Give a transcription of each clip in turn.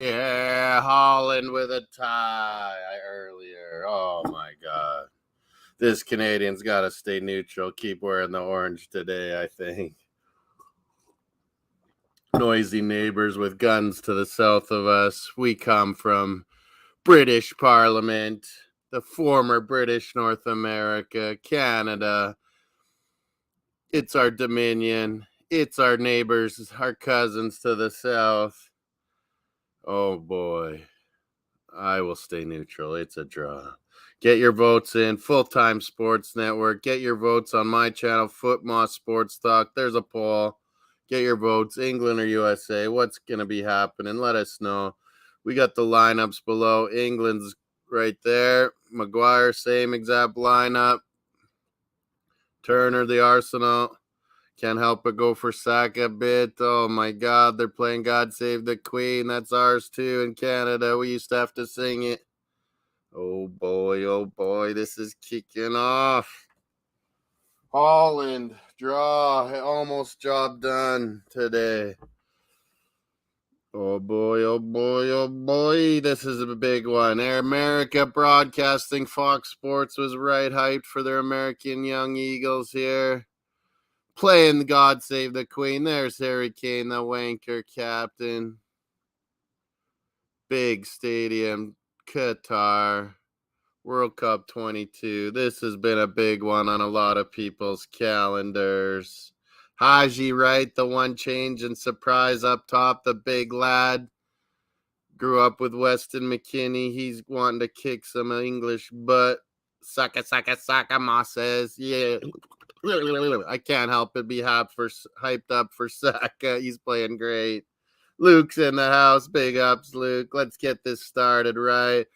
Yeah, Holland with a tie earlier. Oh, my God. This Canadian's got to stay neutral. Keep wearing the orange today, I think. Noisy neighbors with guns to the south of us. We come from British Parliament, the former British North America, Canada. It's our dominion. It's our neighbors, our cousins to the south. Oh, boy. I will stay neutral. It's a draw. Get your votes in. Full-Time Sports Network. Get your votes on my channel, FootMossSportsTalk. There's a poll. Get your votes. England or USA. What's going to be happening? Let us know. We got the lineups below. England's right there. Maguire, same exact lineup. Turner, the Arsenal. Can't help but go for Saka a bit. Oh, my God. They're playing God Save the Queen. That's ours, too, in Canada. We used to have to sing it. Oh, boy. This is kicking off. Holland, draw. Almost job done today. Oh, boy. This is a big one. Air America Broadcasting, Fox Sports was right hyped for their American Young Eagles here. Playing God Save the Queen. There's Harry Kane, the wanker captain. Big stadium, Qatar, World Cup 22. This has been a big one on a lot of people's calendars. Haji Wright, the one change and surprise up top, the big lad. Grew up with Weston McKinney. He's wanting to kick some English butt. Saka, Moss says. Yeah. I can't help but be hyped up for Saka. He's playing great. Luke's in the house. Big ups, Luke. Let's get this started right.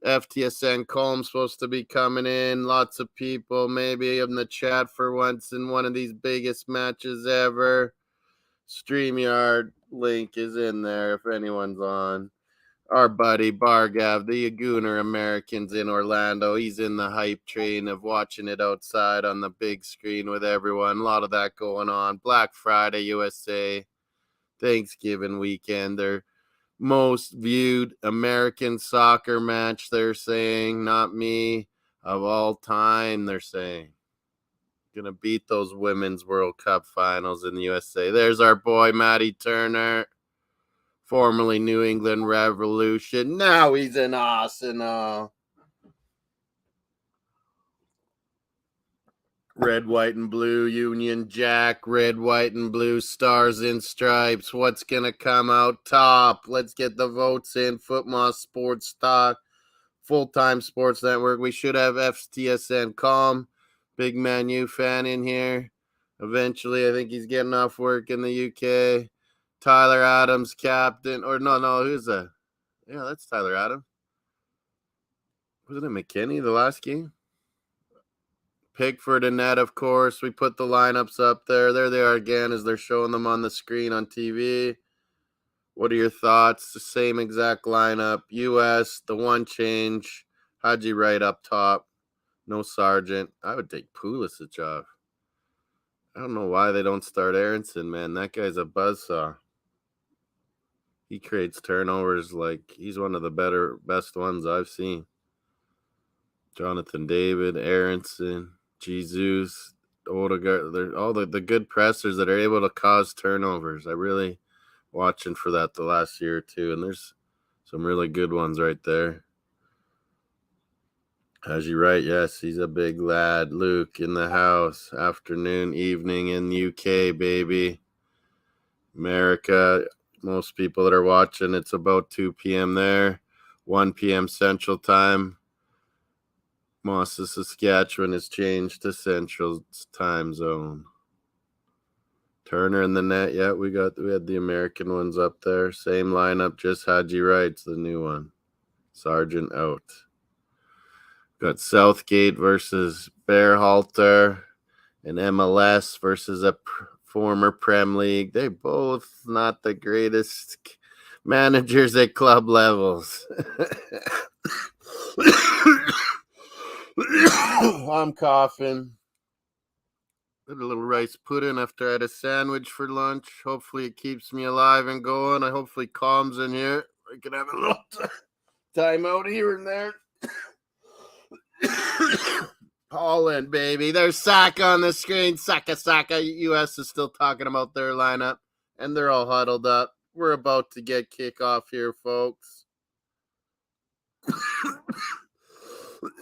FTSN Colm's supposed to be coming in. Lots of people maybe in the chat for once in one of these biggest matches ever. StreamYard link is in there if anyone's on. Our buddy Bargav, the Gooner American's in Orlando. He's in the hype train of watching it outside on the big screen with everyone. A lot of that going on. Black Friday, USA, Thanksgiving weekend. Their most viewed American soccer match, they're saying, not me, of all time, they're saying. Gonna beat those Women's World Cup finals in the USA. There's our boy, Matty Turner. Formerly New England Revolution. Now he's in Arsenal. Red, white, and blue, Union Jack. Red, white, and blue, stars and stripes. What's going to come out top? Let's get the votes in. FootMossSportsTalk, Full-Time Sports Network. We should have FTSN Calm. Big Man U fan in here. Eventually, I think he's getting off work in the UK. Tyler Adams, captain. Or no, who's that? Yeah, that's Tyler Adams. Wasn't it McKinney the last game? Pickford and net, of course. We put the lineups up there. There they are again as they're showing them on the screen on TV. What are your thoughts? The same exact lineup. U.S., the one change. Haji Wright up top. No Sargent. I would take Pulisic off. I don't know why they don't start Aronson, man. That guy's a buzzsaw. He creates turnovers like he's one of the best ones I've seen. Jonathan David, Aronson, Jesus, Odegaard. They're all the good pressers that are able to cause turnovers. I really watching for that the last year or two, and there's some really good ones right there. As you right, yes, he's a big lad. Luke in the house. Afternoon, evening in UK, baby. America. Most people that are watching, it's about 2 p.m. there, 1 p.m. Central Time. Moss, Saskatchewan has changed to Central Time Zone. Turner in the net. Yeah, we had the American ones up there. Same lineup, just Haji Wright's the new one. Sargent out. Got Southgate versus Bearhalter and MLS versus a former Prem League. They're both not the greatest managers at club levels. I'm coughing. Got a little rice pudding after I had a sandwich for lunch. Hopefully it keeps me alive and going. Hopefully Calm's in here. We can have a little time out here and there. Holland, baby. There's Saka on the screen. Saka. U.S. is still talking about their lineup, and they're all huddled up. We're about to get kickoff here, folks.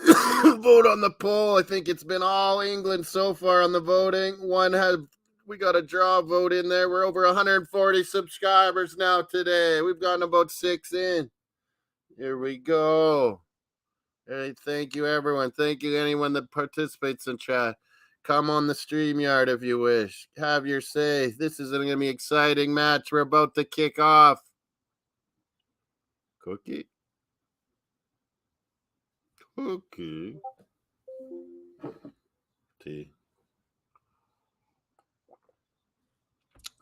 Vote on the poll. I think it's been all England so far on the voting. We got a draw vote in there. We're over 140 subscribers now today. We've gotten about 6 in. Here we go. Hey, thank you, everyone. Thank you, anyone that participates in chat. Come on the StreamYard if you wish. Have your say. This is going to be an exciting match. We're about to kick off. Cookie. Tea.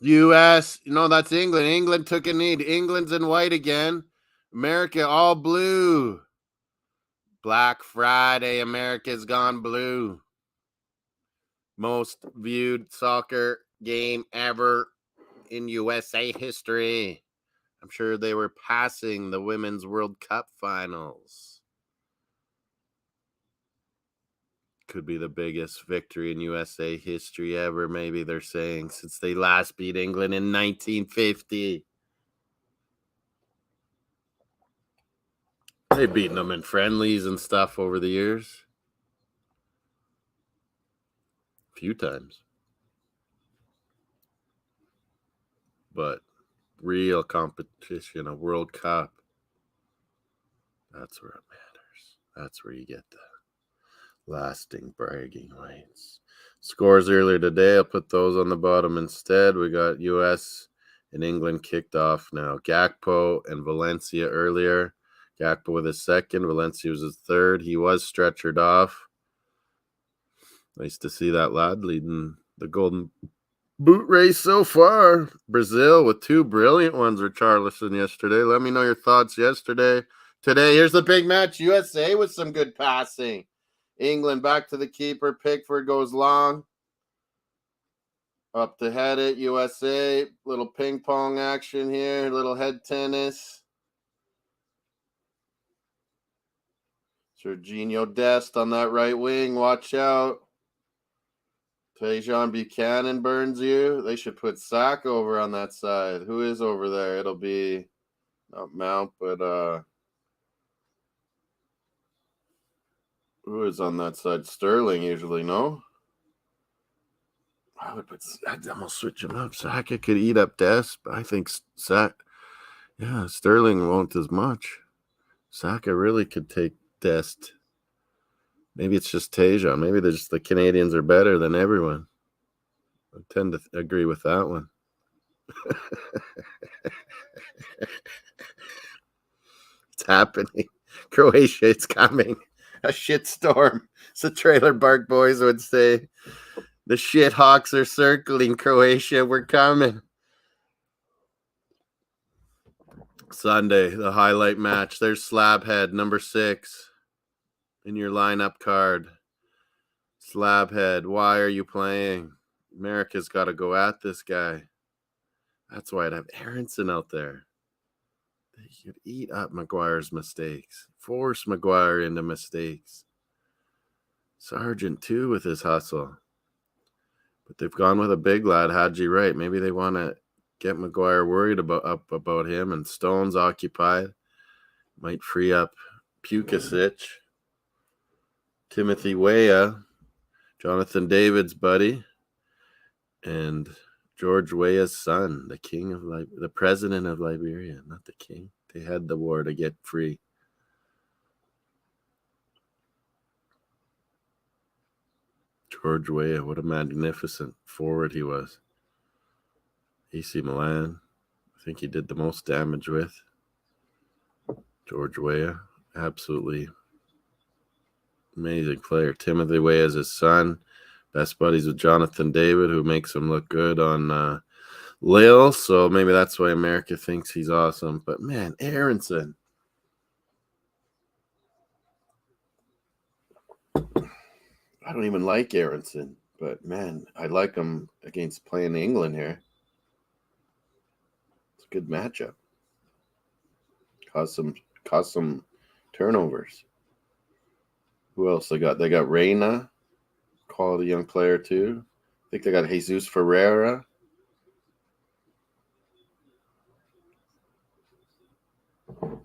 U.S. No, that's England. England took a knee. England's in white again. America all blue. Black Friday. America's gone blue. Most viewed soccer game ever in U.S.A. history. I'm sure they were passing the Women's World Cup finals. Could be the biggest victory in U.S.A. history ever, maybe they're saying, since they last beat England in 1950. They've beaten them in friendlies and stuff over the years. A few times. But real competition, a World Cup, that's where it matters. That's where you get the lasting bragging rights. Scores earlier today, I'll put those on the bottom instead. We got U.S. and England kicked off now. Gakpo and Valencia earlier. Gakpo with his second. Valencia was his third. He was stretchered off. Nice to see that lad leading the Golden Boot race so far. Brazil with 2 brilliant ones, Richarlison yesterday. Let me know your thoughts yesterday. Today, here's the big match. U.S.A. with some good passing. England back to the keeper. Pickford goes long. Up to head it. U.S.A. Little ping pong action here. Little head tennis. Serginho Dest on that right wing. Watch out. Tejan Buchanan burns you. They should put Saka over on that side. Who is over there? It'll be not Mount, but who is on that side? Sterling usually, no? I'd almost switch him up. Saka could eat up Dest, but I think Sterling won't as much. Saka really could take Dest. Maybe it's just Tejan. Maybe the Canadians are better than everyone. I tend to agree with that one. It's happening. Croatia, it's coming. A shitstorm. It's a Trailer Park Boys would say. The shit hawks are circling Croatia. We're coming. Sunday, the highlight match. There's Slabhead, number 6 in your lineup card. Slabhead, why are you playing? America's got to go at this guy. That's why I'd have Aronson out there. They could eat up Maguire's mistakes. Force Maguire into mistakes. Sargent, too, with his hustle. But they've gone with a big lad, Haji Wright. Maybe they want to get Maguire worried about him, and Stone's occupied. Might free up Pukasic. Timothy Weah, Jonathan David's buddy, and George Weah's son, the king of the president of Liberia, not the king. They had the war to get free. George Weah, what a magnificent forward he was. AC Milan, I think he did the most damage with. George Weah, absolutely amazing player. Timothy Weah is his son. Best buddies with Jonathan David, who makes him look good on Lille. So maybe that's why America thinks he's awesome. But, man, Aronson. I don't even like Aronson. But, man, I like him against playing England here. It's a good matchup. caused some turnovers. Who else they got? They got Reyna, quality young player too. I think they got Jesus Ferreira.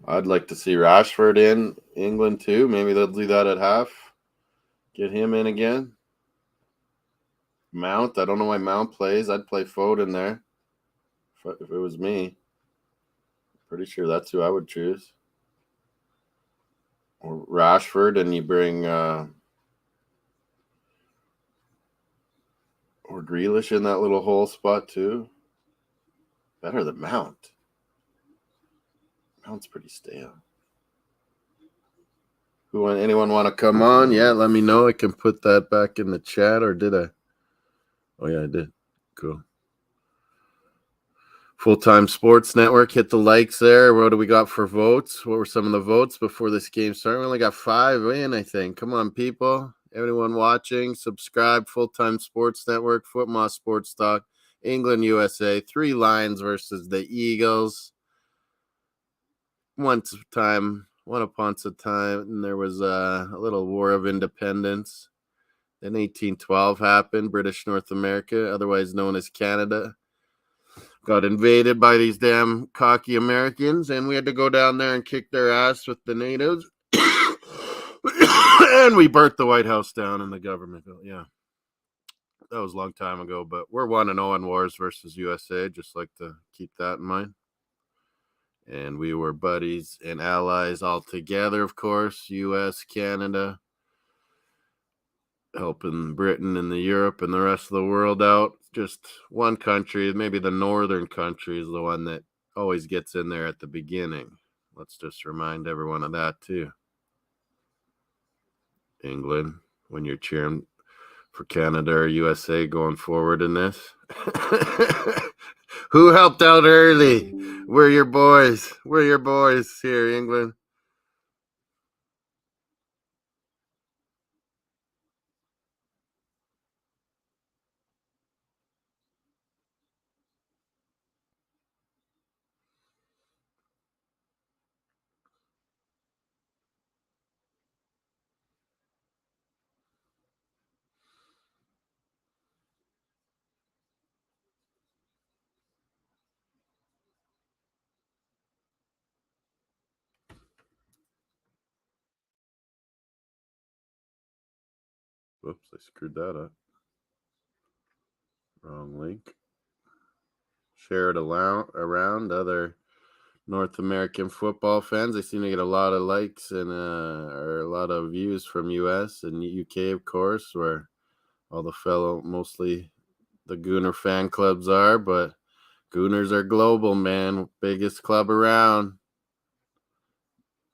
I'd like to see Rashford in England too. Maybe they'll do that at half. Get him in again. Mount. I don't know why Mount plays. I'd play Foden there if it was me. Pretty sure that's who I would choose. Or Rashford, and you bring or Grealish in that little hole spot too. Better than Mount. Mount's pretty stale. Anyone want to come on? Yeah, let me know. I can put that back in the chat, or did I? Oh yeah, I did. Cool. Full-Time Sports Network, hit the likes there. What do we got for votes? What were some of the votes before this game started? We only got 5 in, I think. Come on, people. Everyone watching, subscribe. Full-Time Sports Network, FootMossSportsTalk, England, USA. 3 Lions versus the Eagles. Once upon a time, and there was a little war of independence. Then 1812 happened. British North America, otherwise known as Canada, got invaded by these damn cocky Americans, and we had to go down there and kick their ass with the natives. And we burnt the White House down and the government. Yeah, that was a long time ago, but we're 1-0 in wars versus USA. Just like to keep that in mind. And we were buddies and allies all together, of course. U.S., Canada, helping Britain and the Europe and the rest of the world out. Just one country, maybe the northern country, is the one that always gets in there at the beginning. Let's just remind everyone of that too. England, when you're cheering for Canada or USA going forward in this. Who helped out early? We're your boys. We're your boys here, England. Whoops, I screwed that up. Wrong link. Share it around other North American football fans. They seem to get a lot of likes and or a lot of views from US and UK, of course, where all the mostly the Gooner fan clubs are, but Gooners are global, man. Biggest club around.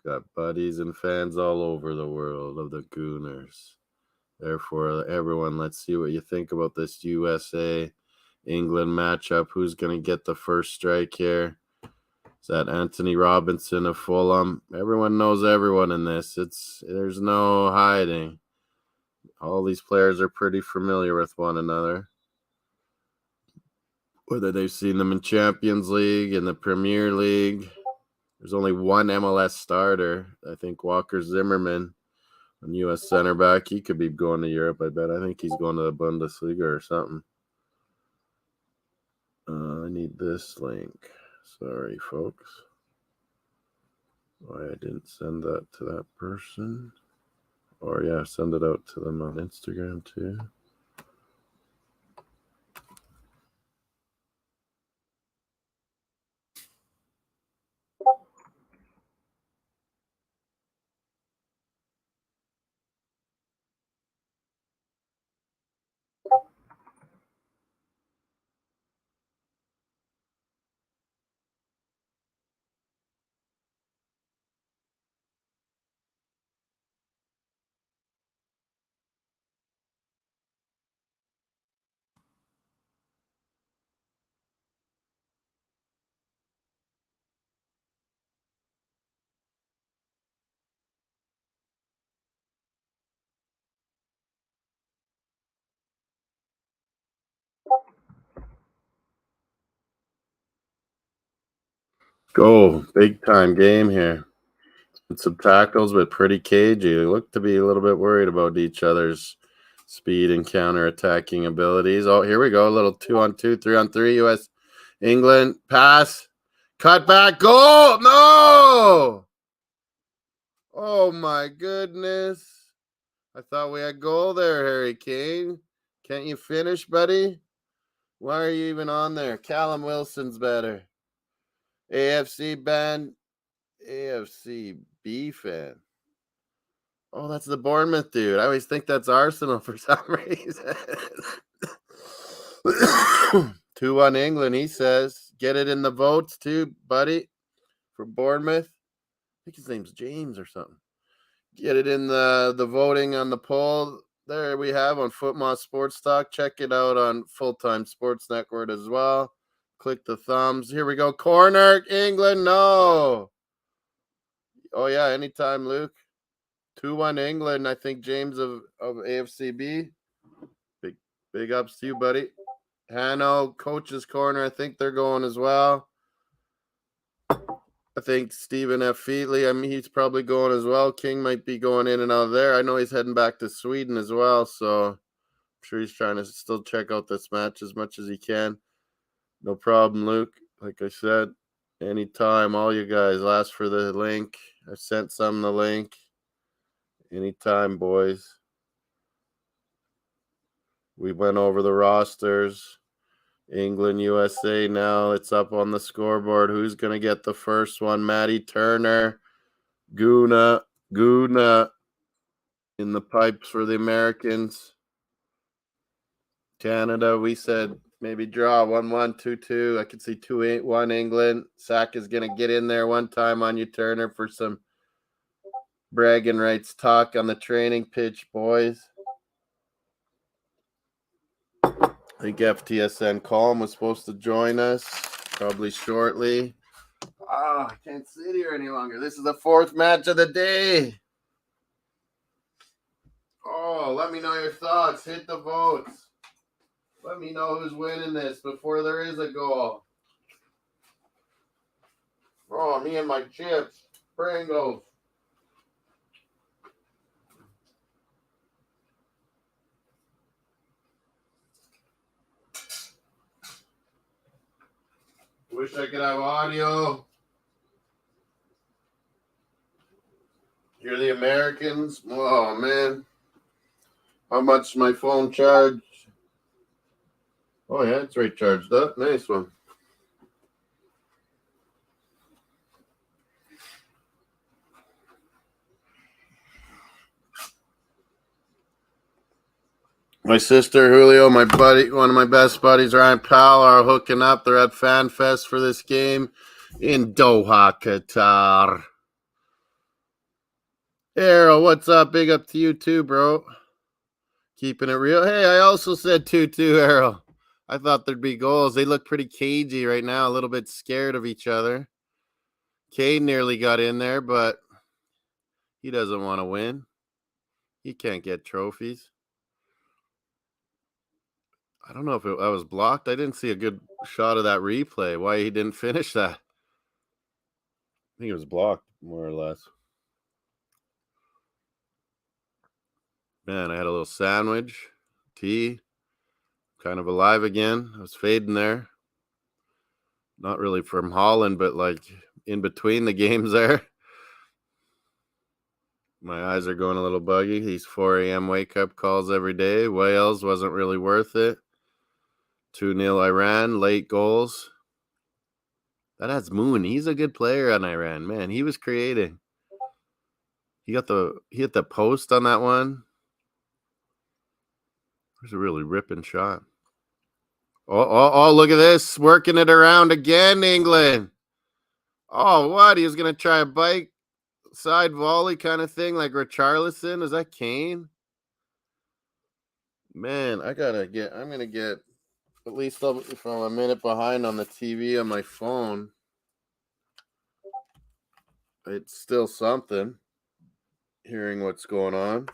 Got buddies and fans all over the world of the Gooners. Therefore, everyone, let's see what you think about this USA England matchup. Who's going to get the first strike here? Is that Anthony Robinson of Fulham? Everyone knows everyone in this. There's no hiding. All these players are pretty familiar with one another. Whether they've seen them in Champions League, in the Premier League. There's only one MLS starter. I think Walker Zimmerman, a U.S. center back. He could be going to Europe, I bet. I think he's going to the Bundesliga or something. I need this link. Sorry, folks. Why I didn't send that to that person. Or, yeah, send it out to them on Instagram, too. Go. Big time game here. With some tackles, but pretty cagey. They look to be a little bit worried about each other's speed and counter-attacking abilities. Oh, here we go. A little 2-on-2, 3-on-3. U.S. England. Pass. Cut back. Goal. No. Oh, my goodness. I thought we had goal there, Harry Kane. Can't you finish, buddy? Why are you even on there? Callum Wilson's better. AFC band. AFC B fan. Oh, that's the Bournemouth dude. I always think that's Arsenal for some reason. 2-1 England, he says. Get it in the votes too, buddy, for Bournemouth. I think his name's James or something. Get it in the voting on the poll. There we have on FootMossSportsTalk. Check it out on Full-Time Sports Network as well. Click the thumbs. Here we go. Corner, England, no. Oh, yeah, anytime, Luke. 2-1 England. I think James of AFCB. Big ups to you, buddy. Hanno, Coach's Corner. I think they're going as well. I think Stephen F. Featley, he's probably going as well. King might be going in and out of there. I know he's heading back to Sweden as well, so I'm sure he's trying to still check out this match as much as he can. No problem, Luke. Like I said, anytime, all you guys ask for the link. I sent some the link. Anytime, boys. We went over the rosters. England, USA now. It's up on the scoreboard. Who's going to get the first one? Matty Turner. Guna in the pipes for the Americans. Canada, we said maybe draw 1-1, 2-2. I could see 2-1 England. Sack is going to get in there one time on you, Turner, for some bragging rights talk on the training pitch, boys. I think FTSN Calm was supposed to join us probably shortly. I can't sit here any longer. This is the fourth match of the day. Oh, let me know your thoughts. Hit the votes. Let me know who's winning this before there is a goal. Oh, me and my chips. Pringles. Wish I could have audio. You're the Americans. Oh, man. How much my phone charged? Oh, yeah, it's right charged up. Nice one. My sister, Julio, my buddy, one of my best buddies, Ryan Powell, are hooking up. They're at Fan Fest for this game in Doha, Qatar. Arrow, what's up? Big up to you too, bro. Keeping it real. Hey, I also said 2-2, Arrow. I thought there'd be goals. They look pretty cagey right now, a little bit scared of each other. Cade nearly got in there, but he doesn't want to win. He can't get trophies. I don't know if I was blocked. I didn't see a good shot of that replay. Why he didn't finish that? I think it was blocked, more or less. Man, I had a little sandwich, tea, kind of alive again. I was fading there. Not really from Holland, but like in between the games there. My eyes are going a little buggy. These 4 a.m. wake-up calls every day. Wales wasn't really worth it. 2-0 Iran, late goals. That has Moon. He's a good player on Iran. Man, he was creating. He hit the post on that one. It was a really ripping shot. Oh, look at this. Working it around again, England. Oh, what? He was going to try a bike side volley kind of thing like Richarlison. Is that Kane? Man, I'm going to get, at least if I'm a minute behind on the TV on my phone, it's still something hearing what's going on.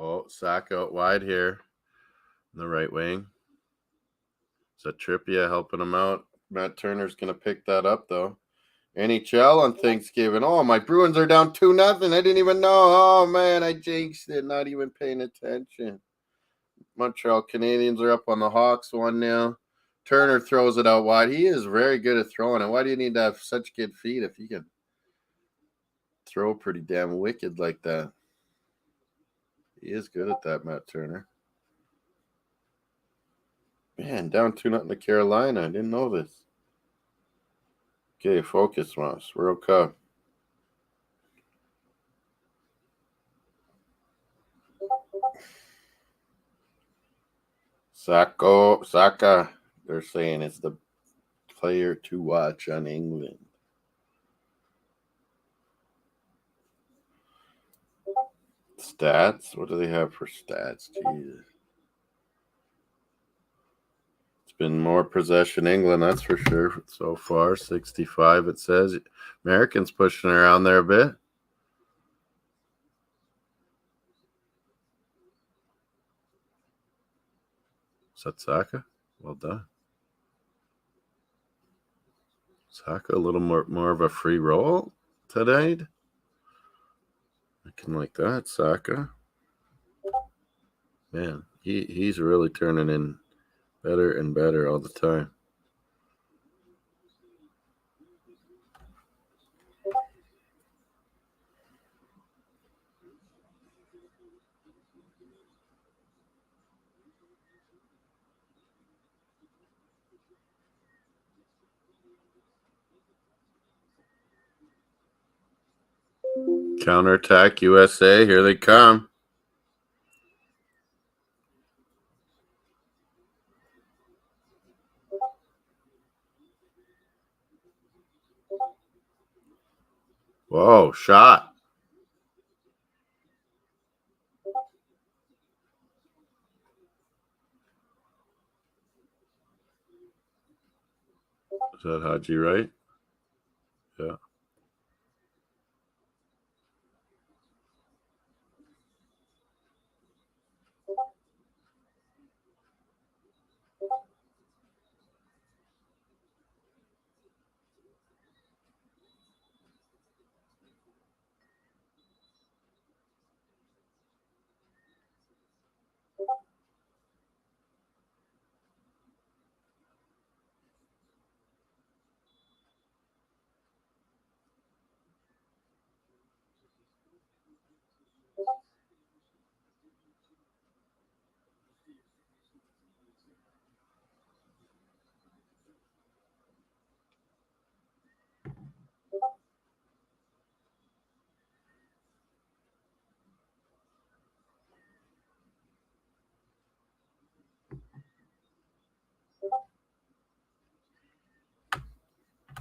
Oh, Saka out wide here. The right wing. Is that Trippier helping him out? Matt Turner's going to pick that up, though. NHL on Thanksgiving. Oh, my Bruins are down 2-0. I didn't even know. Oh, man, I jinxed it. Not even paying attention. Montreal Canadiens are up on the Hawks 1-0. Turner throws it out wide. He is very good at throwing it. Why do you need to have such good feet if you can throw pretty damn wicked like that? He is good at that, Matt Turner. Man, down 2-0 to Carolina. I didn't know this. Okay, focus, Ross. World Cup. Saka, they're saying it's the player to watch on England. Stats? What do they have for stats? Jesus. It's been more possession England, that's for sure, so far. 65, it says. Americans pushing around there a bit. Is that Saka? Well done. Saka, a little more of a free roll today. Looking like that, Saka. Man, he's really turning in better and better all the time. Counterattack USA, here they come. Whoa, shot. Is that Haji right? Yeah.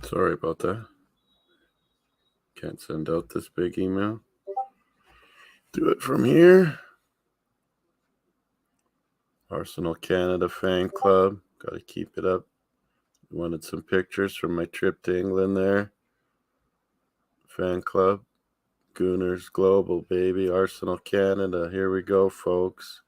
Sorry about that. Can't send out this big email. Do it from here. Arsenal Canada fan club. Got to keep it up. Wanted some pictures from my trip to England there. Fan club. Gooners Global, baby. Arsenal Canada. Here we go, folks.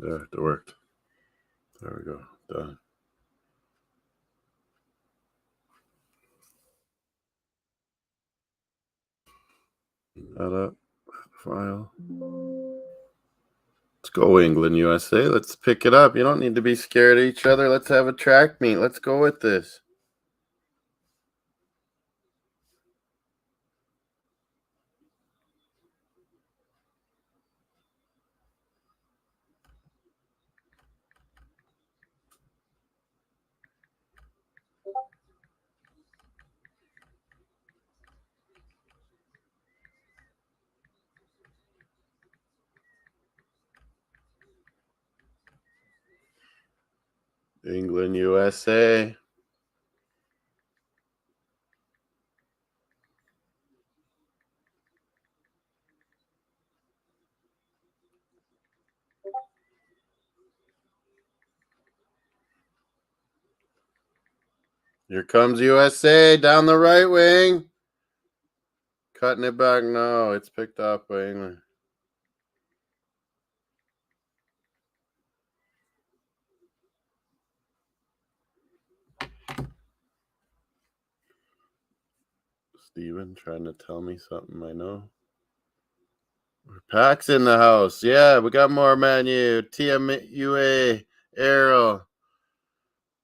There, it worked. There we go. Done. That up. File. Let's go, England, USA. Let's pick it up. You don't need to be scared of each other. Let's have a track meet. Let's go with this. England, USA. Here comes USA down the right wing. Cutting it back. No, it's picked up by England. Steven trying to tell me something I know. Pack's in the house. Yeah, we got more Man U. TMUA, Arrow.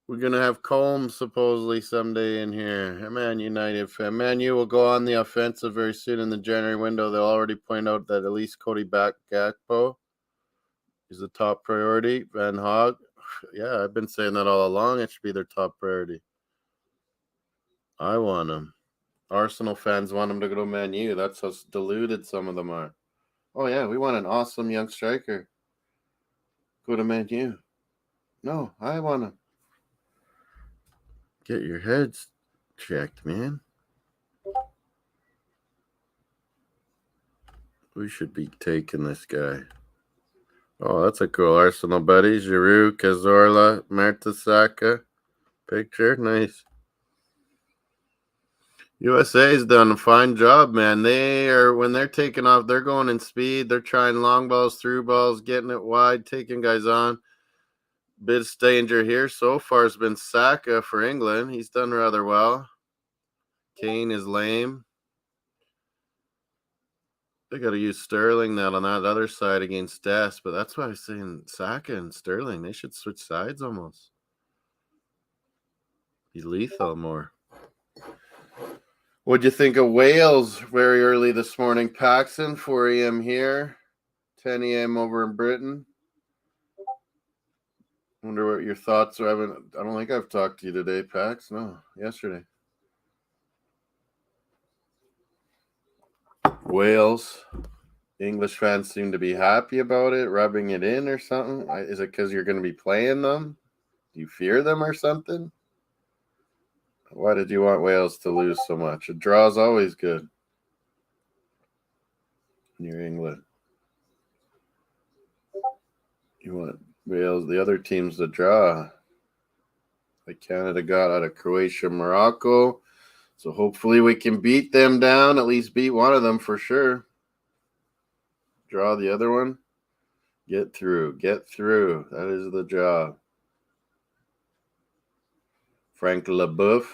We're going to have Combs supposedly someday in here. A Man United fan. Man U will go on the offensive very soon in the January window. They'll already point out that at least Cody Gakpo is the top priority. Van Hog. Yeah, I've been saying that all along. It should be their top priority. I want him. Arsenal fans want him to go to Man U. That's how deluded some of them are. Oh, yeah, we want an awesome young striker. Go to Man U. No, I want him. Get your heads checked, man. We should be taking this guy. Oh, that's a cool Arsenal buddy. Giroud, Cazorla, Mertesacker. Picture. Nice. USA's done a fine job, man. When they're taking off, they're going in speed. They're trying long balls, through balls, getting it wide, taking guys on. Bit of danger here so far has been Saka for England. He's done rather well. Kane is lame. They got to use Sterling now on that other side against Dest, but that's why I was saying Saka and Sterling, they should switch sides almost. He's lethal more. What'd you think of Wales very early this morning? Paxton, 4 a.m. here, 10 a.m. over in Britain. Wonder what your thoughts are. I don't think I've talked to you today, Pax. No, yesterday. Wales. English fans seem to be happy about it, rubbing it in or something. Is it because you're going to be playing them? Do you fear them or something? Why did you want Wales to lose so much? A draw is always good. You're England. You want Wales, the other teams to draw. Like Canada got out of Croatia, Morocco. So hopefully we can beat them down, at least beat one of them for sure. Draw the other one. Get through. That is the job. Frank Leboeuf,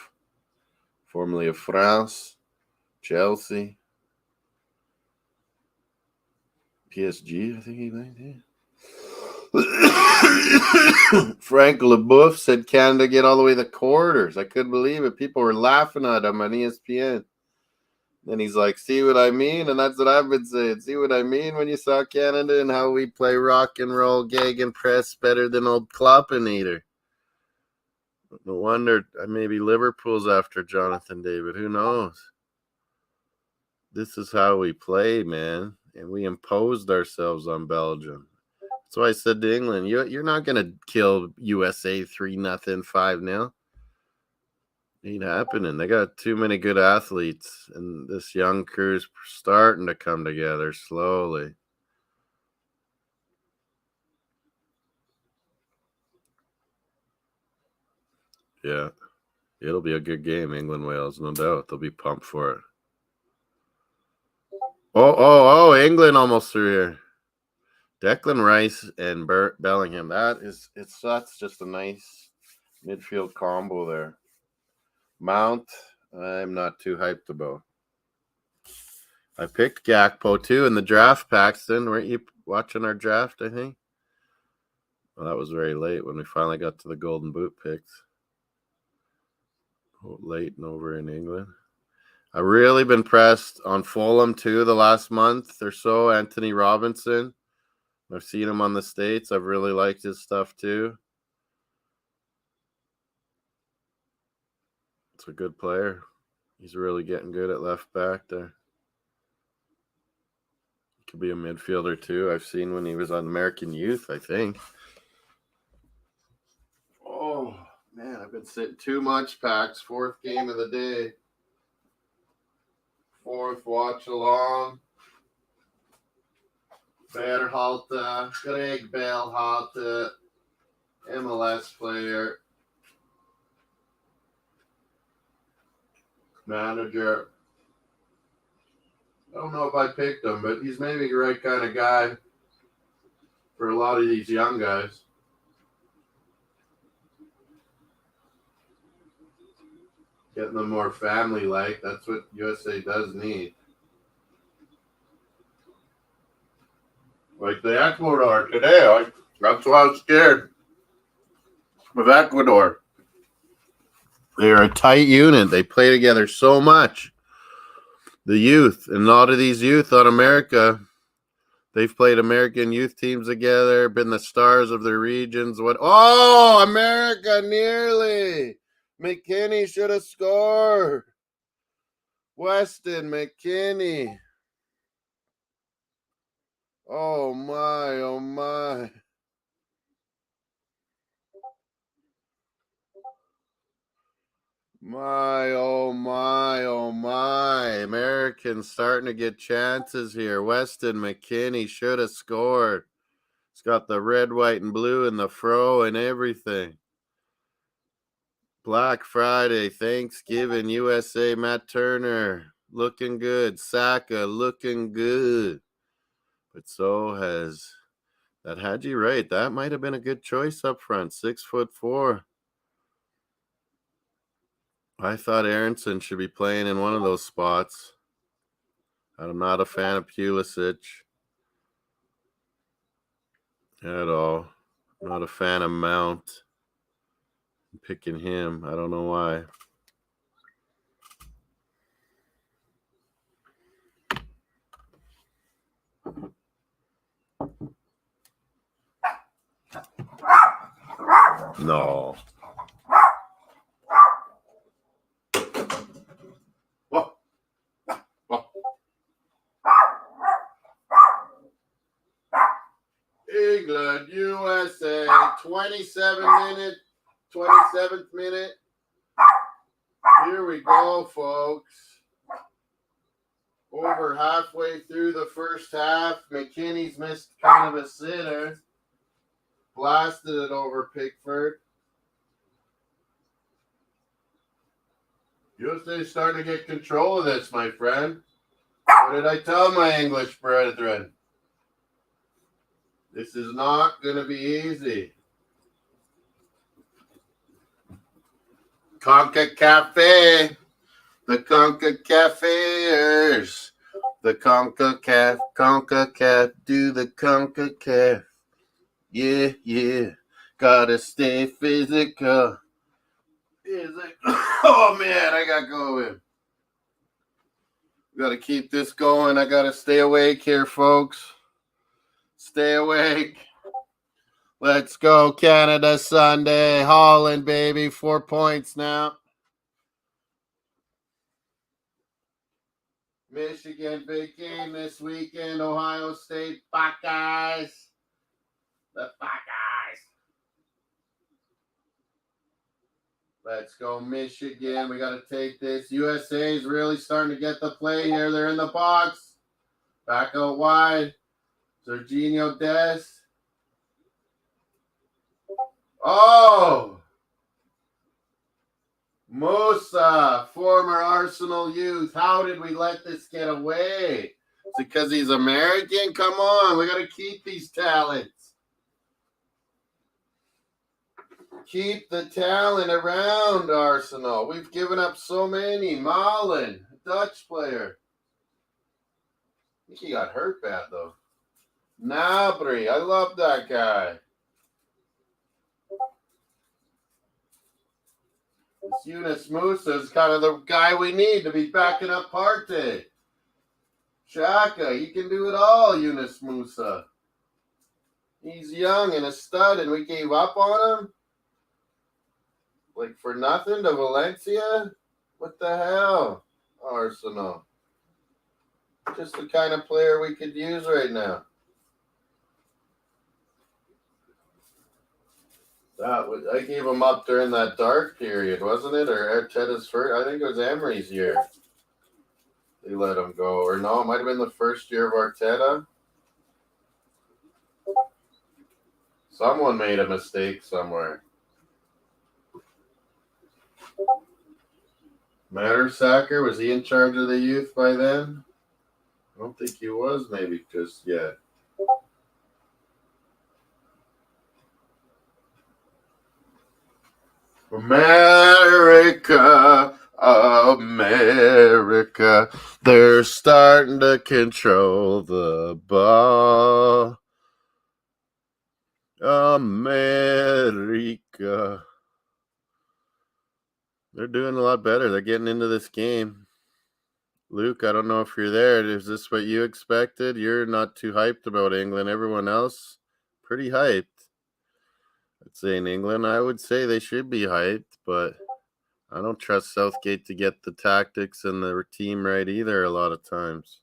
formerly of France, Chelsea, PSG, I think he played. Yeah. Frank Leboeuf said Canada get all the way to the quarters. I couldn't believe it. People were laughing at him on ESPN. Then he's like, see what I mean? And that's what I've been saying. See what I mean when you saw Canada and how we play rock and roll, gag press better than old Kloppeneater. No wonder maybe Liverpool's after Jonathan David. Who knows? This is how we play, man. And we imposed ourselves on Belgium. That's why I said to England, you're not going to kill USA 3-0, 5-0. Ain't happening. They got too many good athletes. And this young crew's starting to come together slowly. Yeah. It'll be a good game, England-Wales, no doubt. They'll be pumped for it. Oh, England almost through here. Declan Rice and Bellingham. That's just a nice midfield combo there. Mount, I'm not too hyped about. I picked Gakpo too in the draft, Paxton. Weren't you watching our draft, I think? Well, that was very late when we finally got to the Golden Boot picks. Late and over in England. I've really been pressed on Fulham too the last month or so. Anthony Robinson. I've seen him on the States. I've really liked his stuff too. It's a good player. He's really getting good at left back there. He could be a midfielder too. I've seen when he was on American Youth, I think. Oh, I've been sitting too much packs. 4th game of the day. 4th Watchalong. Berhalter. Greg Berhalter. MLS player. Manager. I don't know if I picked him, but he's maybe the right kind of guy for a lot of these young guys. Getting them more family-like. That's what USA does need. Like the Ecuador today. That's why I was scared of Ecuador. They're a tight unit. They play together so much. The youth, and a lot of these youth on America, they've played American youth teams together, been the stars of their regions. Oh, America, nearly. McKinney should have scored. Weston McKinney. Oh, my, oh, my. My, oh, my, oh, my. Americans starting to get chances here. Weston McKinney should have scored. It's got the red, white, and blue in the fro and everything. Black Friday, Thanksgiving, USA, Matt Turner looking good. Saka looking good. But so has that Haji Wright. That might have been a good choice up front. 6'4". I thought Aronson should be playing in one of those spots. I'm not a fan of Pulisic at all. I'm not a fan of Mount. I'm picking him. I don't know why. No. Whoa. Whoa. England, USA, 27th minute. Here we go, folks. Over halfway through the first half. McKinney's missed kind of a sitter. Blasted it over Pickford. USA's starting to get control of this, my friend. What did I tell my English brethren? This is not going to be easy. CONCACAF. The CONCACAFers. The CONCACAF, do the CONCACAF. Yeah, yeah. Gotta stay physical. Oh, man, I got going. Got to keep this going. I got to stay awake here, folks. Stay awake. Let's go, Canada Sunday. Holland, baby. 4 points now. Michigan, big game this weekend. Ohio State Buckeyes. The Buckeyes. Let's go, Michigan. We got to take this. USA is really starting to get the play here. They're in the box. Back out wide. Serginho Dest. Oh! Musa, former Arsenal youth. How did we let this get away? Is it because he's American? Come on. We got to keep these talents. Keep the talent around Arsenal. We've given up so many. Malen, Dutch player. I think he got hurt bad, though. Nabry, I love that guy. This Yunus Musa is kind of the guy we need to be backing up Partey. Xhaka, he can do it all, Yunus Musa. He's young and a stud, and we gave up on him? Like for nothing to Valencia? What the hell, Arsenal? Just the kind of player we could use right now. I gave him up during that dark period, wasn't it? Or Arteta's first? I think it was Emery's year. They let him go, or no? It might have been the first year of Arteta. Someone made a mistake somewhere. Mattersacker, was he in charge of the youth by then? I don't think he was, maybe just yet. America, America, they're starting to control the ball. America. They're doing a lot better. They're getting into this game. Luke, I don't know if you're there. Is this what you expected? You're not too hyped about England. Everyone else, pretty hyped. I'd say in England, I would say they should be hyped, but I don't trust Southgate to get the tactics and the team right either a lot of times.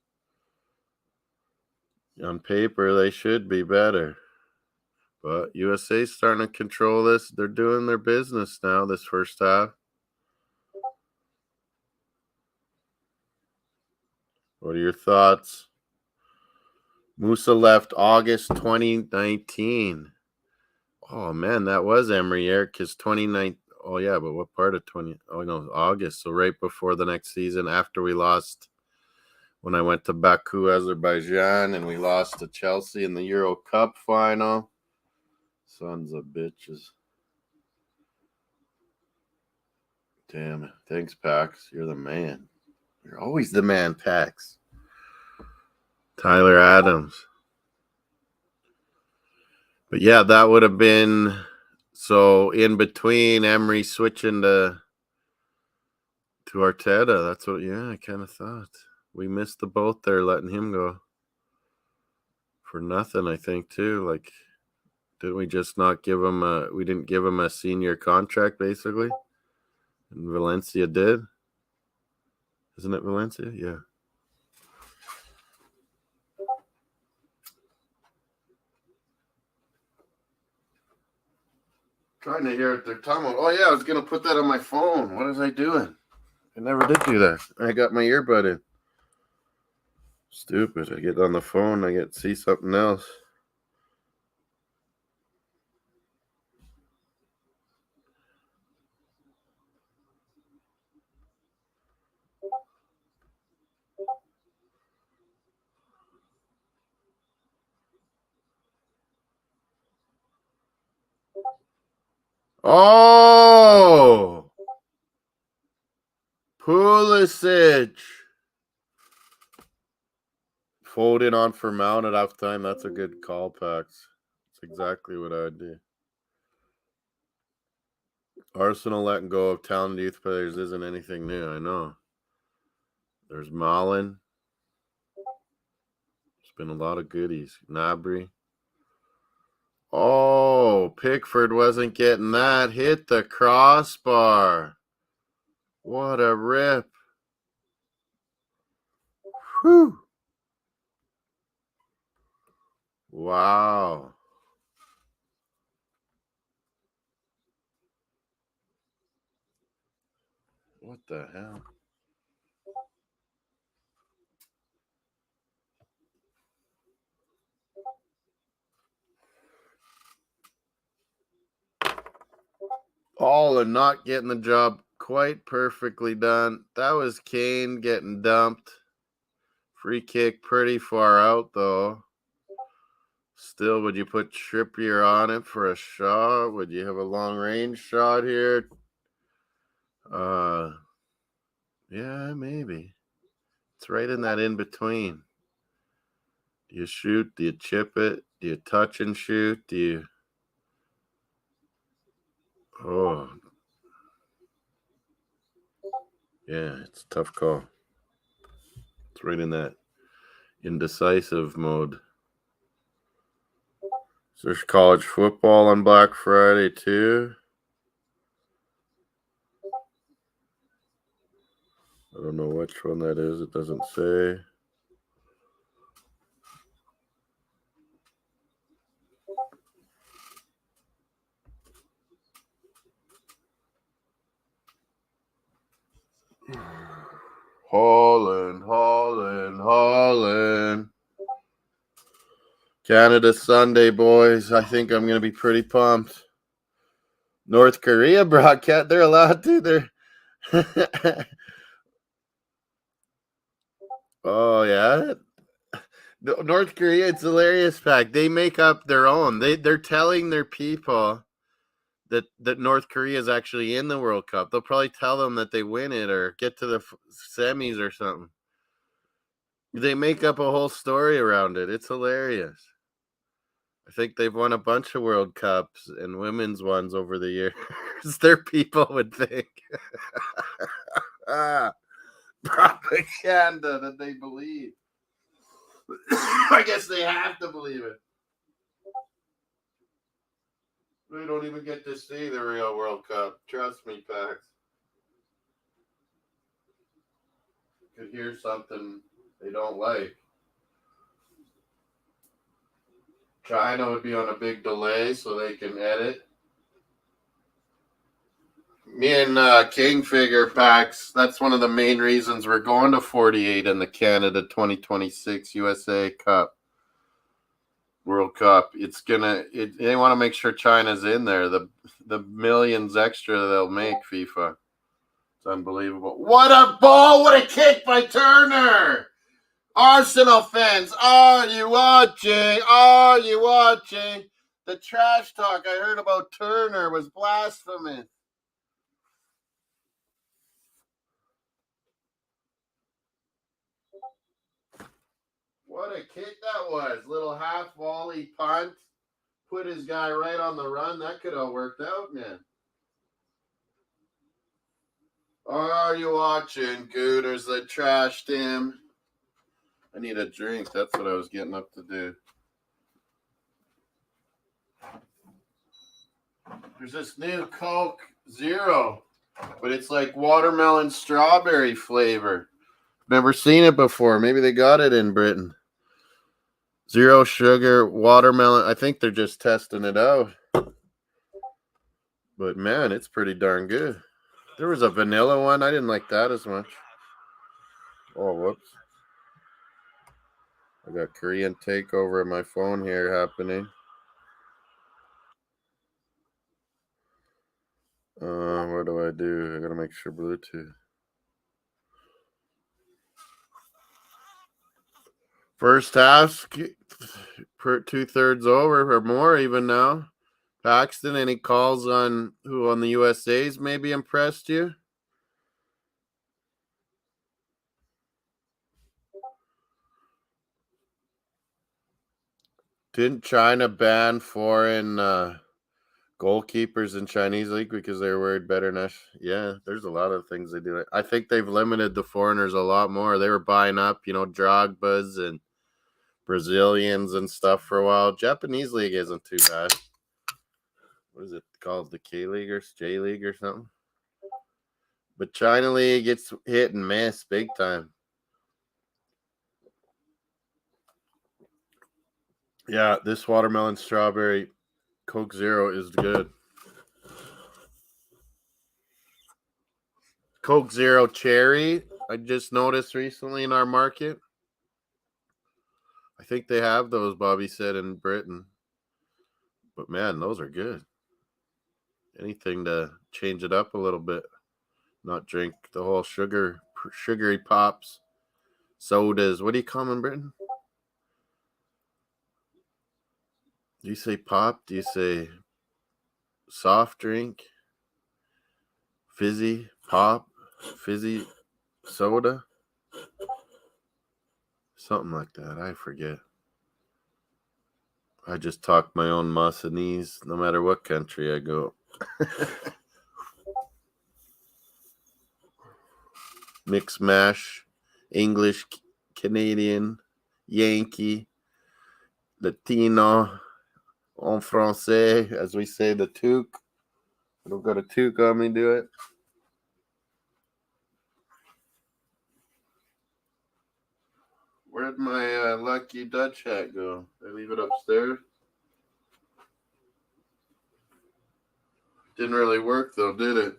On paper, they should be better. But U.S.A.'s starting to control this. They're doing their business now this first half. What are your thoughts? Musa left August 2019. Oh, man, that was Emery, Eric, his 2019. Oh, yeah, but what part of 20? Oh, no, August. So right before the next season, after we lost, when I went to Baku, Azerbaijan, and we lost to Chelsea in the Euro Cup final. Sons of bitches. Damn it. Thanks, Pax. You're the man. You're always the man, Pax. Tyler Adams. But yeah, that would have been so in between Emery switching to Arteta. That's what, I kind of thought. We missed the boat there letting him go for nothing, I think, too. Like, didn't we just not give him we didn't give him a senior contract, basically? And Valencia did. Isn't it Valencia? Yeah. Trying to hear what they're talking about. Oh, yeah, I was going to put that on my phone. What was I doing? I never did do that. I got my earbud in. Stupid. I get on the phone, I get to see something else. Oh! Pulisic. Folded on for Mount at halftime. That's a good call, Pax. That's exactly what I'd do. Arsenal letting go of talented youth players isn't anything new, I know. There's Malin. There's been a lot of goodies. Gnabry. Oh, Pickford wasn't getting that. Hit the crossbar. What a rip. Whew. Wow. What the hell? All and not getting the job quite perfectly done. That was Kane getting dumped. Free kick pretty far out, though. Still, would you put Trippier on it for a shot? Would you have a long-range shot here? Yeah, maybe. It's right in that in-between. Do you shoot? Do you chip it? Do you touch and shoot? Do you... Oh. Yeah, it's a tough call. It's right in that indecisive mode. So there's college football on Black Friday, too. I don't know which one that is. It doesn't say. Holland. Canada Sunday, boys. I think I'm going to be pretty pumped. North Korea broadcast. They're allowed to. They're oh, yeah. North Korea, it's hilarious fact. They make up their own. They're telling their people that North Korea is actually in the World Cup. They'll probably tell them that they win it or get to the semis or something. They make up a whole story around it. It's hilarious. I think they've won a bunch of World Cups and women's ones over the years. Their people would think. Propaganda that they believe. I guess they have to believe it. We don't even get to see the real World Cup. Trust me, Pax. Could hear something they don't like. China would be on a big delay so they can edit. Me and King figure, Pax, that's one of the main reasons we're going to 48 in the Canada 2026 USA Cup. World Cup. They want to make sure China's in there. The millions extra they'll make, FIFA. It's unbelievable. What a ball! What a kick by Turner! Arsenal fans, are you watching? Are you watching? The trash talk I heard about Turner was blasphemous. What a kick that was. Little half volley punt. Put his guy right on the run. That could have worked out, man. Are you watching, Gooters that trashed him? I need a drink. That's what I was getting up to do. There's this new Coke Zero, but it's like watermelon strawberry flavor. Never seen it before. Maybe they got it in Britain. Zero sugar, watermelon. I think they're just testing it out. But man, it's pretty darn good. There was a vanilla one. I didn't like that as much. Oh, whoops. I got Korean takeover on my phone here happening. What do? I gotta make sure Bluetooth. First half, 2/3 over or more even now. Paxton, any calls on who on the U.S.A's maybe impressed you? Didn't China ban foreign goalkeepers in Chinese league because they were worried better? Yeah, there's a lot of things they do. I think they've limited the foreigners a lot more. They were buying up, Drogba's and Brazilians and stuff for a while. Japanese league isn't too bad. What is it called? The K League or J League or something? But China league, it's hit and miss big time. Yeah, this watermelon strawberry Coke Zero is good. Coke Zero cherry, I just noticed recently in our market. I think they have those, Bobby said, in Britain. But man, those are good. Anything to change it up a little bit. Not drink the whole sugary pops, sodas. What do you call them in Britain? Do you say pop? Do you say soft drink? Fizzy pop? Fizzy soda? Something like that. I forget. I just talk my own Massanese no matter what country I go. Mix mash, English, Canadian, Yankee, Latino, en français, as we say, the toque. I don't got a toque on me, do it. Where'd my lucky Dutch hat go? Did I leave it upstairs? Didn't really work though, did it?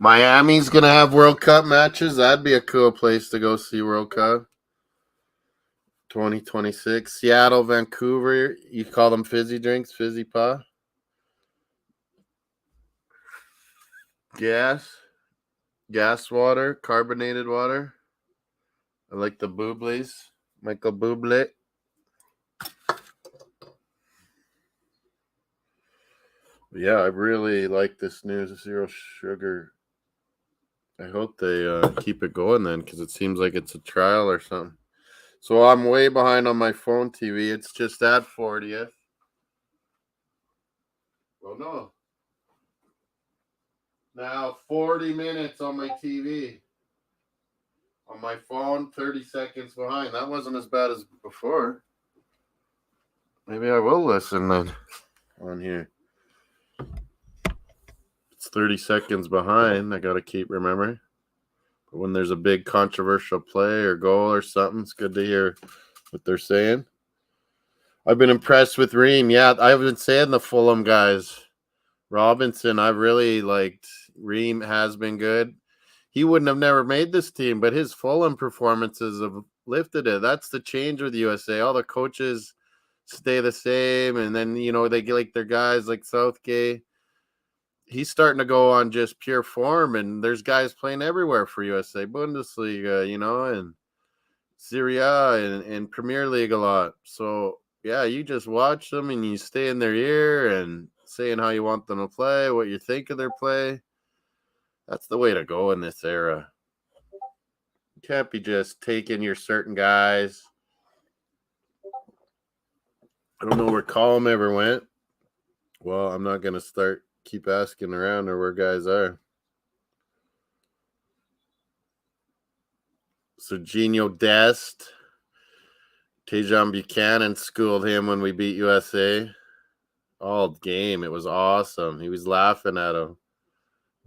Miami's going to have World Cup matches. That'd be a cool place to go see World Cup. 2026. Seattle, Vancouver. You call them fizzy drinks, fizzy pop? Gas water, carbonated water. I like the Bubbles. Michael Bublé. Yeah, I really like this new zero sugar. I hope they keep it going then, because it seems like it's a trial or something. So I'm way behind on my phone TV. It's just at 40th. Oh, no. Now 40 minutes on my TV. On my phone, 30 seconds behind. That wasn't as bad as before. Maybe I will listen then on here. It's 30 seconds behind. I got to keep remembering. But when there's a big controversial play or goal or something, it's good to hear what they're saying. I've been impressed with Ream. Yeah, I've been saying the Fulham guys. Robinson, I really liked. Ream has been good. He wouldn't have never made this team, but his Fulham performances have lifted it. That's the change with USA. All the coaches stay the same, and then, they get like their guys like Southgate. He's starting to go on just pure form, and there's guys playing everywhere for USA. Bundesliga, and Serie A and Premier League a lot. So, yeah, you just watch them and you stay in their ear and saying how you want them to play, what you think of their play. That's the way to go in this era. You can't be just taking your certain guys. I don't know where Colm ever went. Well, I'm not going to keep asking around or where guys are. Serginho Dest. Tejan Buchanan schooled him when we beat USA. All game. It was awesome. He was laughing at him.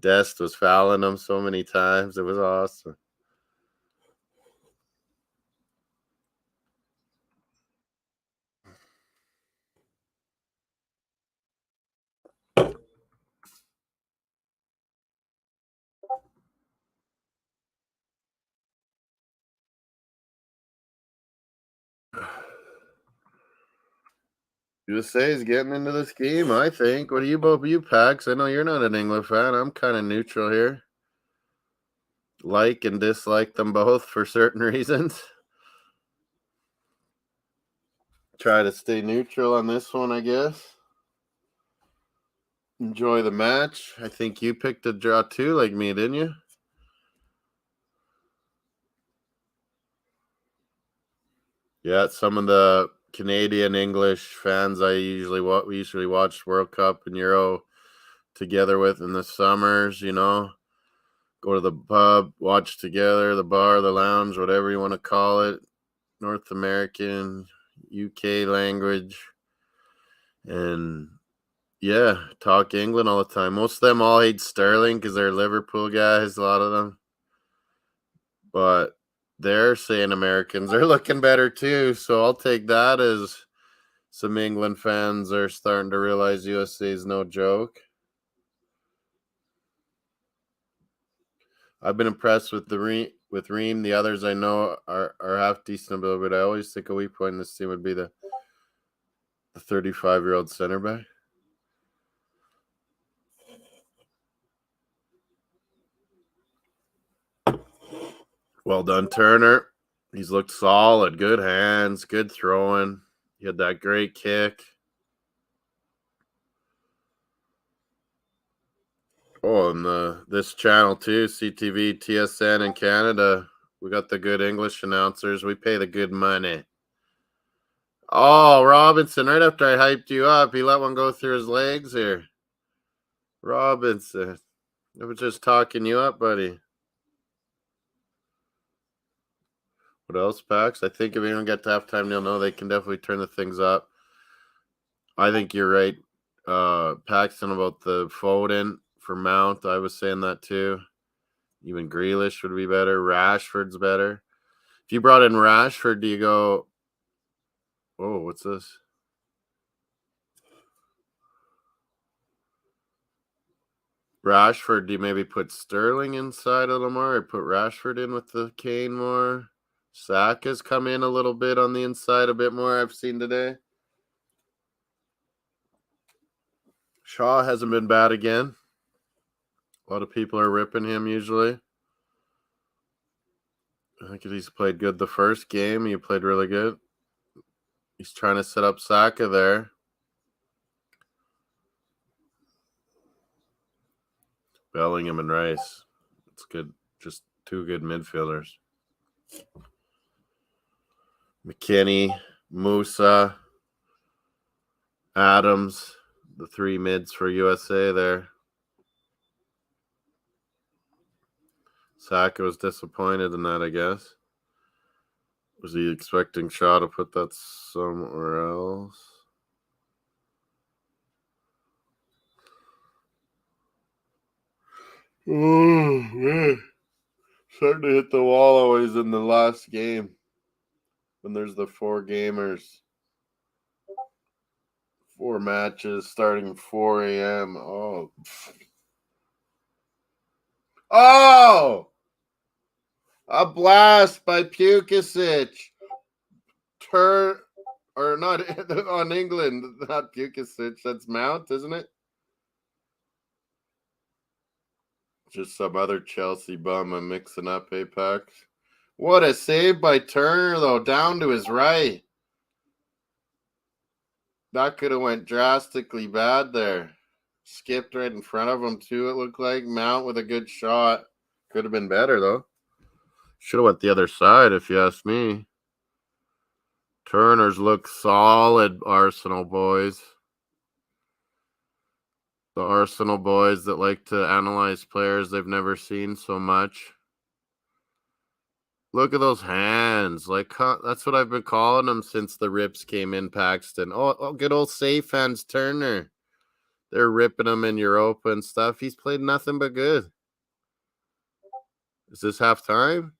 Dest was fouling him so many times. It was awesome. USA is getting into this game, I think. What do you both you, Pax? I know you're not an England fan. I'm kind of neutral here. Like and dislike them both for certain reasons. Try to stay neutral on this one, I guess. Enjoy the match. I think you picked a draw too, like me, didn't you? Yeah, some of the Canadian English fans we usually watch World Cup and Euro together with in the summers, go to the pub, watch together, the bar, the lounge, whatever you want to call it, North American, UK language, and yeah, talk England all the time. Most of them all hate Sterling because they're Liverpool guys, a lot of them. But they're saying Americans are looking better too, so I'll take that as some England fans are starting to realize USA is no joke. I've been impressed with Ream. The others I know are half decent, but I always think a weak point in this team would be the 35-year-old center back. Well done, Turner. He's looked solid. Good hands, good throwing. He had that great kick. Oh, and this channel too, CTV, TSN in Canada. We got the good English announcers. We pay the good money. Oh, Robinson, right after I hyped you up, he let one go through his legs here. Robinson. I was just talking you up, buddy. What else, Pax? I think if anyone get to halftime, they'll know they can definitely turn the things up. I think you're right, Paxton, about the Foden for Mount. I was saying that too. Even Grealish would be better. Rashford's better. If you brought in Rashford, do you go, oh, what's this? Rashford, do you maybe put Sterling inside a little more or put Rashford in with the Kane more? Saka's come in a little bit on the inside a bit more I've seen today. Shaw hasn't been bad again. A lot of people are ripping him usually. I think he's played good the first game. He played really good. He's trying to set up Saka there. Bellingham and Rice. It's good. Just two good midfielders. McKinney, Musa, Adams, the three mids for USA there. Saka was disappointed in that, I guess. Was he expecting Shaw to put that somewhere else? Oh, man. Starting to hit the wall always in the last game when there's the 4 gamers. 4 matches starting 4 a.m. Oh. Oh! A blast by Pukisic. Or not on England, not Pukisic. That's Mount, isn't it? Just some other Chelsea bum I'm mixing up, Apex. What a save by Turner, though, down to his right. That could have went drastically bad there. Skipped right in front of him, too, it looked like. Mount with a good shot. Could have been better, though. Should have went the other side, if you ask me. Turner's look solid, Arsenal boys. The Arsenal boys that like to analyze players they've never seen so much. Look at those hands. Like, that's what I've been calling them since the rips came in, Paxton. Oh, good old safe hands, Turner. They're ripping him in Europa and stuff. He's played nothing but good. Is this halftime?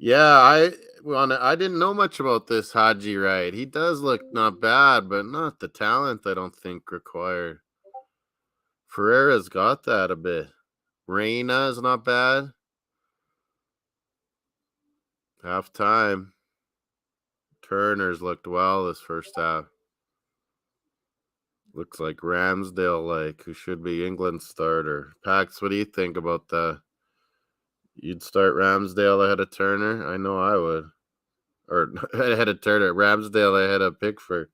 Yeah, I didn't know much about this Haji Wright. He does look not bad, but not the talent I don't think required. Ferreira's got that a bit. Reina is not bad. Halftime. Turner's looked well this first half. Looks like Ramsdale, who should be England's starter. Pax, what do you think about that? You'd start Ramsdale ahead of Turner? I know I would. Or ahead of Turner. Ramsdale ahead of Pickford.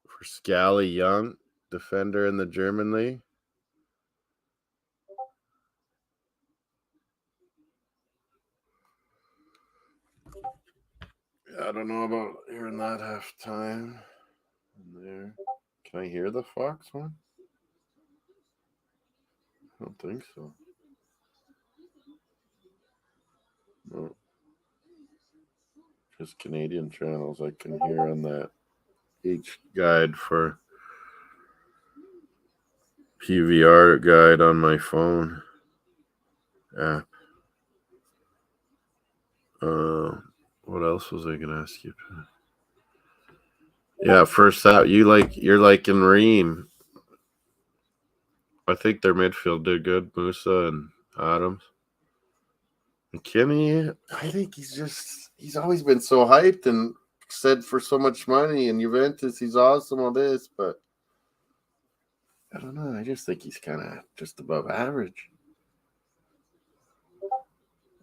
For Scally Young, defender in the German league. I don't know about hearing that halftime. There. Can I hear the Fox one? I don't think so. No. Just Canadian channels I can hear on that H guide for PVR guide on my phone app. What else was I gonna ask you? Yeah, first out, you're liking Ream. I think their midfield did good. Musa and Adams. McKinney, I think he's always been so hyped and said for so much money. And Juventus, he's awesome, all this, but I don't know. I just think he's kind of just above average.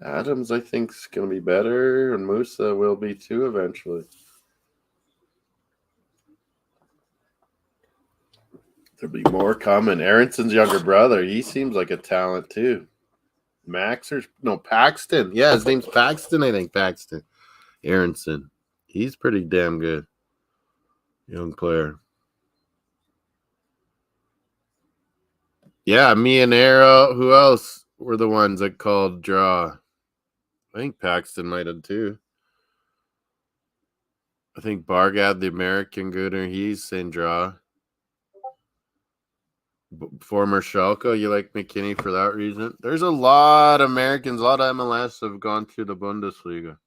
Adams, I think, is going to be better, and Musa will be too eventually. There'll be more coming. Aronson's younger brother, he seems like a talent too. Paxton. Yeah, his name's Paxton, I think. Paxton. Aronson. He's pretty damn good. Young player. Yeah, me and Arrow. Who else were the ones that called draw? I think Paxton might have too. I think Bargad, the American gooner, he's saying draw. Former Schalke, you like McKinney for that reason? There's a lot of Americans, a lot of MLS have gone to the Bundesliga.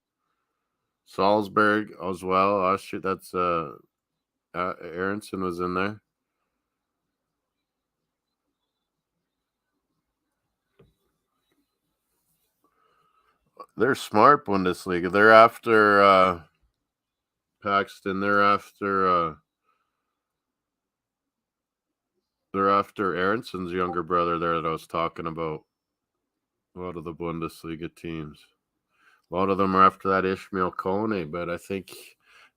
Salzburg as well. Austria. That's Aronson was in there. They're smart Bundesliga. They're after Paxton. They're after Aronson's younger brother there that I was talking about. A lot of the Bundesliga teams. A lot of them are after that Ishmael Kone, but I think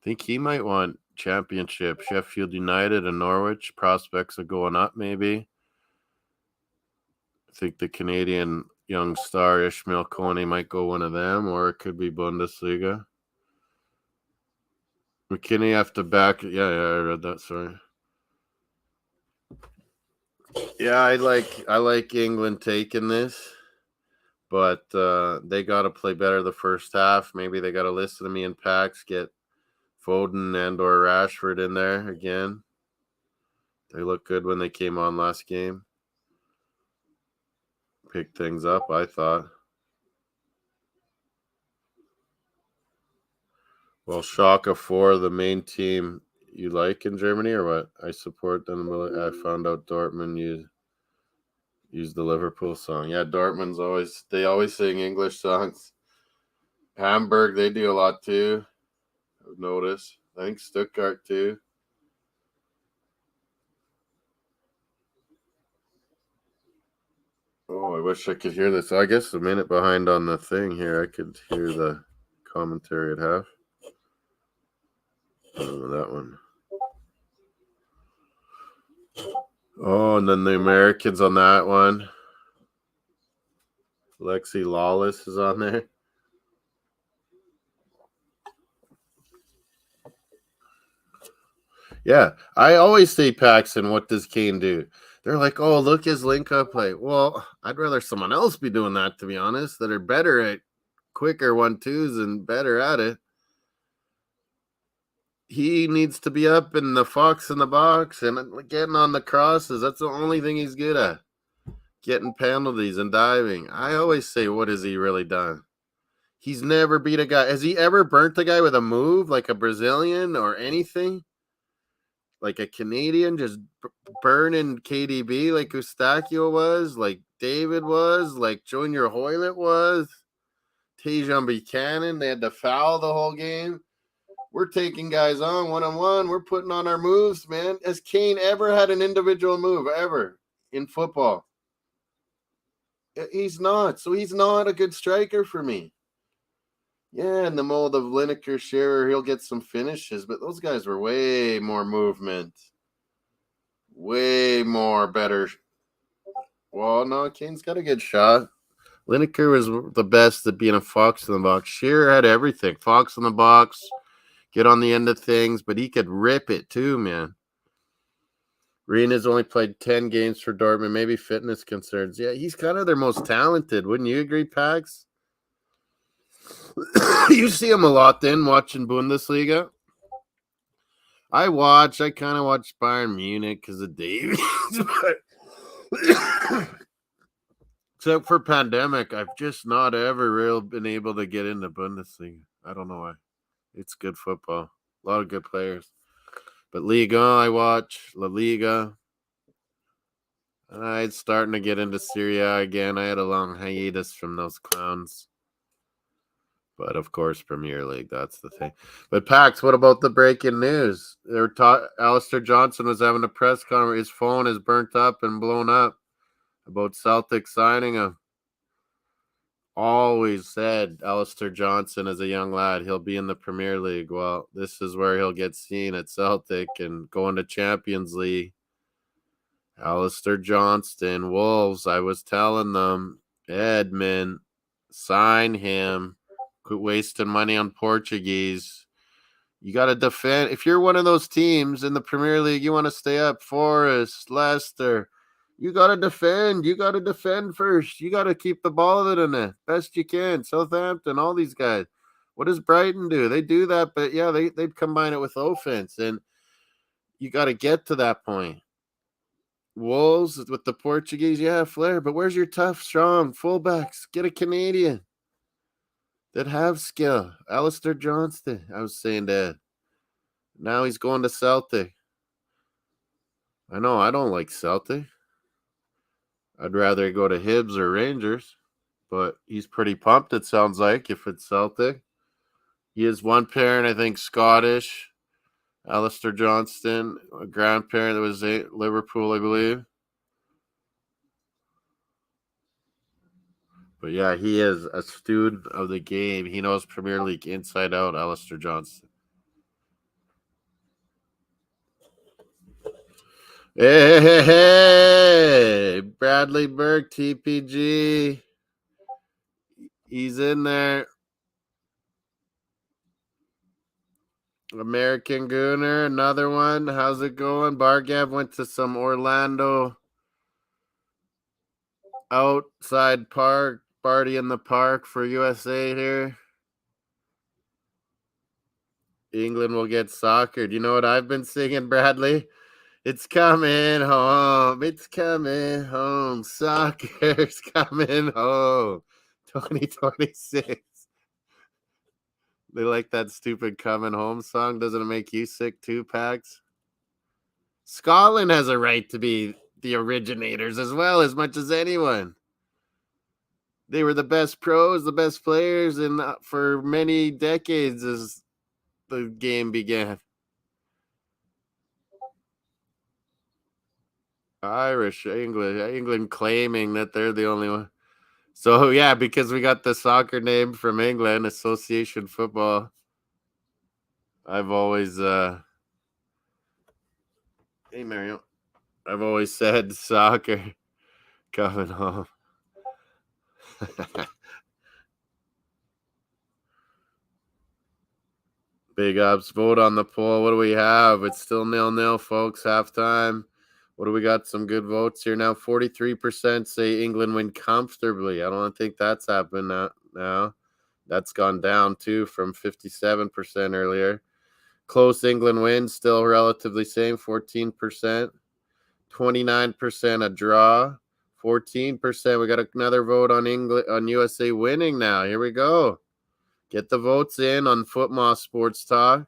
he might want championship. Sheffield United and Norwich prospects are going up. Maybe I think the Canadian young star Ishmael Kone might go one of them, or it could be Bundesliga. McKinney have to back. Yeah, I read that. Sorry. Yeah, I like England taking this, but they got to play better the first half. Maybe they got to listen to me and Pax, get Foden and or Rashford in there again. They looked good when they came on last game. Picked things up, I thought. Well, Schalke 4, the main team you like in Germany, or what? I support them. I found out Dortmund use the Liverpool song. Yeah, Dortmund's always sing English songs. Hamburg, they do a lot too. I've noticed. I think Stuttgart too. Oh, I wish I could hear this. I guess a minute behind on the thing here. I could hear the commentary at half. Oh, that one. Oh, and then the Americans on that one. Lexi Lawless is on there. Yeah, I always say, Paxton, what does Kane do? They're like, oh, look his link up play. Well, I'd rather someone else be doing that, to be honest, that are better at quicker 1-2s and better at it. He needs to be up in the fox in the box and getting on the crosses. That's the only thing he's good at. Getting penalties and diving. I always say, what has he really done? He's never beat a guy. Has he ever burnt a guy with a move like a Brazilian or anything? Like a Canadian just burning KDB like Eustachio was, like David was, like Junior Hoylett was, Tajon Buchanan. They had to foul the whole game. We're taking guys on one-on-one. We're putting on our moves, man. Has Kane ever had an individual move, ever, in football? He's not. So he's not a good striker for me. Yeah, in the mold of Lineker, Shearer, he'll get some finishes, but those guys were way more movement. Way more better. Well, no, Kane's got a good shot. Lineker was the best at being a fox in the box. Shearer had everything. Fox in the box, get on the end of things, but he could rip it too, man. Rena's only played 10 games for Dortmund, maybe fitness concerns. Yeah, he's kind of their most talented. Wouldn't you agree, Pax? You see him a lot then, watching Bundesliga. I kind of watch Bayern Munich because of Davies. Except for pandemic, I've just not ever really been able to get into Bundesliga. I don't know why. It's good football. A lot of good players. But Liga, I watch. La Liga. I'm starting to get into Serie A again. I had a long hiatus from those clowns. But of course, Premier League, that's the thing. But Pax, what about the breaking news? Alistair Johnson was having a press conference. His phone is burnt up and blown up about Celtic signing him. Always said Alistair Johnson as a young lad, he'll be in the Premier League. Well, this is where he'll get seen at Celtic and going to Champions League. Alistair Johnston, Wolves, I was telling them, Edmund, sign him. Quit wasting money on Portuguese. You got to defend. If you're one of those teams in the Premier League, you want to stay up, Forest, Leicester, you got to defend. You got to defend first. You got to keep the ball in the net best you can. Southampton, all these guys. What does Brighton do? They do that, but yeah, they'd combine it with offense, and you got to get to that point. Wolves with the Portuguese, yeah, flair, but where's your tough, strong fullbacks? Get a Canadian. that have skill. Alistair Johnston, I was saying that. Now he's going to Celtic. I know I don't like Celtic. I'd rather go to Hibs or Rangers, but he's pretty pumped, it sounds like, if it's Celtic. He is one parent, I think, Scottish. Alistair Johnston, a grandparent that was at Liverpool, I believe. But yeah, he is a student of the game. He knows Premier League inside out, Alistair Johnston. Hey, Bradley Burke, TPG. He's in there. American Gooner, another one. How's it going? Bargav went to some Orlando outside park, party in the park for USA here. England will get soccer. Do you know what I've been singing, Bradley? It's coming home. It's coming home. Soccer's coming home. 2026. They like that stupid coming home song. Doesn't it make you sick too, Pax? Scotland has a right to be the originators as well, as much as anyone. They were the best pros, the best players, and for many decades as the game began. Irish, England claiming that they're the only one. So yeah, because we got the soccer name from England, Association Football. I've always hey Mario. I've always said soccer coming home. Big ups. Vote on the poll. What do we have? It's still 0-0, folks. Halftime. What do we got? Some good votes here now. 43% say England win comfortably. I don't think that's happened now. That's gone down too from 57% earlier. Close England win, still relatively same, 14%. 29% a draw. 14%. We got another vote on England on USA winning now. Here we go. Get the votes in on FootMossSportsTalk.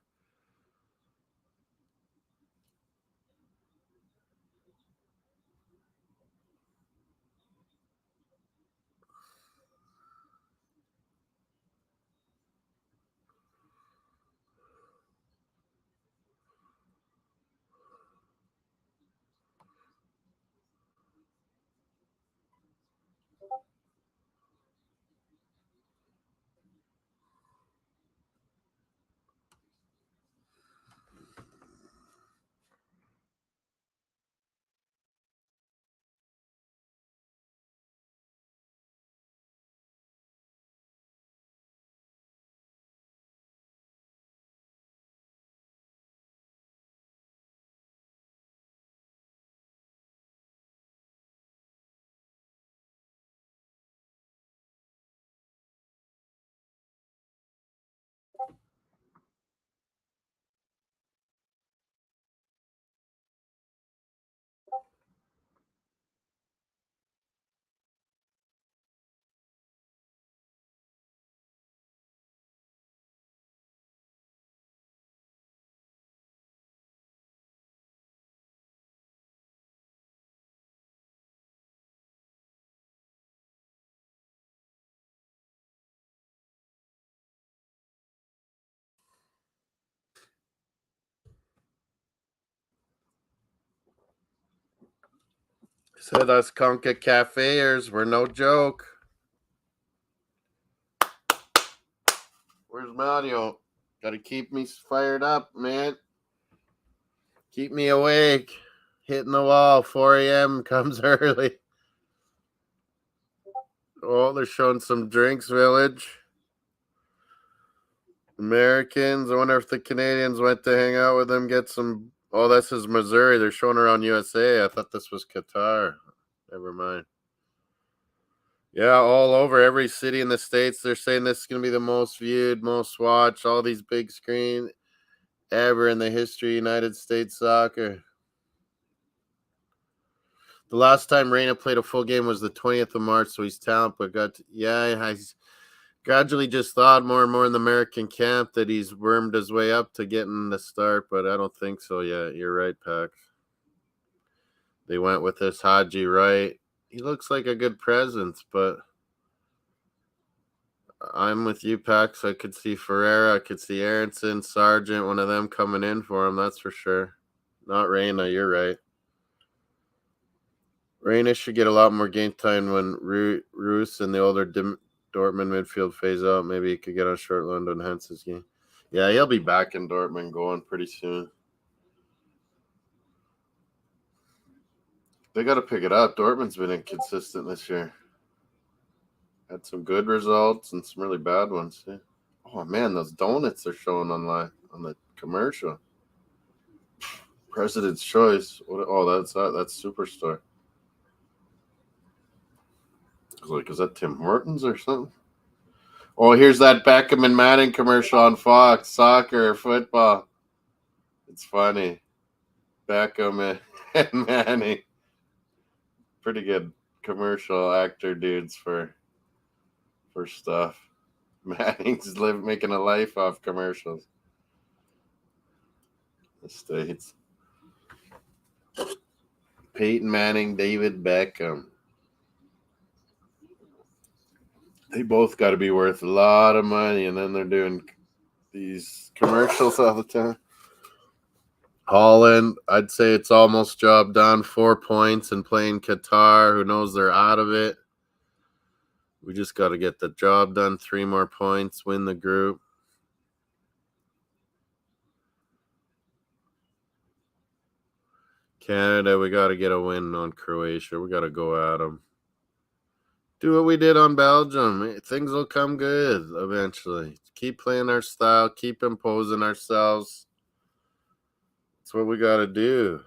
Said us CONCACAFers, we're no joke. Where's Mario? Gotta keep me fired up, man. Keep me awake. Hitting the wall. 4 a.m. comes early. Oh, they're showing some drinks, Village. Americans. I wonder if the Canadians went to hang out with them, get some. Oh, this is Missouri. They're showing around USA. I thought this was Qatar. Never mind. Yeah, all over every city in the States. They're saying this is going to be the most viewed, most watched, all these big screens ever in the history of United States soccer. The last time Reyna played a full game was the 20th of March, so he's talented, but he's Gradually just thought more and more in the American camp that he's wormed his way up to getting the start, but I don't think so yet. You're right, Pax. They went with this Haji Wright. He looks like a good presence, but I'm with you, Pax. I could see Ferreira. I could see Aronson, Sargent, one of them coming in for him, that's for sure. Not Reyna, you're right. Reyna should get a lot more game time when Roos and the older Dortmund midfield phase out. Maybe he could get on short loan to enhance his game. Yeah, he'll be back in Dortmund going pretty soon. They got to pick it up. Dortmund's been inconsistent this year. Had some good results and some really bad ones. Yeah. Oh, man, those donuts are showing online on the commercial. President's Choice. That's Superstore. Is that Tim Hortons or something? Oh, here's that Beckham and Manning commercial on Fox. Soccer, football. It's funny. Beckham and Manning. Pretty good commercial actor dudes for stuff. Manning's making a life off commercials. The States. Peyton Manning, David Beckham. They both got to be worth a lot of money, and then they're doing these commercials all the time. Holland, I'd say it's almost job done. 4 points and playing Qatar. Who knows they're out of it. We just got to get the job done. 3 more points, win the group. Canada, we got to get a win on Croatia. We got to go at them. Do what we did on Belgium. Things will come good eventually. Keep playing our style. Keep imposing ourselves. That's what we got to do.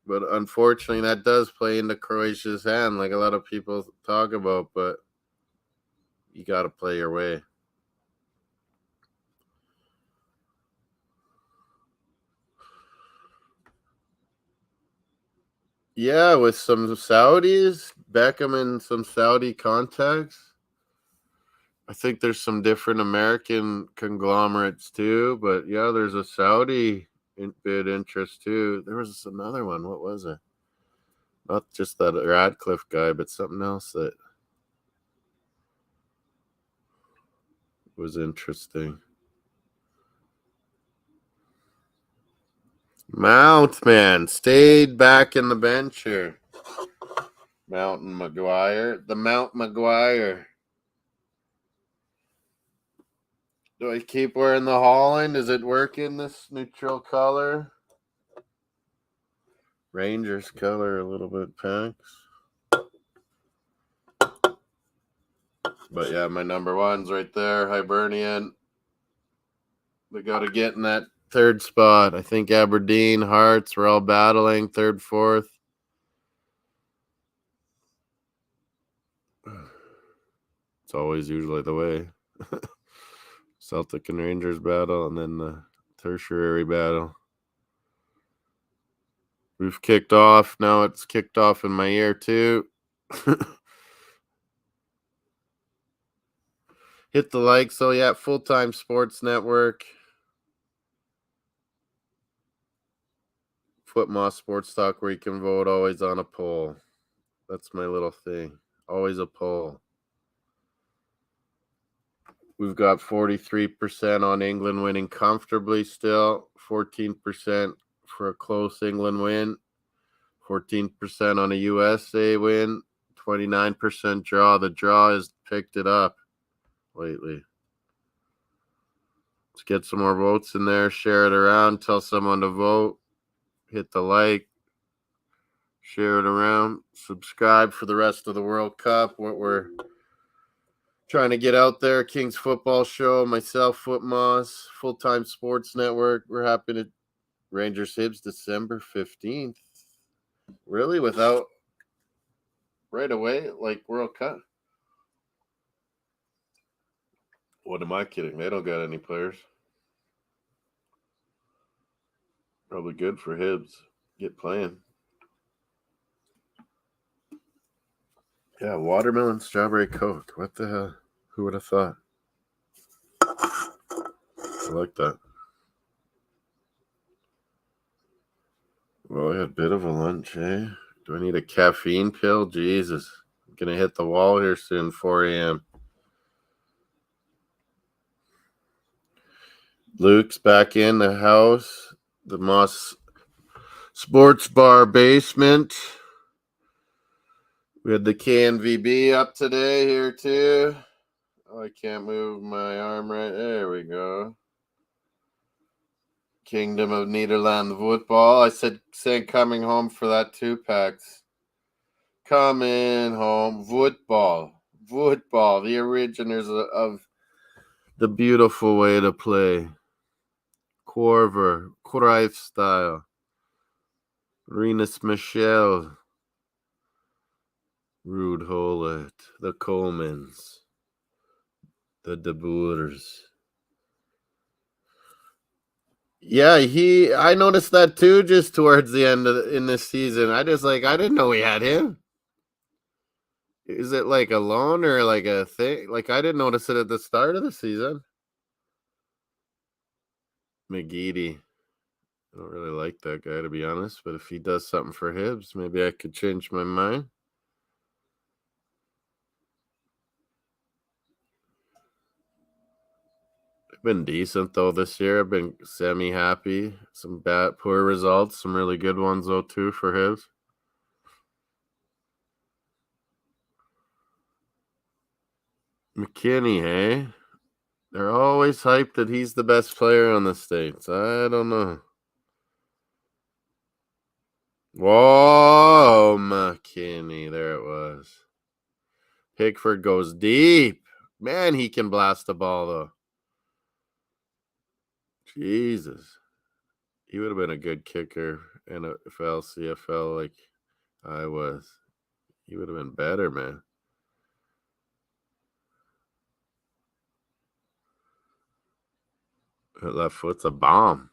But unfortunately, that does play into Croatia's hand, like a lot of people talk about. But you got to play your way. Yeah, with some Saudis, Beckham and some Saudi contacts. I think there's some different American conglomerates too, but yeah, there's a Saudi bid interest too. There was another one. What was it? Not just that Radcliffe guy, but something else that was interesting. Mount, man, stayed back in the bench here. Mountain McGuire. The Mount McGuire. Do I keep wearing the Holland? Is it working, this neutral color? Rangers color, a little bit Packs. But yeah, my number one's right there, Hibernian. We got to get in that third spot. I think Aberdeen, Hearts, we're all battling third, fourth. It's always usually the way. Celtic and Rangers battle, and then the tertiary battle. We've kicked off. Now it's kicked off in my ear too. Hit the like. So yeah, Full-Time Sports Network. FootMossSportsTalk, where you can vote always on a poll. That's my little thing. Always a poll. We've got 43% on England winning comfortably still, 14% for a close England win, 14% on a U.S.A. win, 29% draw. The draw has picked it up lately. Let's get some more votes in there. Share it around. Tell someone to vote. Hit the like. Share it around. Subscribe for the rest of the World Cup. What we're trying to get out there. King's Football Show, myself, FootMoss, Full-Time Sports Network. We're happy to Rangers Hibs December 15th. Really? Without right away, like World Cup? What am I kidding? They don't got any players. Probably good for Hibs. Get playing. Yeah, watermelon, strawberry Coke. What the hell? Who would have thought? I like that. Well, I had a bit of a lunch, eh? Do I need a caffeine pill? Jesus. I'm going to hit the wall here soon, 4 a.m. Luke's back in the house. The Moss Sports Bar basement. We had the KNVB up today here too. Oh, I can't move my arm right. There we go. Kingdom of Nederland football. I said coming home for that 2-packs. Coming home. Football. Football. The originators of the beautiful way to play. Corver. Cruyff style. Renus Michel. Rude Holet. The Colemans. The De Boers. Yeah, I noticed that too just towards the end in this season. I didn't know we had him. Is it like a loan or like a thing? Like I didn't notice it at the start of the season. McGeady. I don't really like that guy to be honest, but if he does something for Hibs, maybe I could change my mind. I've been decent though this year. I've been semi-happy. Some poor results, some really good ones though too for Hibs. McKinney, hey? They're always hyped that he's the best player on the States. I don't know. Whoa, McKinney. There it was. Pickford goes deep. Man, he can blast the ball, though. Jesus. He would have been a good kicker in a CFL like I was. He would have been better, man. That left foot's a bomb.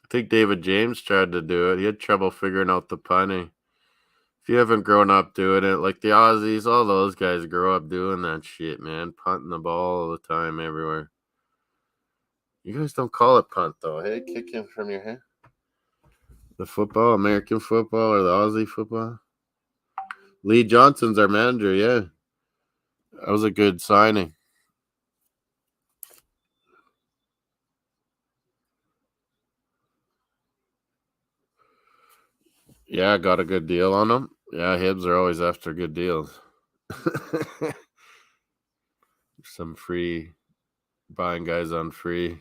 I think David James tried to do it. He had trouble figuring out the punting. If you haven't grown up doing it, like the Aussies, all those guys grow up doing that shit, man. Punting the ball all the time everywhere. You guys don't call it punt, though. Hey, kick him from your hand. The football, American football, or the Aussie football? Lee Johnson's our manager, yeah. That was a good signing. Yeah, got a good deal on him. Yeah, Hibs are always after good deals. Some free, buying guys on free.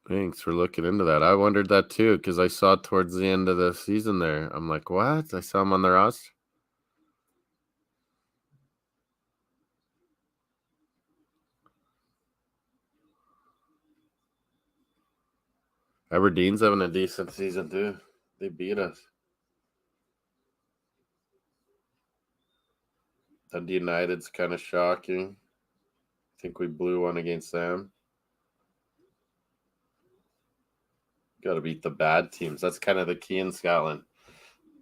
Thanks for looking into that. I wondered that too because I saw towards the end of the season there. I'm like, what? I saw him on the roster. Aberdeen's having a decent season too. They beat us. Dundee United's kind of shocking. I think we blew one against them. Got to beat the bad teams. That's kind of the key in Scotland.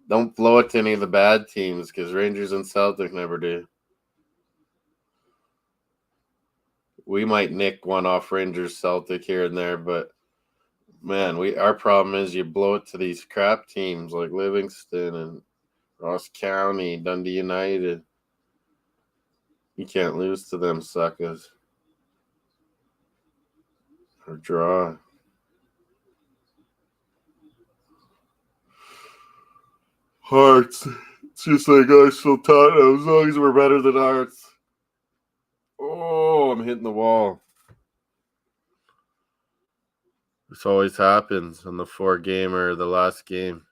Don't blow it to any of the bad teams because Rangers and Celtic never do. We might nick one off Rangers, Celtic here and there, but man, our problem is you blow it to these crap teams like Livingston and Ross County, Dundee United. You can't lose to them suckers or draw. Hearts. It's just like I still Tottenham as long as we're better than Hearts. Oh, I'm hitting the wall. This always happens on the 4-game or the last game.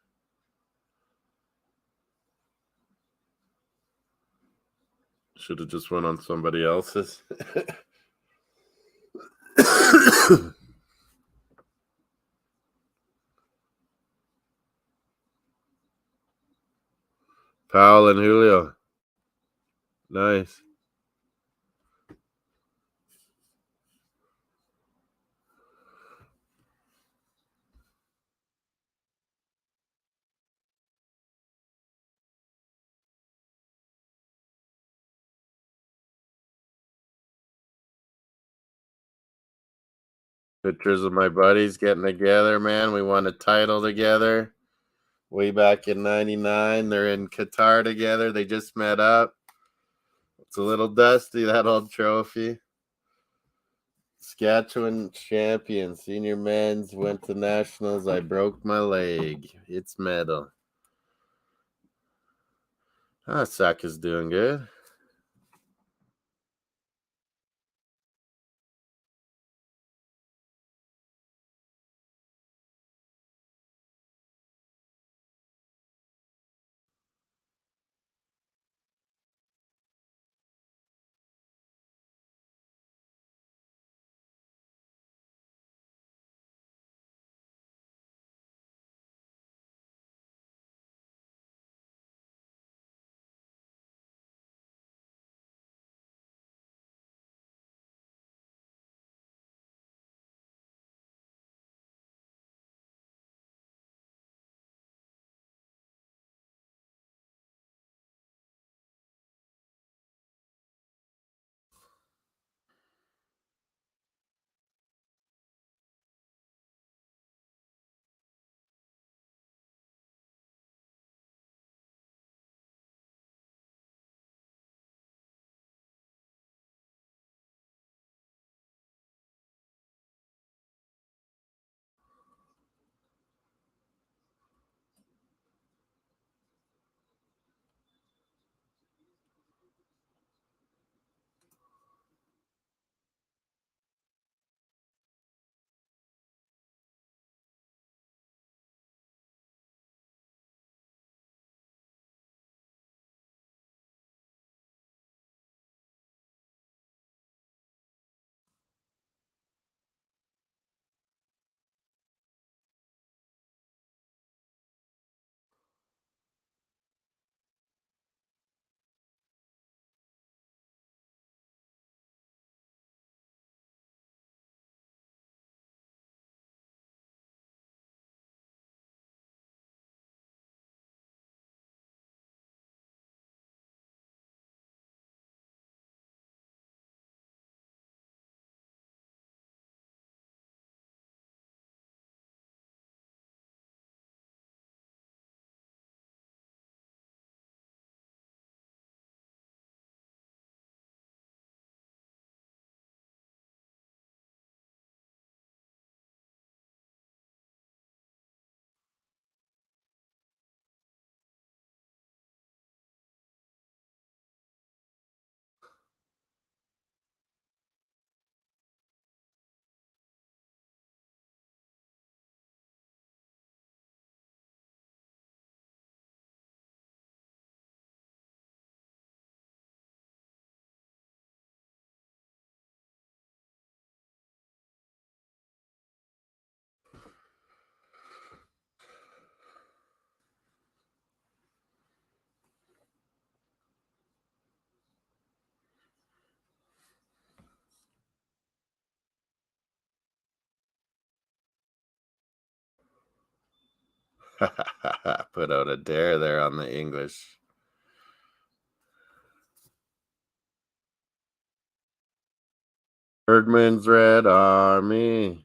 Should have just went on somebody else's. Powell and Julio. Nice. Pictures of my buddies getting together, man. We won a title together way back in 99. They're in Qatar together. They just met up. It's a little dusty, that old trophy. Saskatchewan champion, senior men's, went to nationals. I broke my leg. It's medal. Sack is doing good. Put out a dare there on the English. Herdman's Red Army.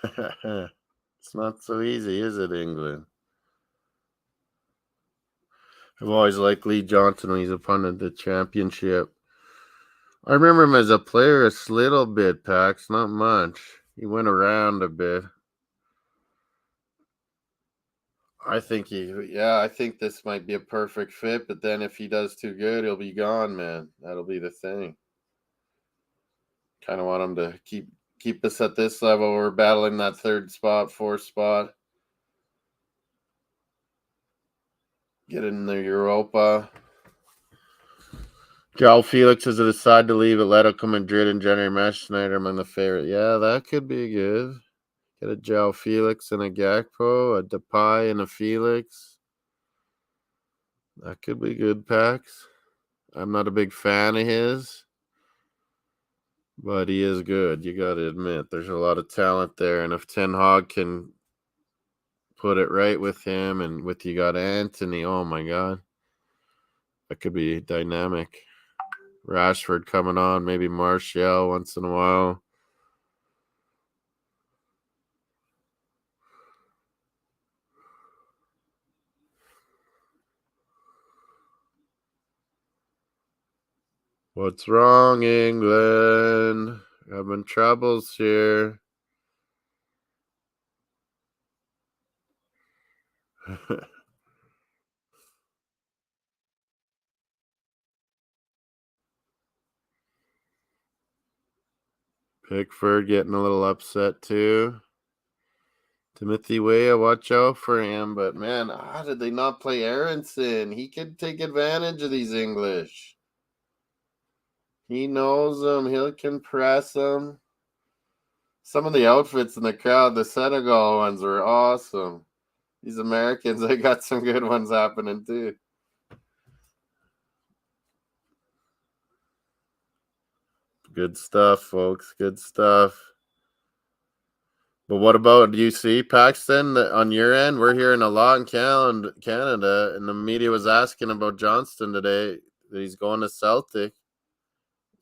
It's not so easy, is it, England? I've always liked Lee Johnson when he's upon the championship. I remember him as a player a little bit, Pax, not much. He went around a bit. I think this might be a perfect fit, but then if he does too good, he'll be gone, man. That'll be the thing. Kind of want him to keep us at this level. We're battling that third spot, fourth spot. Get in the Europa. João Felix is decide to leave Atletico Madrid and January. Manchester United among the favorite. Yeah, that could be good. Get a João Felix and a Gakpo, a Depay and a Felix. That could be good packs. I'm not a big fan of his, but he is good. You got to admit, there's a lot of talent there. And if Ten Hag can put it right with him and with you got Anthony, oh my God. That could be dynamic. Rashford coming on, maybe Martial once in a while. What's wrong, England? Having troubles here. Pickford getting a little upset too. Timothy Weah, watch out for him. But man, how did they not play Aronson? He could take advantage of these English. He knows them. He can press them. Some of the outfits in the crowd, the Senegal ones were awesome. These Americans, they got some good ones happening too. Good stuff, folks. Good stuff. But what about, do you see, Paxton, on your end? We're hearing a lot in Canada, and the media was asking about Johnston today, that he's going to Celtic.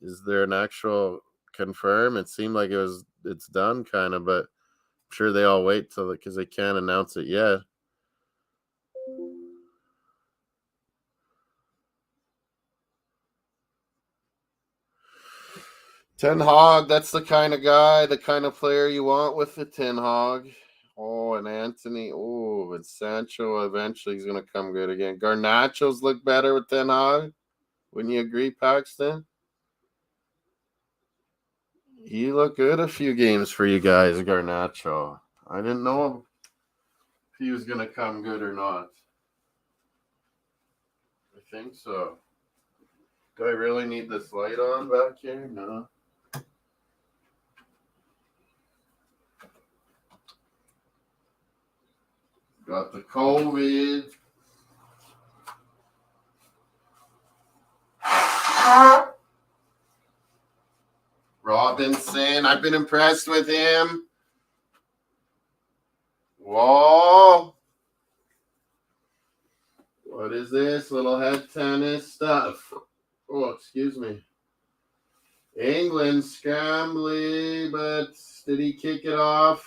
Is there an actual confirm? It seemed like it's done kind of, but I'm sure they all wait till because they can't announce it yet. Ten Hag, that's the kind of guy, the kind of player you want with the Ten Hag. Oh, and Anthony. Oh, and Sancho eventually is going to come good again. Garnacho's look better with Ten Hag. Wouldn't you agree, Paxton? He looked good a few games for you guys, Garnacho. I didn't know if he was going to come good or not. I think so. Do I really need this light on back here? No. Got the COVID. Robinson, I've been impressed with him. Whoa. What is this? Little head tennis stuff. Oh, excuse me. England scrambly, but did he kick it off?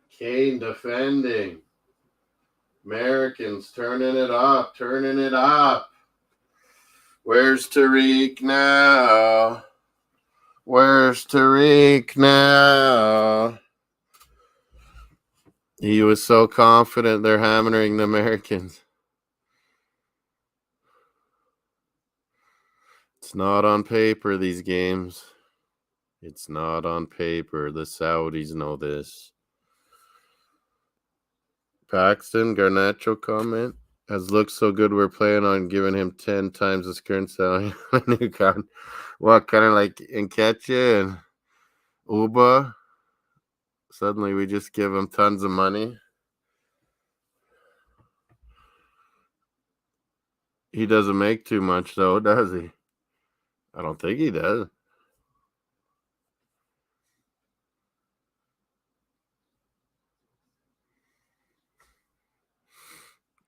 Kane defending. Americans turning it up, turning it up. Where's Tariq now? Where's Tariq now? He was so confident they're hammering the Americans. It's not on paper, these games. It's not on paper. The Saudis know this. Paxton, Garnacho comment. Has looked so good, we're planning on giving him 10 times his current salary. New card. What, kind of like Nketiah and Uba? Suddenly we just give him tons of money. He doesn't make too much, though, does he? I don't think he does.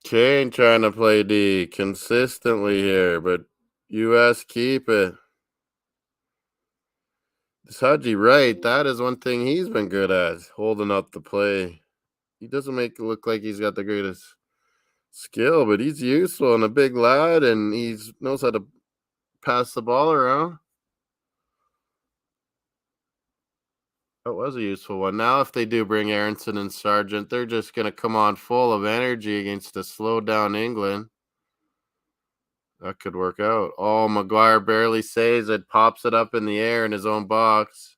Kane trying to play D consistently here, but U.S. keep it. This Haji Wright, that is one thing he's been good at, holding up the play. He doesn't make it look like he's got the greatest skill, but he's useful and a big lad, and he knows how to pass the ball around. That was a useful one. Now, if they do bring Aronson and Sargent, they're just going to come on full of energy against a slowed down England. That could work out. Oh, Maguire barely saves it, pops it up in the air in his own box.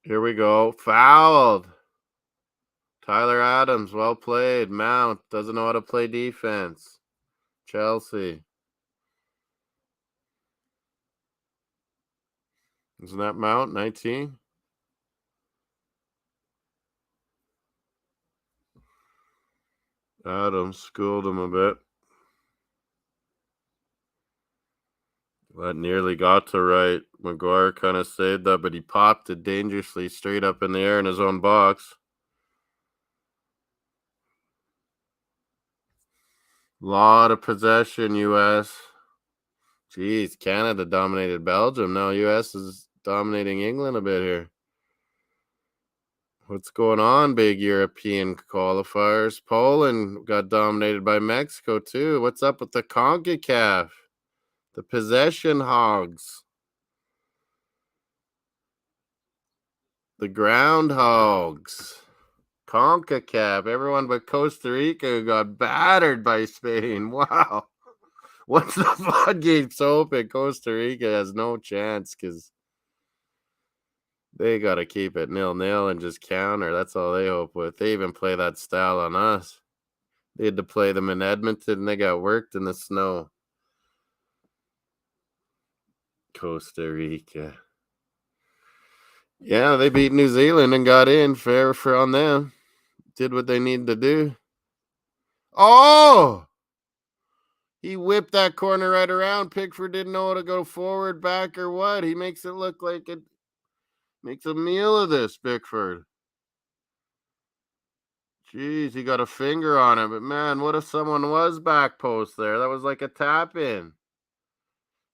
Here we go. Fouled. Tyler Adams, well played. Mount doesn't know how to play defense. Chelsea. Isn't that Mount, 19? Adams schooled him a bit. That nearly got to right. McGuire kind of saved that, but he popped it dangerously straight up in the air in his own box. Lot of possession, U.S. Jeez, Canada dominated Belgium. Now U.S. is dominating England a bit here. What's going on, big European qualifiers? Poland got dominated by Mexico, too. What's up with the CONCACAF? The possession hogs. The groundhogs. CONCACAF. Everyone but Costa Rica got battered by Spain. Wow. Once the floodgates open, Costa Rica has no chance because they got to keep it 0-0 and just counter. That's all they hope with. They even play that style on us. They had to play them in Edmonton, and they got worked in the snow. Costa Rica. Yeah, they beat New Zealand and got in. Fair for on them. Did what they needed to do. Oh! He whipped that corner right around. Pickford didn't know how to go forward, back, or what. He makes it look like it makes a meal of this, Pickford. Jeez, he got a finger on it. But, man, what if someone was back post there? That was like a tap-in.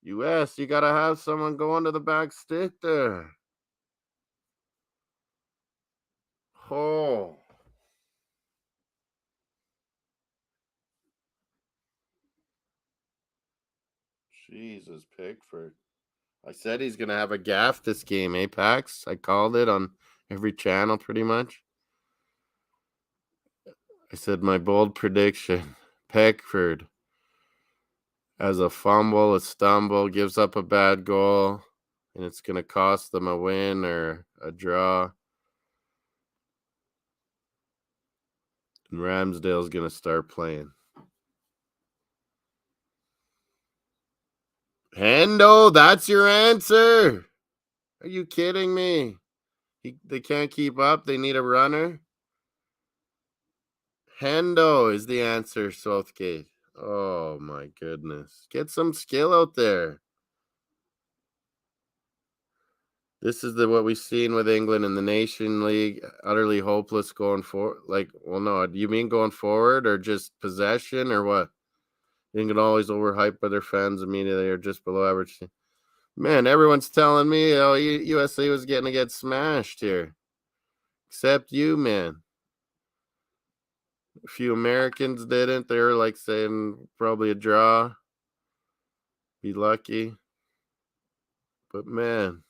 U.S., you got to have someone going to the back stick there. Oh. Jesus, Pickford. I said he's going to have a gaff this game, Apex. I called it on every channel pretty much. I said my bold prediction. Pickford has a fumble, a stumble, gives up a bad goal, and it's going to cost them a win or a draw. And Ramsdale's going to start playing. Hendo, that's your answer. Are you kidding me? They can't keep up. They need a runner. Hendo is the answer, Southgate. Oh, my goodness. Get some skill out there. This is what we've seen with England in the Nation League. Utterly hopeless going forward. No, do you mean going forward or just possession or what? England always overhyped by their fans immediately or just below average. Man, everyone's telling me U.S.A. was getting to get smashed here. Except you, man. A few Americans didn't. They were like saying probably a draw. Be lucky. But, man.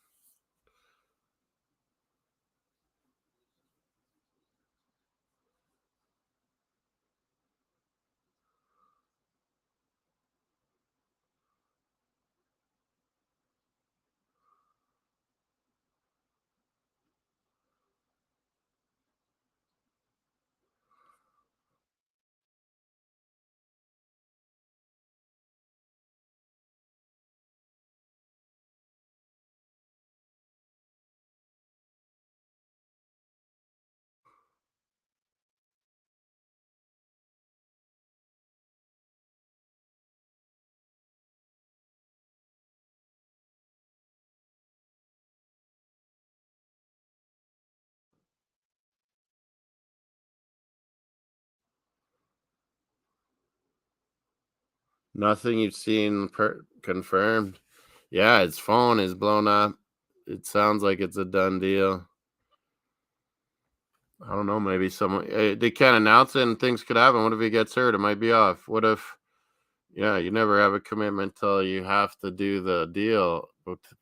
Nothing you've seen confirmed. Yeah, his phone is blown up. It sounds like it's a done deal. I don't know. Maybe someone they can't announce it, and things could happen. What if he gets hurt? It might be off. What if? Yeah, you never have a commitment till you have to do the deal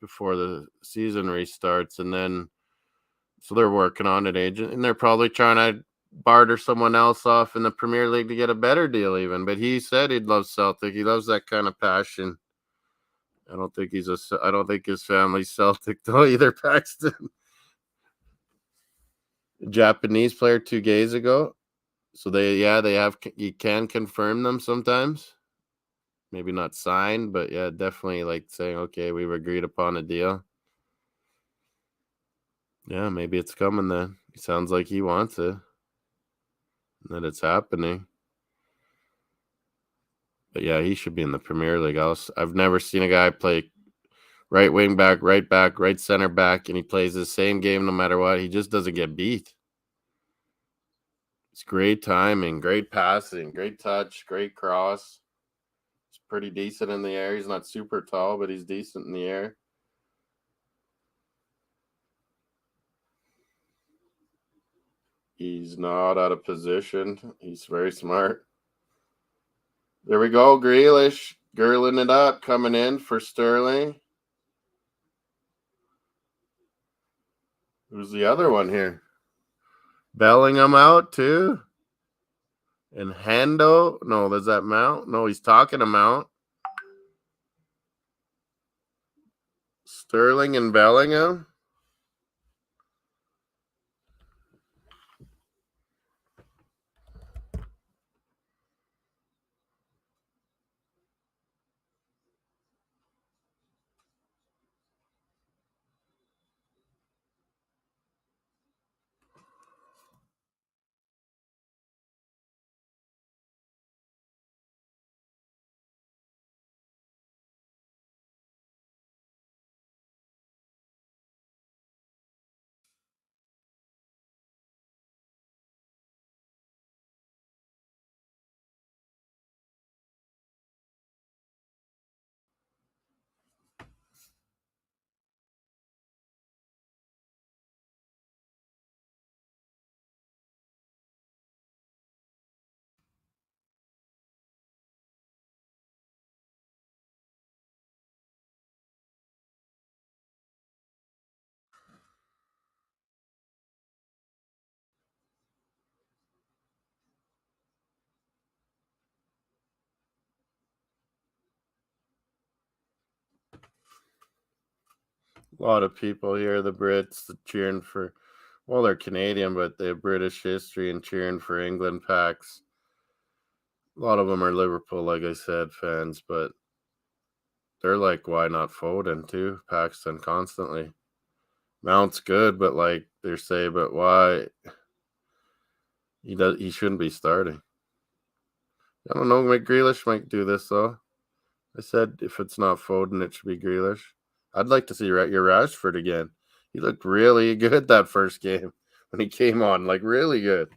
before the season restarts, and then so they're working on it, agent, and they're probably trying to barter someone else off in the Premier League to get a better deal, even. But he said he'd love Celtic. He loves that kind of passion. I don't think I don't think his family's Celtic though either, Paxton. A Japanese player 2 days ago. So they have, you can confirm them sometimes. Maybe not signed, but yeah, definitely like saying, okay, we've agreed upon a deal. Yeah, maybe it's coming then. He sounds like he wants it. That it's happening. But yeah, he should be in the Premier League. I've never seen a guy play right wing back, right center back, and he plays the same game no matter what. He just doesn't get beat. It's great timing, great passing, great touch, great cross. He's pretty decent in the air. He's not super tall, but he's decent in the air. He's not out of position. He's very smart. There we go. Grealish gurling it up, coming in for Sterling. Who's the other one here? Bellingham out too. And Hendo. No, does that Mount? No, he's talking to Mount. Sterling and Bellingham. A lot of people here, the Brits, cheering for, well, they're Canadian, but they have British history and cheering for England packs. A lot of them are Liverpool, like I said, fans, but they're like, why not Foden too? Paxton constantly. Mount's good, but like they're saying, but why he shouldn't be starting. I don't know. Grealish might do this though. I said if it's not Foden, it should be Grealish. I'd like to see your Rashford again. He looked really good that first game when he came on, like really good.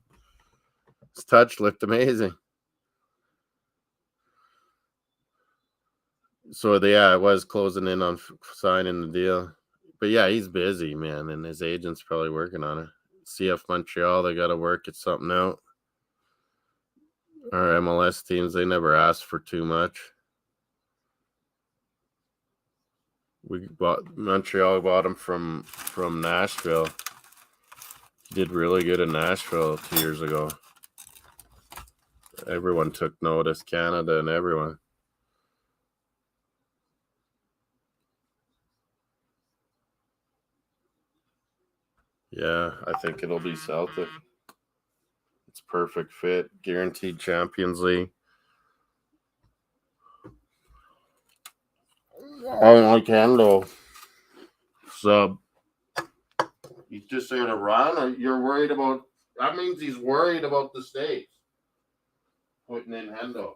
His touch looked amazing. So yeah, it was closing in on signing the deal. But yeah, he's busy, man, and his agent's probably working on it. CF Montreal, they got to work at something out. Our MLS teams, they never ask for too much. Montreal bought him from Nashville. He did really good in Nashville 2 years ago. Everyone took notice, Canada and everyone. Yeah, I think it'll be Celtic. It's perfect fit, guaranteed Champions League. I like Hendo. Sub. He's just saying a run, or you're worried about? That means he's worried about the States. Putting in Hendo.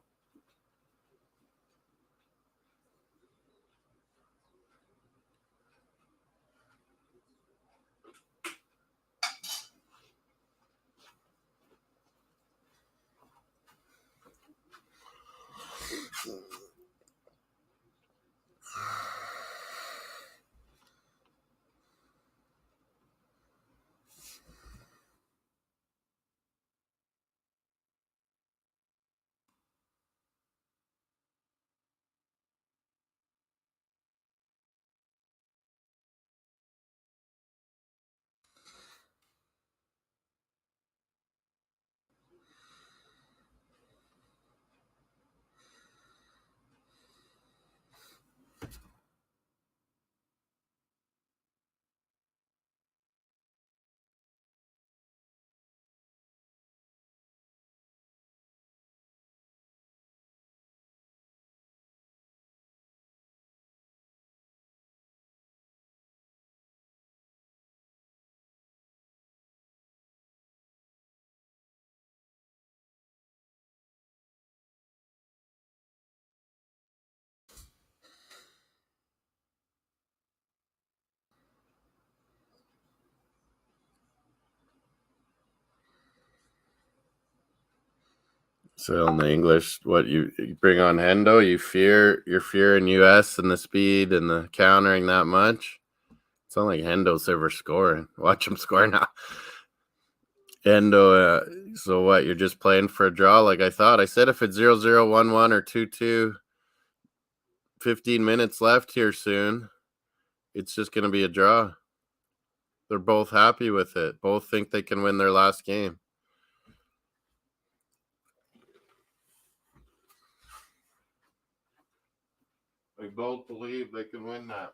So in the English, what you bring on Hendo, you're fearing U.S. and the speed and the countering that much. It's not like Hendo's ever scoring. Watch him score now. Hendo, so what? You're just playing for a draw like I thought. I said if it's 0-0, 1-1, or 2-2, 15 minutes left here soon, it's just going to be a draw. They're both happy with it. Both think they can win their last game. They both believe they can win that.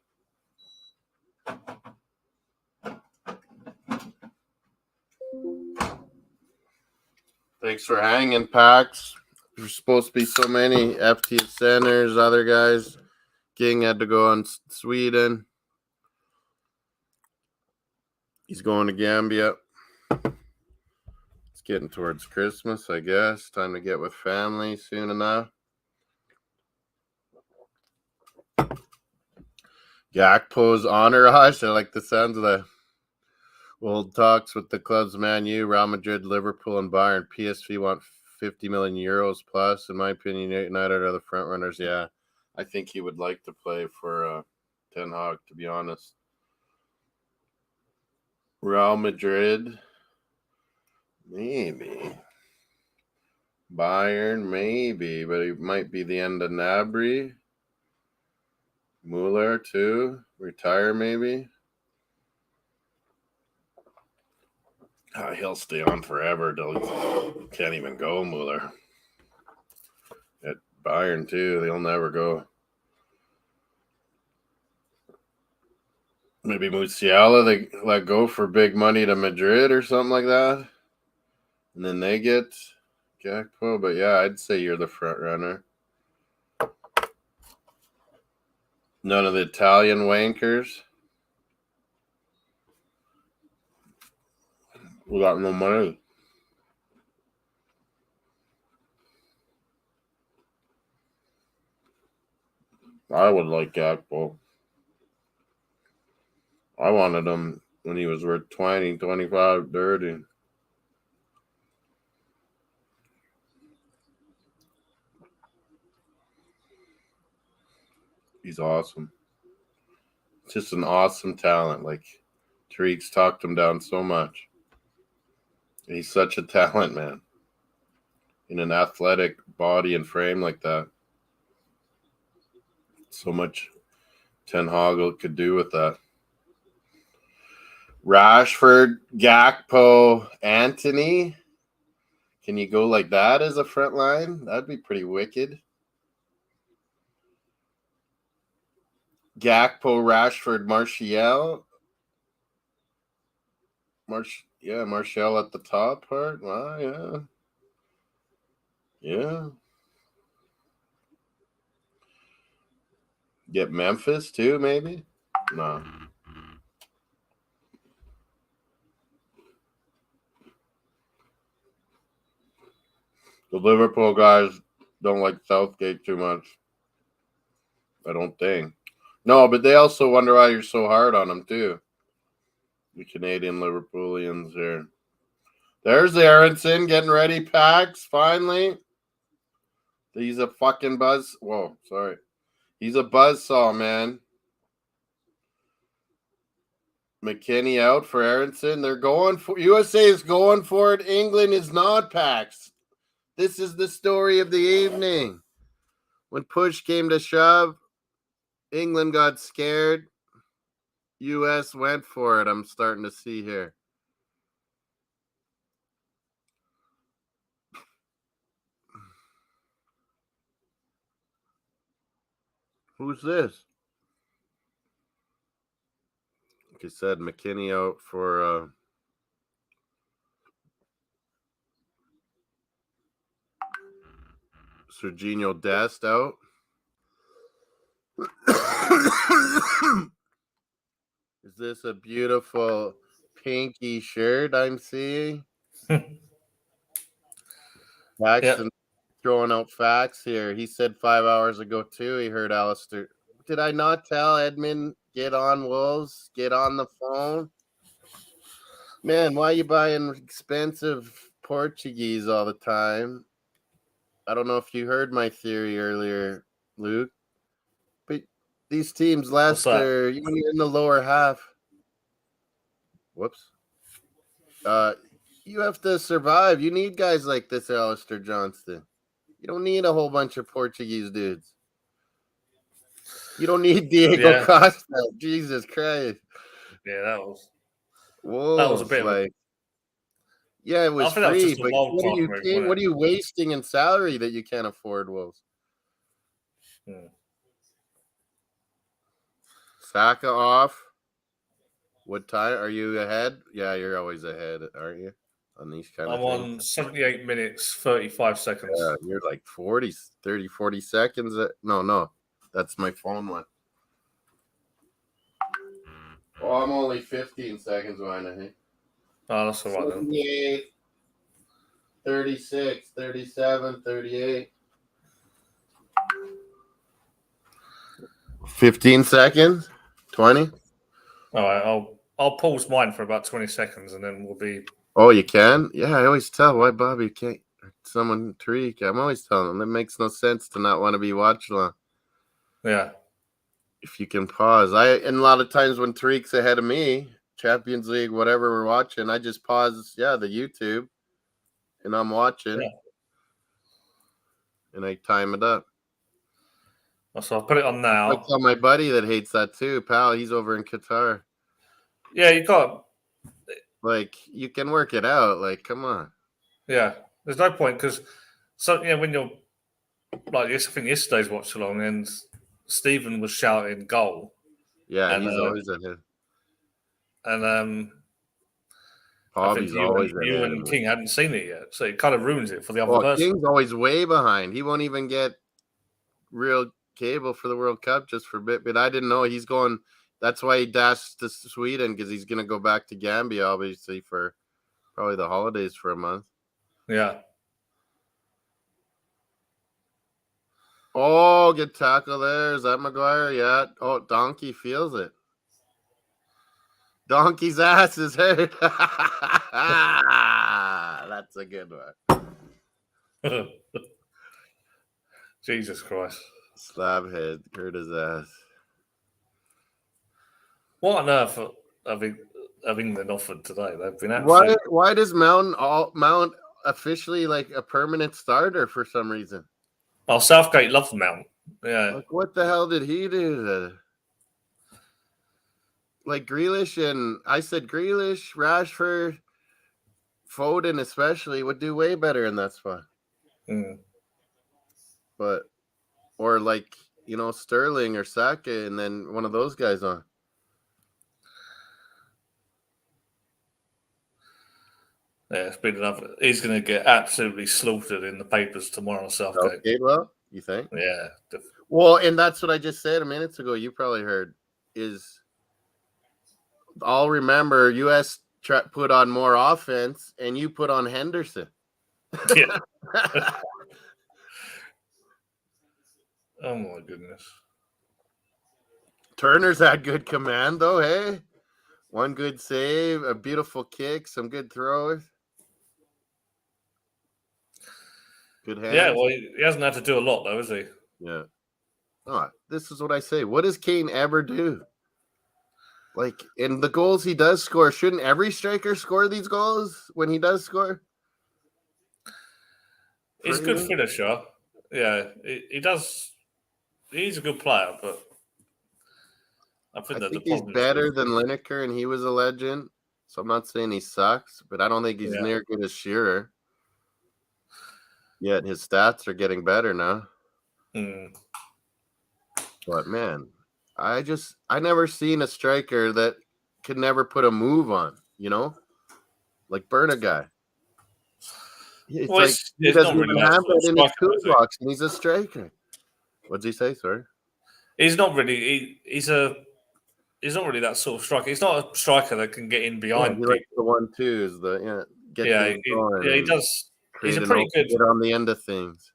Thanks for hanging, Pax. There's supposed to be so many FT centers, other guys. King had to go on Sweden. He's going to Gambia. It's getting towards Christmas, I guess. Time to get with family soon enough. Gakpo's entourage. I like the sounds of the old talks with the clubs Man U, Real Madrid, Liverpool, and Bayern. PSV want 50 million euros plus. In my opinion, United are the front runners. Yeah, I think he would like to play for Ten Hag, to be honest. Real Madrid, maybe. Bayern, maybe, but it might be the end of Gnabry. Mueller, too. Retire, maybe. He'll stay on forever. He can't even go, Mueller. At Bayern, too, he'll never go. Maybe Musiala, they let go for big money to Madrid or something like that. And then they get Gakpo. But, yeah, I'd say you're the front runner. None of the Italian wankers. We got no money. I would like Gakpo. I wanted him when he was worth 20, 25, 30. He's awesome. Just an awesome talent. Like, Tariq's talked him down so much. He's such a talent, man. In an athletic body and frame like that. So much Ten Hag could do with that. Rashford, Gakpo, Anthony. Can you go like that as a front line? That'd be pretty wicked. Gakpo, Rashford, Martial. Martial at the top part. Wow, yeah. Yeah. Get Memphis too, maybe? No. The Liverpool guys don't like Southgate too much. I don't think. No, but they also wonder why you're so hard on him too. The Canadian Liverpoolians here. There's Aronson getting ready, Pax, finally. He's a fucking buzz. Whoa, sorry. He's a buzzsaw, man. McKinney out for Aronson. They're going for U.S.A. is going for it. England is not, Pax. This is the story of the evening. When push came to shove, England got scared. U.S. went for it. I'm starting to see here. Who's this? Like I said, McKinney out for Serginho Dest out. Is this a beautiful pinky shirt I'm seeing? Paxton throwing out facts here. He said 5 hours ago, too, he heard Alistair. Did I not tell Edmund, get on Wolves, get on the phone? Man, why are you buying expensive Portuguese all the time? I don't know if you heard my theory earlier, Luke, but these teams, Leicester, when you're in the lower half, you have to survive. You need guys like this, Alistair Johnston. You don't need a whole bunch of Portuguese dudes. You don't need Diego Costa. Jesus Christ. Yeah, that was a bit like. Yeah, it was free, but what move, are you wasting in salary that you can't afford, Wolves? Saka off. What time are you ahead? Yeah, you're always ahead, aren't you? On these kind of things. I'm on 78 minutes, 35 seconds. Yeah, you're like 40 seconds. No, that's my phone one. Oh, I'm only 15 seconds behind, I think. Oh, that's all right 78, 36, 37, 38. 15 seconds? 20? All right, I'll pause mine for about 20 seconds and then we'll be... Oh, you can? Yeah, I always tell why Bobby can't... Someone Tariq. I'm always telling them it makes no sense to not want to be Watchalong. Yeah. If you can pause. And a lot of times when Tariq's ahead of me, Champions League, whatever we're watching, I just pause, the YouTube, and I'm watching. Yeah. And I time it up. So I'll put it on now. I tell my buddy that hates that too, pal. He's over in Qatar. Yeah, you can't. Like, you can work it out. Like, come on. Yeah, there's no point because, when you're like, I think yesterday's watch along and Stephen was shouting goal. Yeah, and, he's always ahead. And Bobby's always ahead. You and King hadn't seen it yet, so it kind of ruins it for the other person. King's always way behind. He won't even get real cable for the World Cup just for a bit, but I didn't know he's going. That's why he dashed to Sweden, because he's going to go back to Gambia, obviously, for probably the holidays for a month. Yeah. Oh, good tackle there. Is that Maguire? Yeah. Oh, Donkey feels it. Donkey's ass is hurt. That's a good one. Jesus Christ. Slab head hurt his ass. What on earth have England offered today? They've been absolutely... Why does Mount officially like a permanent starter for some reason? Oh, Southgate loves Mount. Yeah. Like, what the hell did he do? Like Grealish, and I said Grealish, Rashford, Foden especially would do way better in that spot. But, or like, Sterling or Saka, and then one of those guys on. Yeah, it's been enough. He's going to get absolutely slaughtered in the papers tomorrow, Southgate. Okay, well, you think? Yeah. Well, and that's what I just said a minute ago. You probably heard is I'll remember U.S. put on more offense, and you put on Henderson. Yeah. Oh, my goodness. Turner's had good command, though, hey? One good save, a beautiful kick, some good throws. Good hands. Yeah, well, he hasn't had to do a lot, though, has he? Yeah. Oh, this is what I say. What does Kane ever do? Like, in the goals he does score, shouldn't every striker score these goals when he does score? He's a good finisher. Yeah, he does. He's a good player, but I think he's better than Lineker, and he was a legend. So I'm not saying he sucks, but I don't think he's near good as Shearer. Yet his stats are getting better now. But man, I never seen a striker that could never put a move on, like burn a guy. It's like he doesn't even have that in his toolbox, and he's a striker. What'd he say, sorry? He's not really. He's not really that sort of striker. He's not a striker that can get in behind people. Like the 1-2s, he does. He's a pretty good on the end of things.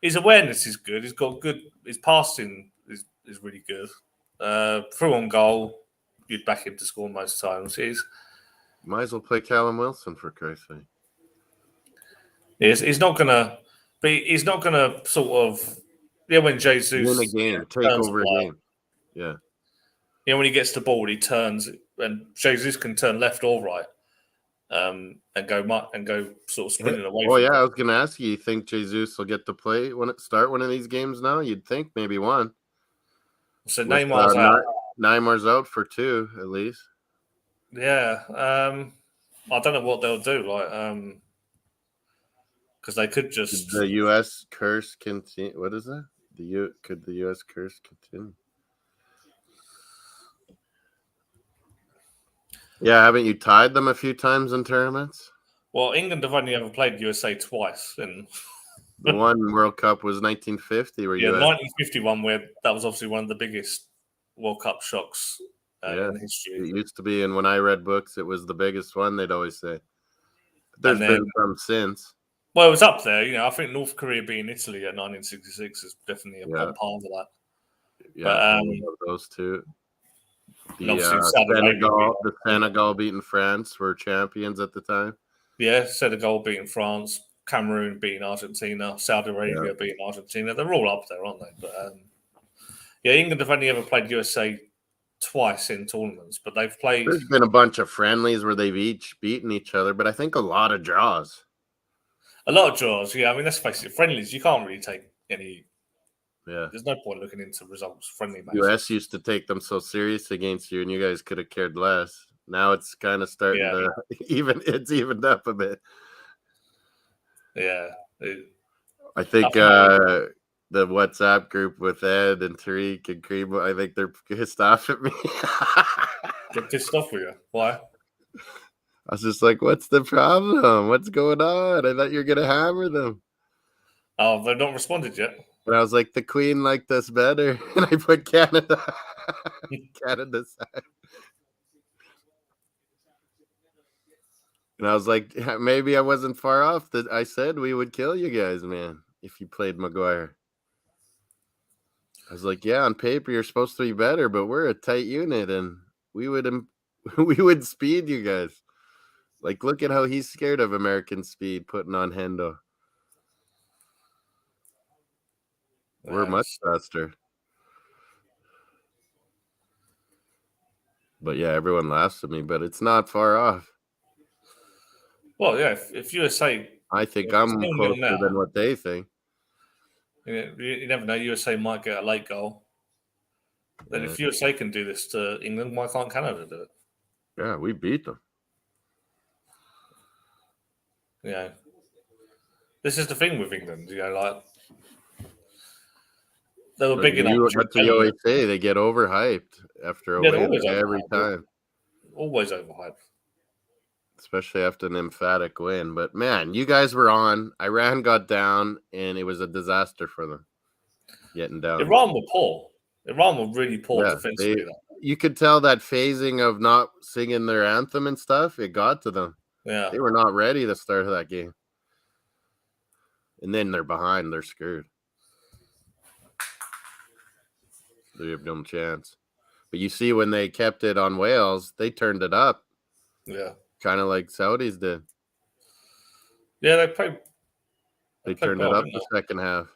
His awareness is good. He's got good. His passing is really good. Through on goal, you'd back him to score most times. Might as well play Callum Wilson for Christ's sake. He's not gonna But he's not going to sort of, when Jesus win a game, take over a game. Yeah. When he gets the ball, he turns, and Jesus can turn left or right, and go sort of sprinting away. Oh yeah, I was going to ask you think Jesus will get to play start one of these games now? You'd think maybe one. So Neymar's out. Neymar's out for 2 at least. Yeah, I don't know what they'll do. Because they could just the U.S. curse continue. What is that? Could the U.S. curse continue? Yeah, haven't you tied them a few times in tournaments? Well, England have only ever played USA twice, and the one World Cup was 1950, where 1951, where that was obviously one of the biggest World Cup shocks in history. It used to be, and when I read books, it was the biggest one. They'd always say. But there's been some since. Well, it was up there. I think North Korea beating Italy at 1966 is definitely on par with that. Yeah, but, those two. The Senegal beating France were champions at the time. Yeah, Senegal beating France, Cameroon beating Argentina, Saudi Arabia beating Argentina. They're all up there, aren't they? But England have only ever played USA twice in tournaments, but they've played. There's been a bunch of friendlies where they've each beaten each other, but I think a lot of draws. A lot of draws, yeah. I mean, let's face it, friendlies, you can't really take any. Yeah. There's no point looking into results. Friendly matches. U.S. used to take them so serious against you, and you guys could have cared less. Now it's kind of starting to it's evened up a bit. Yeah. I think the WhatsApp group with Ed and Tariq and Cream, I think they're pissed off at me. They're pissed off with you? Why? I was just like, what's the problem? What's going on? I thought you were going to hammer them. Oh, they've not responded yet. And I was like, the Queen liked us better. And I put Canada side. And I was like, maybe I wasn't far off. That I said we would kill you guys, man, if you played Maguire. I was like, yeah, on paper you're supposed to be better, but we're a tight unit, and we would speed you guys. Like, look at how he's scared of American speed, putting on Hendo. We're much faster. But yeah, everyone laughs at me, but it's not far off. Well, yeah, if USA... I think I'm closer than what they think. You never know. USA might get a late goal. Then if USA can do this to England, why can't Canada do it? Yeah, we beat them. Yeah. This is the thing with England, like they were big enough. That's what you always say. They get overhyped after a win every time. Always overhyped. Especially after an emphatic win. But man, you guys were on. Iran got down, and it was a disaster for them getting down. Iran were poor. Iran were really poor defensively. You could tell that phasing of not singing their anthem and stuff, it got to them. Yeah. They were not ready to start that game. And then they're behind. They're screwed. They have no chance. But you see, when they kept it on Wales, they turned it up. Yeah. Kind of like Saudis did. Yeah, they turned it up the second half.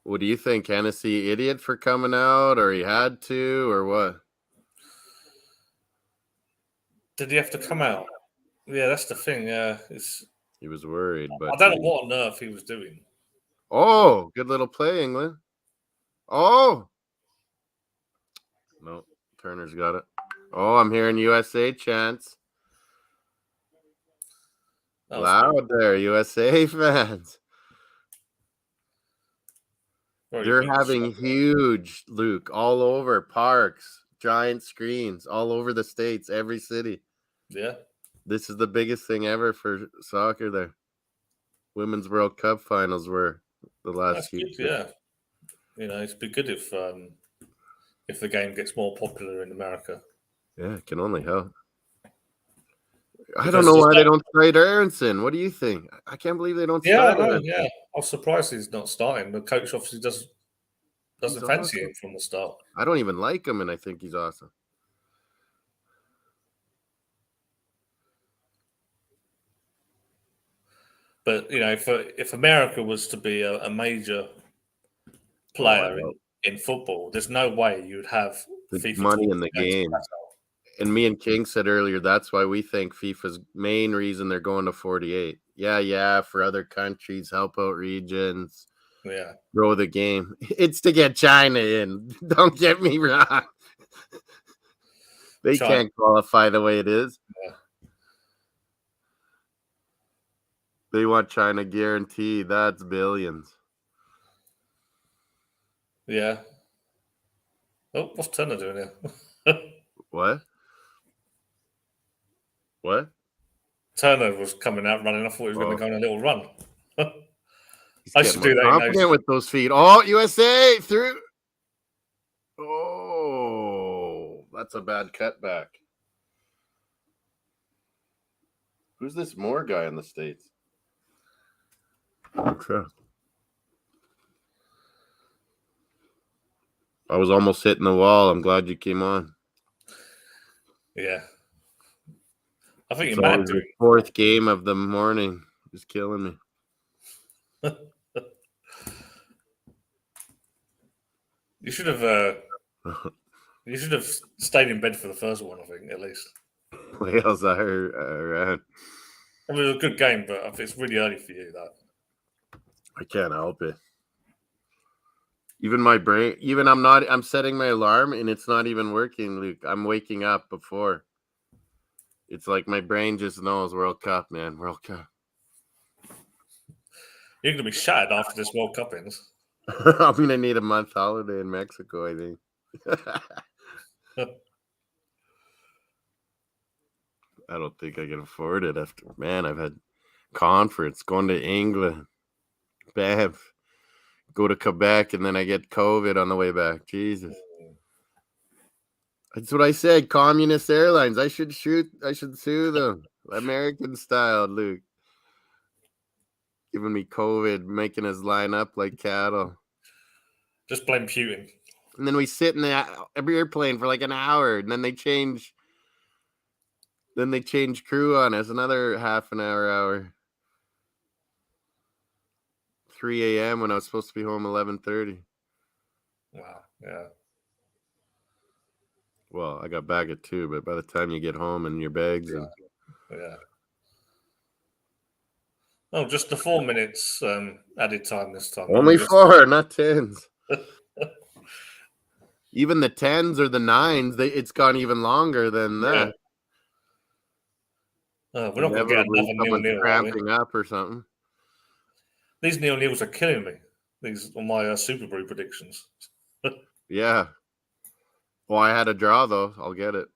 What do you think? Hennessy idiot for coming out, or he had to, or what? Did he have to come out? Yeah, that's the thing. Yeah, he was worried, but I don't know what on earth he was doing. Oh, good little play, England. Oh, no, Turner's got it. Oh, I'm hearing USA chants. Loud there, USA fans. They're having huge, Luke, all over parks, giant screens, all over the States, every city. Yeah. This is the biggest thing ever for soccer there. Women's World Cup finals were the last few years. Yeah. It's be good if the game gets more popular in America. Yeah, it can only help. I don't know why they don't trade Aronson. What do you think? I can't believe they don't start him. Yeah. I was surprised he's not starting. The coach obviously doesn't fancy him from the start. I don't even like him, and I think he's awesome. But if America was to be a major player in football, there's no way you would have the FIFA money in the game. And me and King said earlier, that's why we think FIFA's main reason they're going to 48. Yeah, for other countries, help out regions, grow the game. It's to get China in. Don't get me wrong. They can't qualify the way it is. Yeah. They want China guaranteed. That's billions. Yeah. Oh, what's Turner doing here? What? Turner was coming out running. I thought he was going to go on a little run. I should do that. Confident with those feet. Oh, USA through. Oh, that's a bad cutback. Who's this Moore guy in the States? Okay. I was almost hitting the wall. I'm glad you came on. Yeah. I think you're mad doing the fourth game of the morning. Just killing me. You should have stayed in bed for the first one, I think, at least. Wales are I mean, it was a good game, but I think it's really early for you, that. I can't help it. Even my brain, I'm setting my alarm and it's not even working, Luke. I'm waking up before. It's like my brain just knows World Cup, man. World Cup. You're going to be shattered after this World Cup ends. I'm going to need a month holiday in Mexico, I think. I don't think I can afford it after. Man, I've had conference, going to England, bam, go to Quebec, and then I get COVID on the way back. Jesus. That's what I said. Communist airlines. I should sue them. American style, Luke. Giving me COVID, making us line up like cattle. Just blame Putin. And then we sit in the airplane for like an hour, and then they change crew on us another half an hour. 3 a.m. when I was supposed to be home 11:30. Wow, yeah. Well, I got back at 2, but by the time you get home and your bags yeah. Oh, just the 4 minutes added time this time. Only 4, not 10s. Even the 10s or the 9s, it's gone even longer than that. We're not going to get another 0-0, cramping up or something. These 0-0s are killing me. These are my Super Brew predictions. Yeah. Well, I had a draw, though. I'll get it.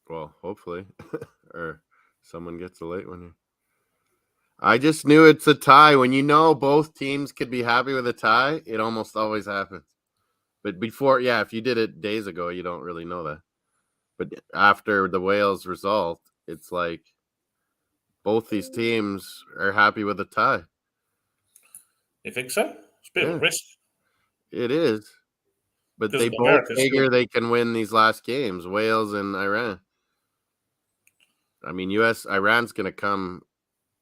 Well, hopefully. Or someone gets a late one here. I just knew it's a tie. When you know both teams could be happy with a tie, it almost always happens. But before, if you did it days ago, you don't really know that. But after the Wales result, it's like both these teams are happy with a tie. You think so? It's a bit of a risk. It is. But they both figure they can win these last games, Wales and Iran. I mean, Iran's going to come.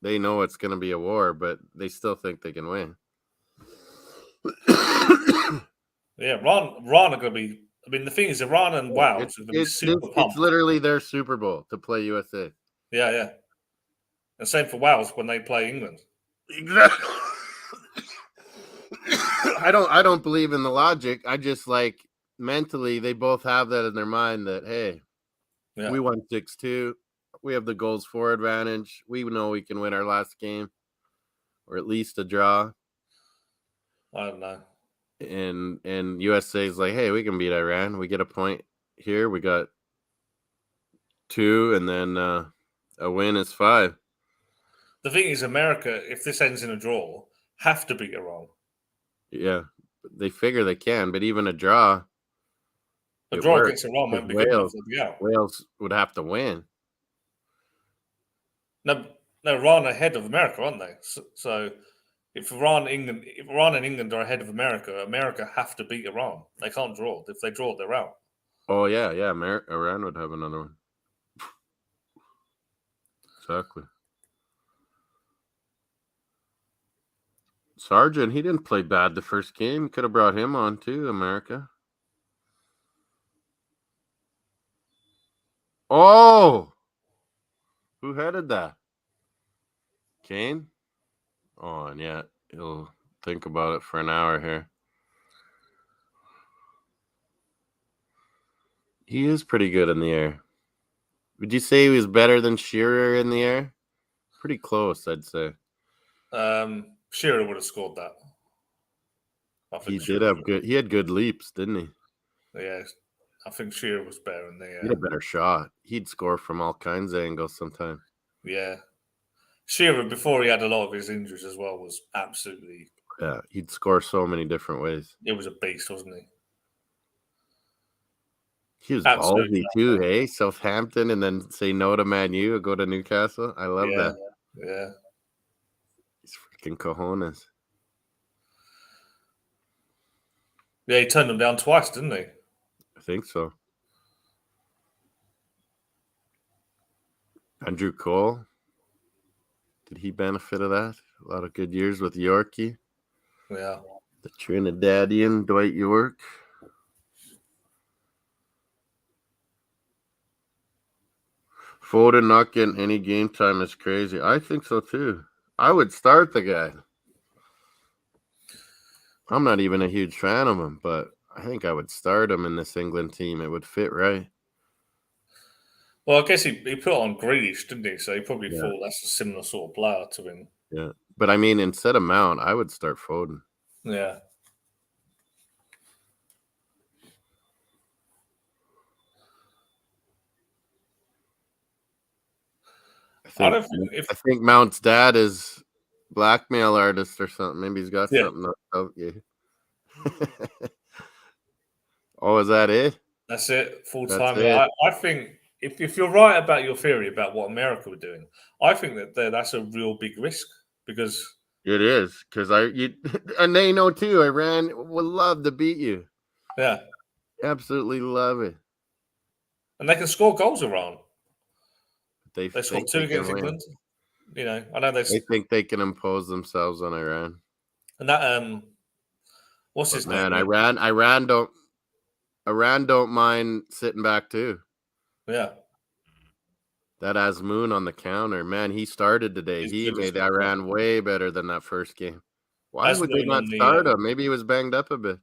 They know it's going to be a war, but they still think they can win. Yeah, Iran are going to be. I mean, the thing is, Iran and Wales are going to be super pumped. It's literally their Super Bowl to play USA. Yeah. And same for Wales when they play England. Exactly. I don't believe in the logic. I just like mentally they both have that in their mind that hey, we won 6-2. We have the goals for advantage. We know we can win our last game, or at least a draw. I don't know. And USA is like, hey, we can beat Iran. We get a point here. We got 2, and then a win is 5. The thing is, America, if this ends in a draw, have to beat Iran. Yeah, they figure they can, but even a draw. A draw against Iran won't be good enough to be out. Wales would have to win. No, Iran are ahead of America, aren't they? So if Iran and England are ahead of America, America have to beat Iran. They can't draw. If they draw, they're out. Oh yeah. Iran would have another one. Exactly. Sargent, he didn't play bad the first game. Could have brought him on too, America. Oh! Who headed that? Kane? Oh, and yeah, he'll think about it for an hour here. He is pretty good in the air. Would you say he was better than Shearer in the air? Pretty close, I'd say. Shearer would have scored that. He had good leaps, didn't he? Yeah, I think Shearer was better in the air. He had a better shot. He'd score from all kinds of angles sometimes. Yeah. Shearer, before he had a lot of his injuries as well, was absolutely... Yeah, he'd score so many different ways. It was a beast, wasn't he? He was ballsy too, hey? Southampton and then say no to Man U, go to Newcastle. I love that. Yeah. He's freaking cojones. Yeah, he turned them down twice, didn't he? I think so. Andrew Cole. Did he benefit of that? A lot of good years with Yorkie. Yeah. The Trinidadian Dwight York. Foden not getting any game time is crazy. I think so too. I would start the guy. I'm not even a huge fan of him, but I think I would start him in this England team. It would fit right. Well, I guess he put on Grealish, didn't he? So he probably thought that's a similar sort of player to him. Yeah. But I mean, instead of Mount, I would start Foden. Yeah. I think Mount's dad is blackmail artist or something. Maybe he's got something up you. Oh, is that it? That's it. Full time. Yeah, I think if you're right about your theory about what America were doing, I think that's a real big risk because it is and they know too. Iran would love to beat you. Yeah, absolutely love it. And they can score goals around. They scored 2 against England. You know, I know they think they can impose themselves on Iran. And that what's his name? Man, Iran don't mind sitting back too. Yeah. That Azmoun on the counter, man, he started today. He made Iran way better than that first game. Why would they not start him? Maybe he was banged up a bit.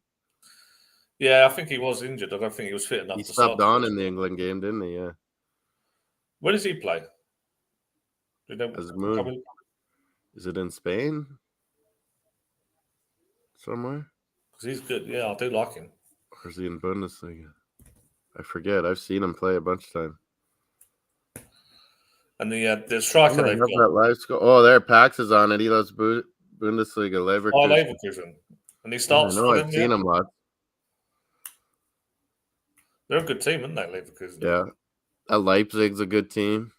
Yeah, I think he was injured. I don't think he was fit enough. He subbed on in the England game, didn't he? Yeah. Where does he play? Azmoun. Is it in Spain? Somewhere? Because he's good. Yeah, I do like him. Or is he in Bundesliga? I forget. I've seen him play a bunch of times. And the striker they've got. That live score. Oh, there, Pax is on it. He loves Bundesliga, Leverkusen. Oh, Leverkusen. And he starts for them. I've seen him lots. They're a good team, aren't they, Leverkusen? Yeah. That Leipzig's a good team.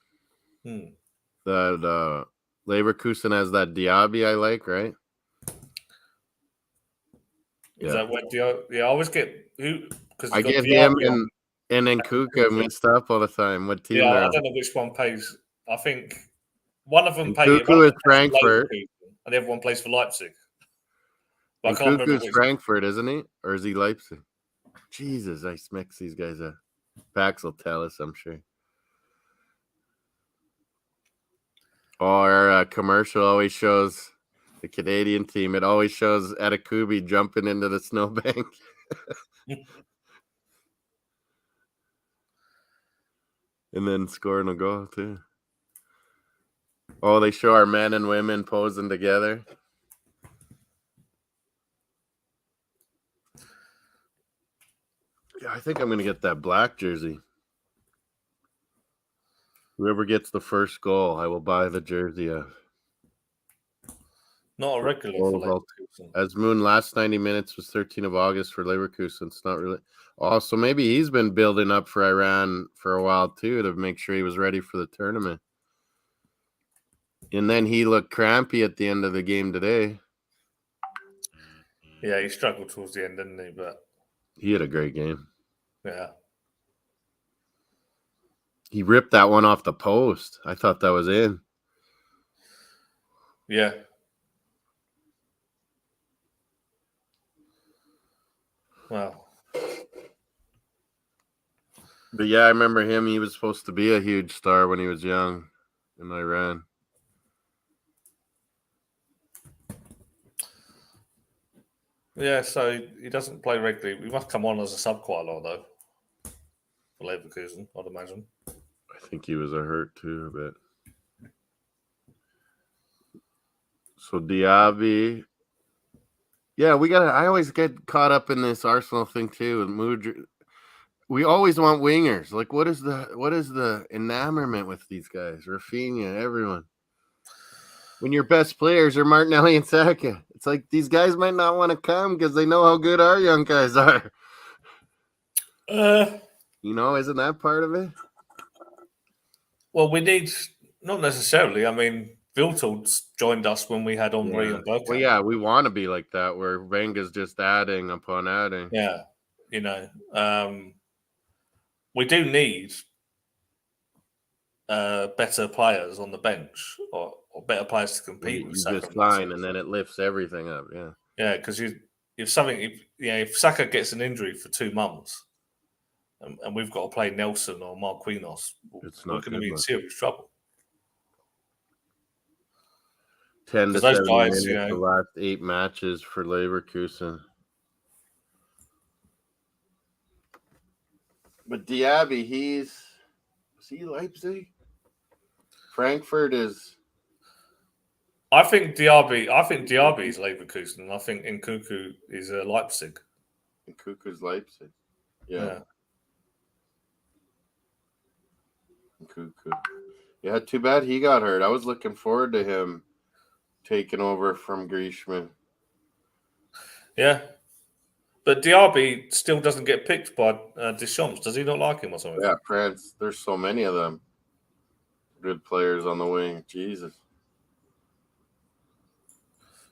That Leverkusen has that Diaby I like, right? Is that what I always get who? Because I get him and Nkuka mixed up all the time. What team? Yeah, I don't know which one pays. I think one of them pays. Nkuku is Frankfurt, and the other one plays for Leipzig. But Nkuku is Frankfurt, isn't he? Or is he Leipzig? Jesus, I mix these guys up. Pax will tell us, I'm sure. Our commercial always shows the Canadian team. It always shows Atakubi jumping into the snowbank. And then scoring a goal, too. Oh, they show our men and women posing together. Yeah, I think I'm going to get that black jersey. Whoever gets the first goal, I will buy the jersey of. Not a regular for Leverkusen. Azmoun last 90 minutes was 13 of August for Leverkusen. It's not really. Oh, so maybe he's been building up for Iran for a while too to make sure he was ready for the tournament. And then he looked crampy at the end of the game today. Yeah, he struggled towards the end, didn't he? But he had a great game. Yeah. He ripped that one off the post. I thought that was in. Yeah. Wow. But yeah, I remember him. He was supposed to be a huge star when he was young in Iran. Yeah, so he doesn't play regularly. He must come on as a sub quite a lot, though, for Leverkusen, I'd imagine. I think he was a hurt too a bit. So Diaby. Yeah, I always get caught up in this Arsenal thing too. And we always want wingers. Like, what is the enamorment with these guys? Rafinha, everyone. When your best players are Martinelli and Saka, it's like these guys might not want to come because they know how good our young guys are. Isn't that part of it? Well, we need not necessarily. I mean, Viltald's joined us when we had Henri and Bergkamp. Well, yeah, we want to be like that, where Wenger's just adding upon adding. Yeah, we do need better players on the bench or better players to compete with Saka. This line, and then it lifts everything up. Yeah, yeah, because if Saka gets an injury for 2 months, and we've got to play Nelson or Marquinhos, we're going to be in serious trouble. 10 to 7 minutes, the last 8 matches for Leverkusen. But Diaby, is he Leipzig? Frankfurt is. I think Diaby is Leverkusen, and I think Nkunku is Leipzig. Nkunku's Leipzig. Yeah. Nkunku. Yeah, too bad he got hurt. I was looking forward to him taking over from Griezmann. Yeah. But Diaby still doesn't get picked by Deschamps. Does he not like him or something? Yeah, France. There's so many of them. Good players on the wing. Jesus.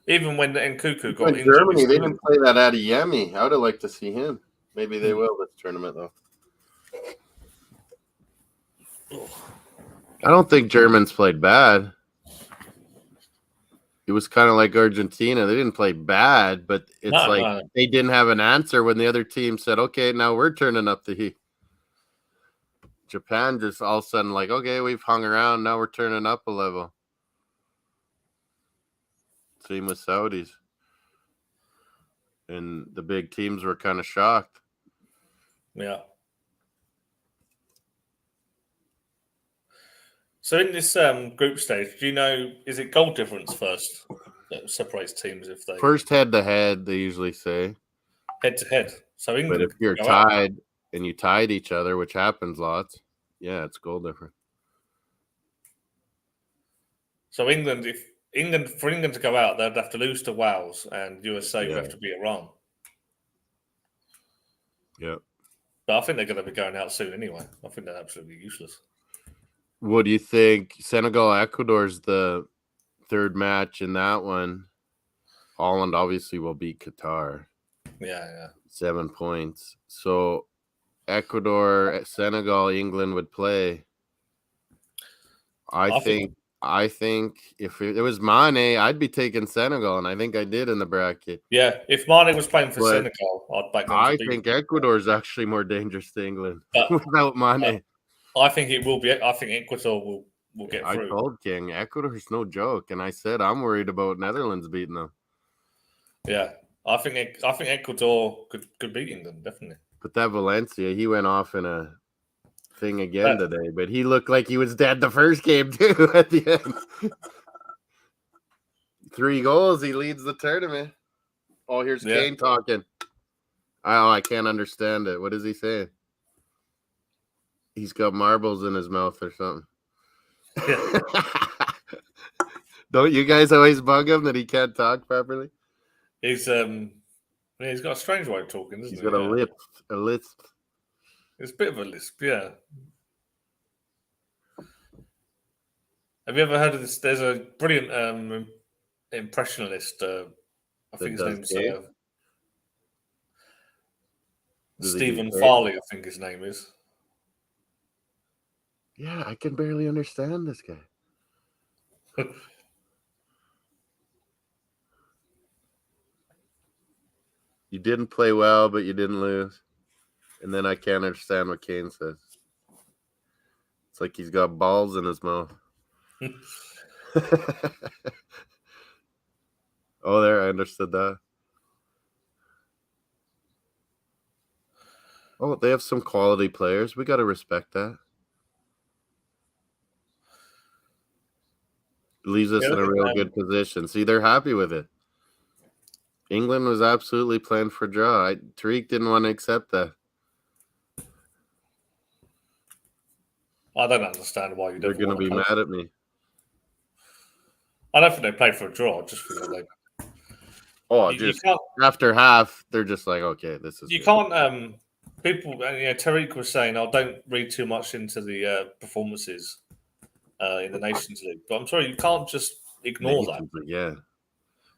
Even when Nkunku got injured. Germany, they didn't play that Adeyemi. I would have liked to see him. Maybe they will this tournament, though. I don't think Germans played bad. It was kind of like Argentina. They didn't play bad, but it's they didn't have an answer when the other team said, okay, now we're turning up the heat. Japan just all of a sudden like, okay, we've hung around. Now we're turning up a level. Same with Saudis. And the big teams were kind of shocked. Yeah. So in this group stage, do you know, is it goal difference first that separates teams if they... First head-to-head, they usually say. Head-to-head. So England... But if you're tied and you tied each other, which happens lots, yeah, it's goal difference. So for England to go out, they'd have to lose to Wales, and U.S.A. would have to beat Iran. Yeah. But I think they're going to be going out soon anyway. I think they're absolutely useless. What do you think? Senegal-Ecuador's the third match in that one. Holland obviously will beat Qatar. Yeah. 7 points. So Ecuador, Senegal, England would play. I think if it was Mane, I'd be taking Senegal, and I think I did in the bracket. Yeah, if Mane was playing for Senegal, I'd back them. I think Ecuador is actually more dangerous to England without Mane. I think it will be. I think Ecuador will get through. I told King Ecuador's no joke, and I said I'm worried about Netherlands beating them. Yeah, I think Ecuador could beat England definitely. But that Valencia, he went off in a thing again today, but he looked like he was dead the first game too at the end. 3 goals, he leads the tournament. Oh, here's Kane talking. I can't understand it. What is he saying? He's got marbles in his mouth or something. Yeah. Don't you guys always bug him that he can't talk properly? He's got a strange way of talking, doesn't he? He's got a lisp. It's a bit of a lisp, yeah. Have you ever heard of this? There's a brilliant impressionist. I think his name's Stephen Farley. I think his name is. Yeah, I can barely understand this guy. You didn't play well, but you didn't lose. And then I can't understand what Kane says. It's like he's got balls in his mouth. Oh, there, I understood that. Oh, they have some quality players. We got to respect that. Leaves us in a real good position. See, they're happy with it. England was absolutely playing for draw. Tariq didn't want to accept that. I don't understand why you'd They're ever going to want to be play. mad at me. I don't think they played for a draw. I just think that they. Oh, You just can't. after half, they're just like, okay, this is. You good. can't. People. Tariq was saying, "I don't read too much into the performances in the Nations League," but I'm sorry, you can't just ignore that. Yeah.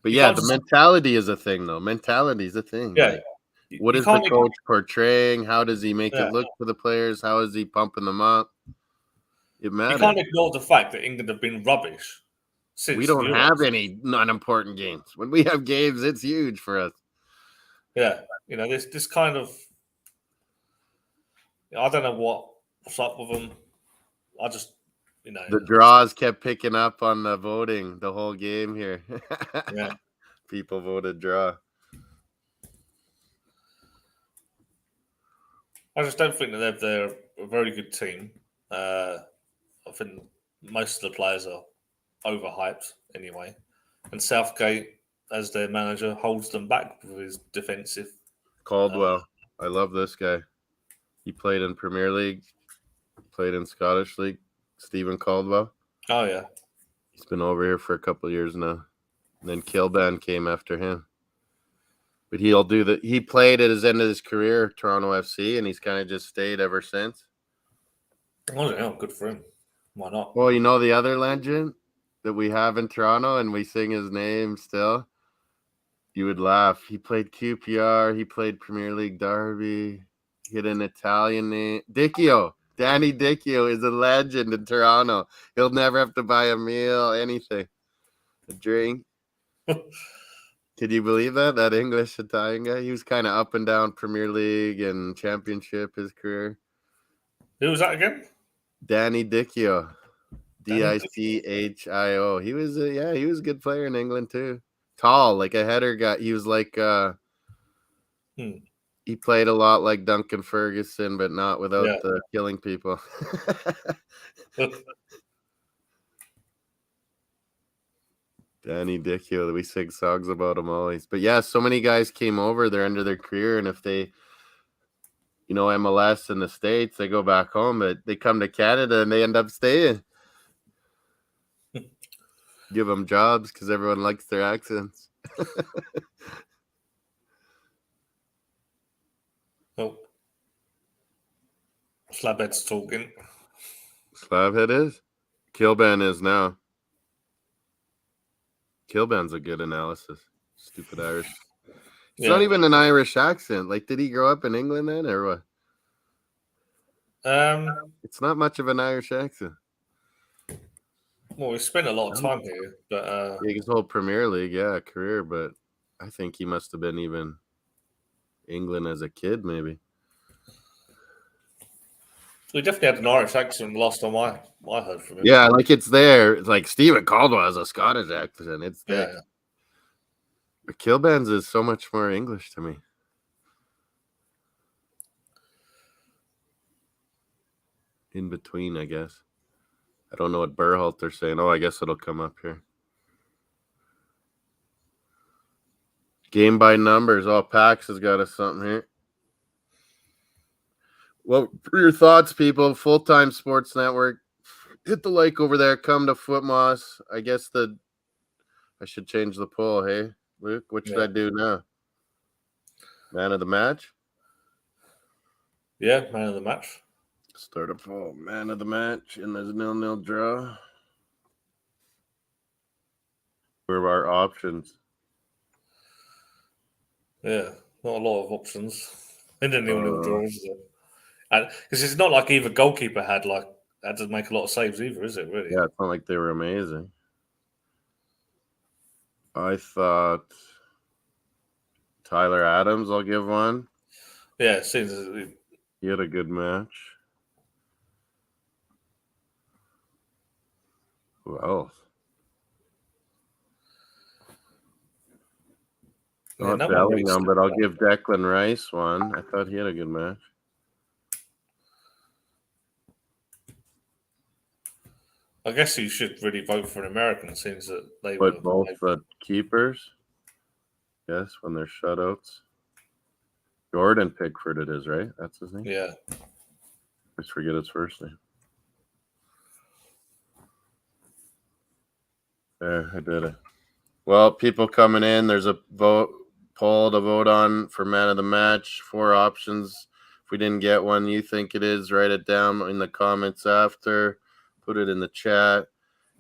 But You yeah, can't the just, mentality is a thing, though. Mentality is a thing. yeah. Like, what You is the can't. coach portraying? How does he make Yeah. it look for the players? How is he pumping them up? It You matters. can't ignore the fact that England have been rubbish since We don't the have Euros. any non-important games. When we have games, it's huge for us. Yeah, this kind of. I don't know what's up with them. I just, The draws kept picking up on the voting the whole game here. Yeah. People voted draw. I just don't think that they're a very good team. I think most of the players are overhyped anyway, and Southgate, as their manager, holds them back with his defensive. Caldwell. I love this guy. He played in Premier League, played in Scottish League. Stephen Caldwell. Oh yeah, He's been over here for a couple of years now. And then Kilban came after him. But he'll do that. He played at his end of his career, Toronto FC, and he's kind of just stayed ever since. oh yeah, good for him. Why not? Well, you know the other legend that we have in Toronto, and we sing his name still. You would laugh. He played QPR. He played Premier League Derby. He had an Italian name. Dicchio. Danny Dicchio is a legend in Toronto. He'll never have to buy a meal, anything. A drink. Can you believe that? That English Italian guy? He was kind of up and down Premier League and Championship his career. Who was that again? Danny Dicchio. Dicchio. He was he was a good player in England too. Tall, like a header guy. He was like he played a lot like Duncan Ferguson, but not without the killing people. Danny Dicchio, we sing songs about him always. But yeah, so many guys came over, they're under their career, and if they MLS in the States, they go back home, but they come to Canada and they end up staying. Give them jobs because everyone likes their accents. Oh, Slabhead's talking. Slabhead is? Kilban is now. Kilban's a good analysis. Stupid Irish. It's not even an Irish accent. Like, did he grow up in England then, or what? It's not much of an Irish accent. Well, we spent a lot of time here, but his whole Premier League, career. But I think he must have been even England as a kid, maybe. We definitely had an Irish accent the last time I heard from him. Yeah, like it's there. It's like Stephen Caldwell has a Scottish accent. It's there. Yeah. But Kilban's is so much more English to me. In between, I guess. I don't know what Berhalter's saying. Oh, I guess it'll come up here. Game by numbers. Oh, Pax has got us something here. Well, for your thoughts, people, Full-Time Sports Network. Hit the like over there. Come to FootMoss. I guess I should change the poll. Hey, Luke, what should I do now? Man of the match? Yeah, man of the match. Start a poll. Man of the match, and there's a 0-0 draw. What are our options? Yeah, not a lot of options. And then 0-0 draws. Because it's not like either goalkeeper had like that doesn't make a lot of saves either, is it? Really? Yeah, it's not like they were amazing. I thought Tyler Adams, I'll give one. Yeah, it seems He had a good match. Who else? Yeah, Not no one really Bellingham, stood but I'll out. give Declan Rice one. I thought he had a good match. I guess you should really vote for an American, since that they were. But both the keepers, yes, when they're shutouts. Jordan Pickford it is, right? That's his name? Yeah. I always forget his first name. There, I did it. Well, people coming in. There's a poll to vote on for man of the match. 4 options. If we didn't get one you think it is, write it down in the comments after. Put it in the chat.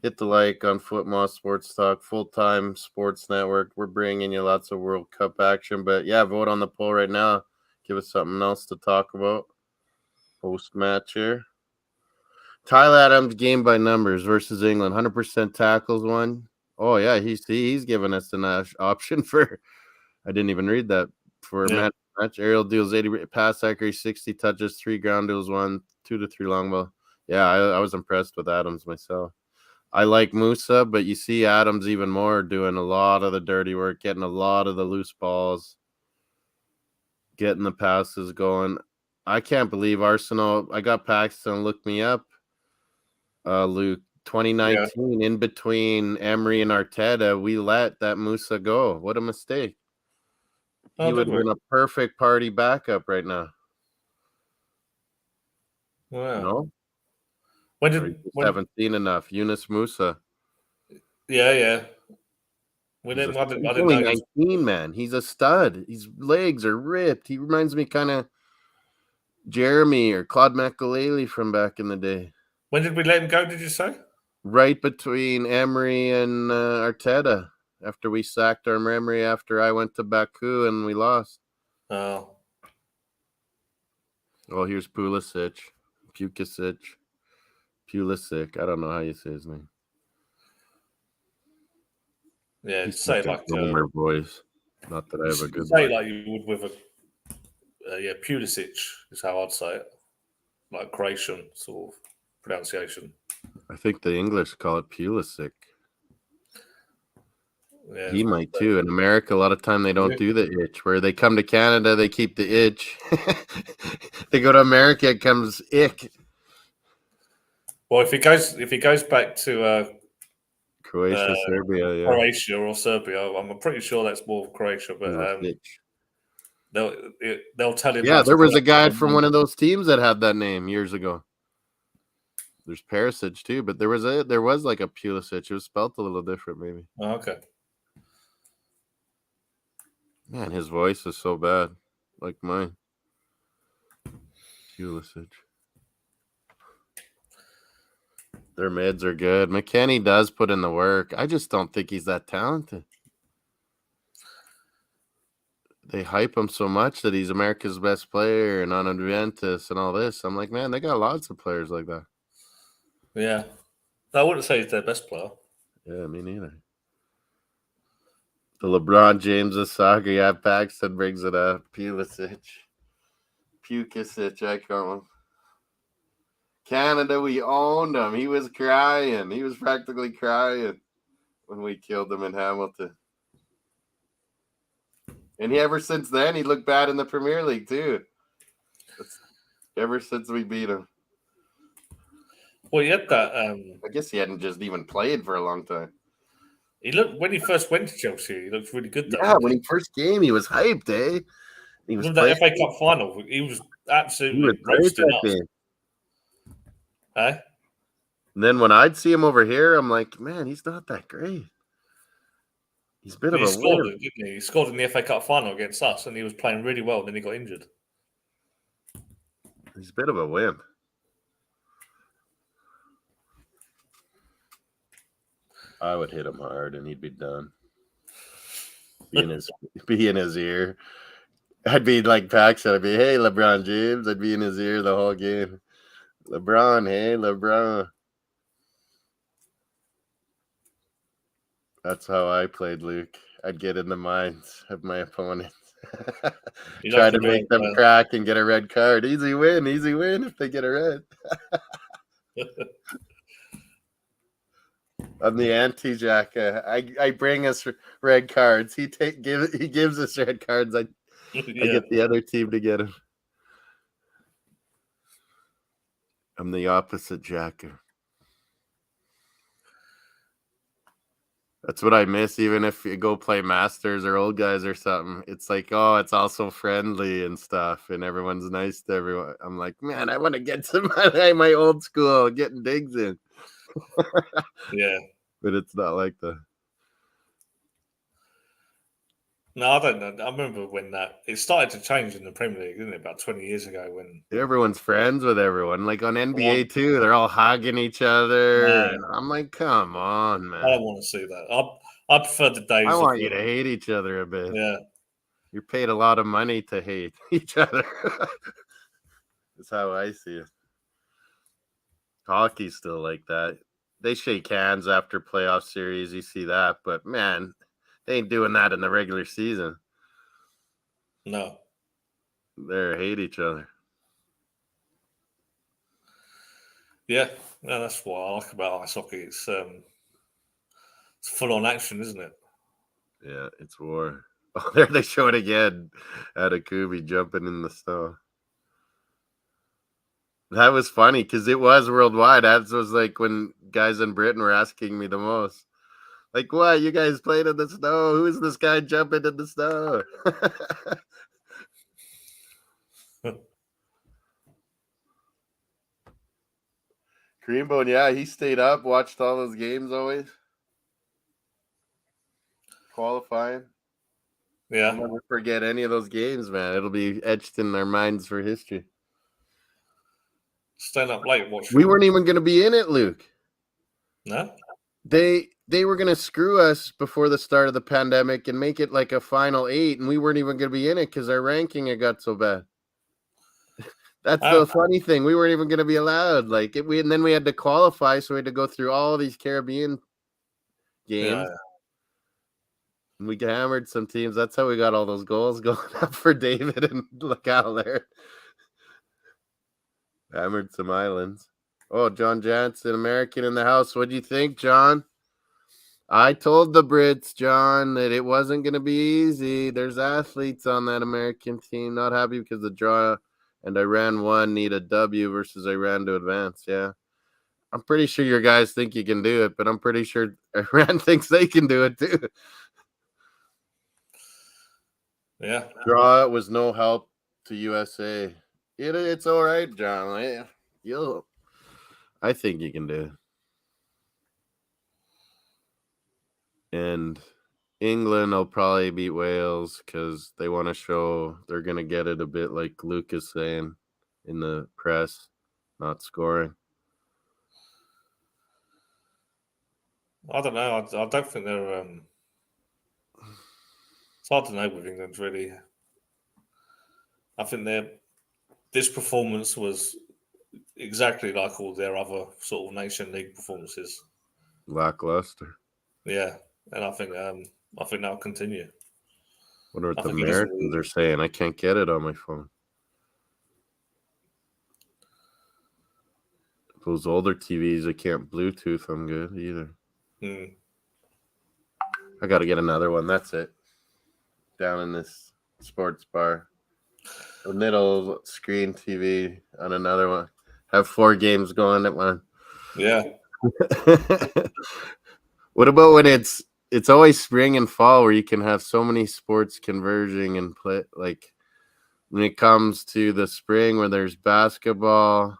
Hit the like on FootMossSportsTalk, full-time sports network. We're bringing you lots of World Cup action. But, yeah, vote on the poll right now. Give us something else to talk about post-match here. Tyler Adams game by numbers versus England. 100% tackles one. Oh, yeah, he's giving us an option for – I didn't even read that. For Yeah. match, aerial deals, 80 pass accuracy, 60 touches, 3 ground deals, 1, 2 to 3 long ball. Yeah, I was impressed with Adams myself. I like Musa, but you see Adams even more doing a lot of the dirty work, getting a lot of the loose balls, getting the passes going. I can't believe Arsenal. I got Paxton look me up. Luke, 2019, in between Emery and Arteta, we let that Musa go. What a mistake. He would have been a perfect party backup right now. Wow. No? When haven't seen enough. Yunus Musa. Yeah. He's only 19, man. He's a stud. His legs are ripped. He reminds me kind of Jeremy or Claude Makelele from back in the day. When did we let him go, did you say? Right between Emery and Arteta. After we sacked our Emery after I went to Baku and we lost. Oh. Oh, here's Pulisic. Pulisic. I don't know how you say his name. Yeah, He's say like a boomer voice. Not that I have a good say like you would with a Pulisic is how I'd say it. Like Croatian sort of pronunciation. I think the English call it Pulisic. Yeah, he might too. In America, a lot of time they don't do the itch. Where they come to Canada, they keep the itch. They go to America, it comes ick. Well, if he goes back to Croatia, Serbia, yeah. Croatia or Serbia, I'm pretty sure that's more of Croatia, but they'll tell him. Yeah, there was a guy from one of those teams that had that name years ago. There's Perisic too, but there was like a Pulisic. It was spelled a little different, maybe. Oh, okay. Man, his voice is so bad, like mine. Pulisic. Their mids are good. McKennie does put in the work. I just don't think he's that talented. They hype him so much that he's America's best player and on Juventus and all this. I'm like, man, they got lots of players like that. Yeah. I wouldn't say he's their best player. Yeah, me neither. The LeBron James saga, yeah, Paxton brings it up. Pulisic, I can't. Canada, we owned him. He was crying. He was practically crying when we killed him in Hamilton. And ever since then, he looked bad in the Premier League too. Ever since we beat him. Well, he had that. I guess he hadn't just even played for a long time. He looked when he first went to Chelsea. He looked really good. Yeah, when he first came, he was hyped, eh? He was the FA Cup final. He was absolutely roasting us. Eh? And then when I'd see him over here, I'm like, man, he's not that great. He's a bit of a scored, didn't he? He scored in the FA Cup final against us, and he was playing really well. Then he got injured. He's a bit of a wimp. I would hit him hard, and he'd be done. Be in his ear. I'd be like Paxton. I'd be, hey, LeBron James. I'd be in his ear the whole game. LeBron, hey, LeBron. That's how I played, Luke. I'd get in the minds of my opponents. Try to make them crack and get a red card. Easy win if they get a red. I'm the anti-Jacka. I bring us red cards. He gives us red cards. I get the other team to get him. I'm the opposite Jacka. That's what I miss, even if you go play Masters or old guys or something. It's like, oh, it's also friendly and stuff, and everyone's nice to everyone. I'm like, man, I want to get to my old school, getting digs in. Yeah. But it's not like that. No, I don't know. I remember when it started to change in the Premier League, didn't it? About 20 years ago when everyone's friends with everyone. Like on NBA too, they're all hugging each other. Yeah. I'm like, come on, man. I don't want to see that. I prefer the days. I want you to hate each other a bit. Yeah. You're paid a lot of money to hate each other. That's how I see it. Hockey's still like that. They shake hands after playoff series. You see that, but man, they ain't doing that in the regular season. No. They hate each other. Yeah, no, that's what I like about ice hockey. It's full on action, isn't it? Yeah, it's war. Oh, there they show it again. Atakubi jumping in the snow. That was funny because it was worldwide. That was like when guys in Britain were asking me the most. Like, what? You guys played in the snow? Who's this guy jumping in the snow? Greenbone, yeah, he stayed up, watched all those games always. Qualifying. Yeah. I'll never forget any of those games, man. It'll be etched in our minds for history. Staying up late watching. We weren't even going to be in it, Luke. No? They were going to screw us before the start of the pandemic and make it like a final 8, and we weren't even going to be in it because our ranking had got so bad. That's the funny thing. We weren't even going to be allowed. And then we had to qualify, so we had to go through all these Caribbean games. Yeah. And we hammered some teams. That's how we got all those goals going up for David and Lacal there. Hammered some islands. Oh, John Jansen, American in the house. What do you think, John? I told the Brits, John, that it wasn't going to be easy. There's athletes on that American team. Not happy because the draw and Iran won, need a W versus Iran to advance. Yeah. I'm pretty sure your guys think you can do it, but I'm pretty sure Iran thinks they can do it too. Yeah. Draw was no help to U.S.A. It's all right, John. I think you can do it. And England will probably beat Wales because they want to show they're going to get it a bit like Luke is saying in the press, not scoring. I don't know. I don't think they're. It's hard to know with England, really. I think this performance was exactly like all their other sort of Nation League performances. Lackluster. Yeah, and I think that'll continue. What are the Americans are saying? I can't get it on my phone. Those older TVs, I can't Bluetooth them good either. I got to get another one. That's it. Down in this sports bar. A little screen TV on another one. Have 4 games going at one. Yeah. What about when it's always spring and fall where you can have so many sports converging and play, like when it comes to the spring where there's basketball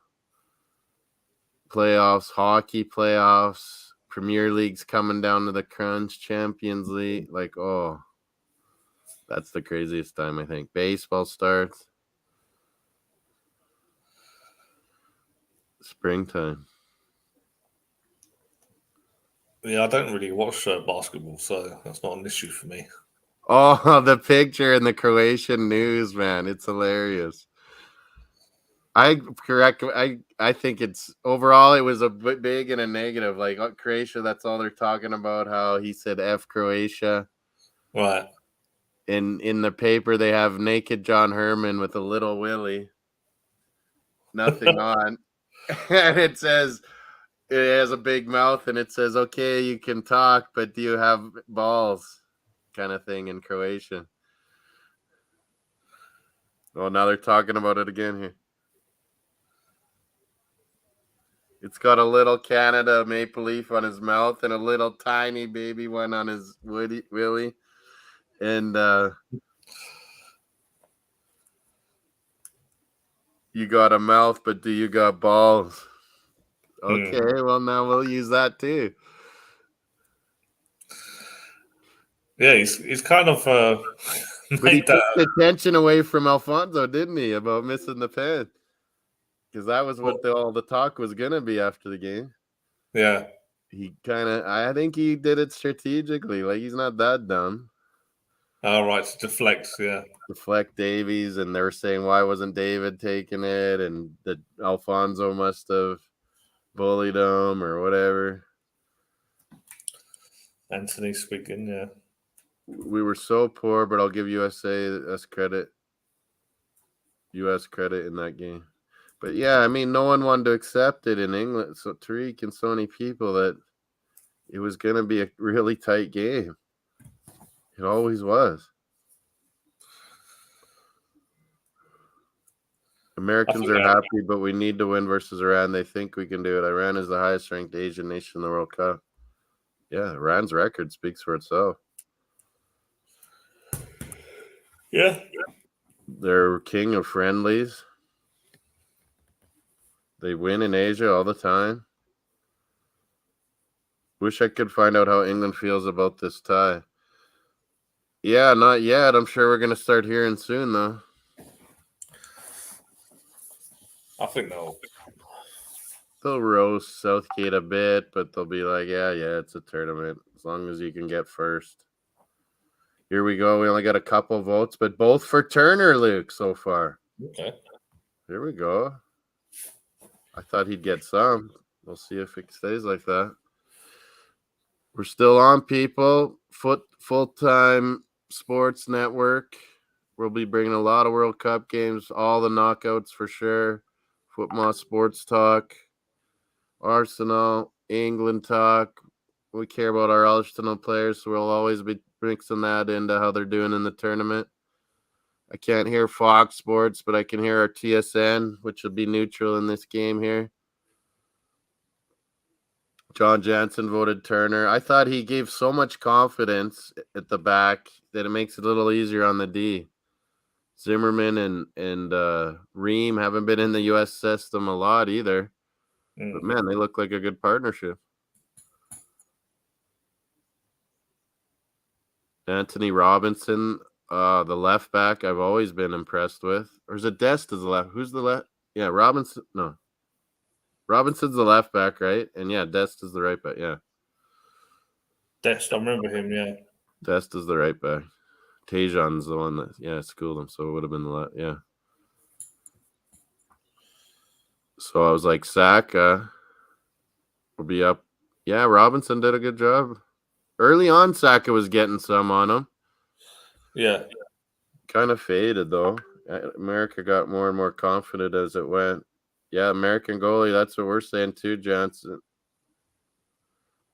playoffs, hockey playoffs, Premier League's coming down to the crunch, Champions League, like, oh, that's the craziest time, I think. Baseball starts. Springtime. Yeah, I don't really watch basketball, so that's not an issue for me. Oh, the picture in the Croatian news, man. It's hilarious. I correct. I think it's overall it was a bit big and a negative. Like Croatia, that's all they're talking about. How he said F Croatia. Right. In the paper, they have naked John Herman with a little Willie, nothing on, and it says it has a big mouth, and it says, "Okay, you can talk, but do you have balls?" Kind of thing in Croatian. Well, now they're talking about it again here. It's got a little Canada maple leaf on his mouth and a little tiny baby one on his willy. And you got a mouth, but do you got balls? Okay, well, now we'll use that too. Yeah, he's kind of But he made took that. the attention away from Alfonso, didn't he, about missing the pen? Because that was what all the talk was going to be after the game. Yeah. He I think he did it strategically. Like, he's not that dumb. All right, to deflect, yeah. Deflect Davies, and they were saying, why wasn't David taking it? And that Alfonso must have bullied him or whatever. Anthony speaking, yeah. We were so poor, but I'll give U.S.A. credit. U.S. credit in that game. But yeah, I mean, no one wanted to accept it in England. So Tariq and so many people that it was going to be a really tight game. It always was. Americans are happy, but we need to win versus Iran. They think we can do it. Iran is the highest ranked Asian nation in the World Cup. Yeah, Iran's record speaks for itself. Yeah. They're king of friendlies. They win in Asia all the time. Wish I could find out how England feels about this tie. Yeah, not yet. I'm sure we're going to start hearing soon, though. I think they'll roast Southgate a bit, but they'll be like, yeah, it's a tournament. As long as you can get first. Here we go. We only got a couple votes, but both for Turner, Luke, so far. Okay. Here we go. I thought he'd get some. We'll see if it stays like that. We're still on, people. Full-time sports network. We'll be bringing a lot of World Cup games, all the knockouts for sure. FootMossSportsTalk, Arsenal, England talk. We care about our Arsenal players, so we'll always be mixing that into how they're doing in the tournament. I can't hear Fox Sports, but I can hear our TSN, which will be neutral in this game here. John Jansen voted Turner. I thought he gave so much confidence at the back that it makes it a little easier on the D. Zimmerman and Ream haven't been in the U.S. system a lot either. But, man, they look like a good partnership. Anthony Robinson, the left back, I've always been impressed with. Or is it Dest is the left? Who's the left? Yeah, Robinson. No. Robinson's the left back, right? And, yeah, Dest is the right back, yeah. Dest, I remember him, yeah. Dest is the right back. Tajon's the one that, schooled him, so it would have been the left, yeah. So I was like, Saka will be up. Yeah, Robinson did a good job. Early on, Saka was getting some on him. Yeah. Kind of faded, though. America got more and more confident as it went. Yeah, American goalie, that's what we're saying too, Johnson.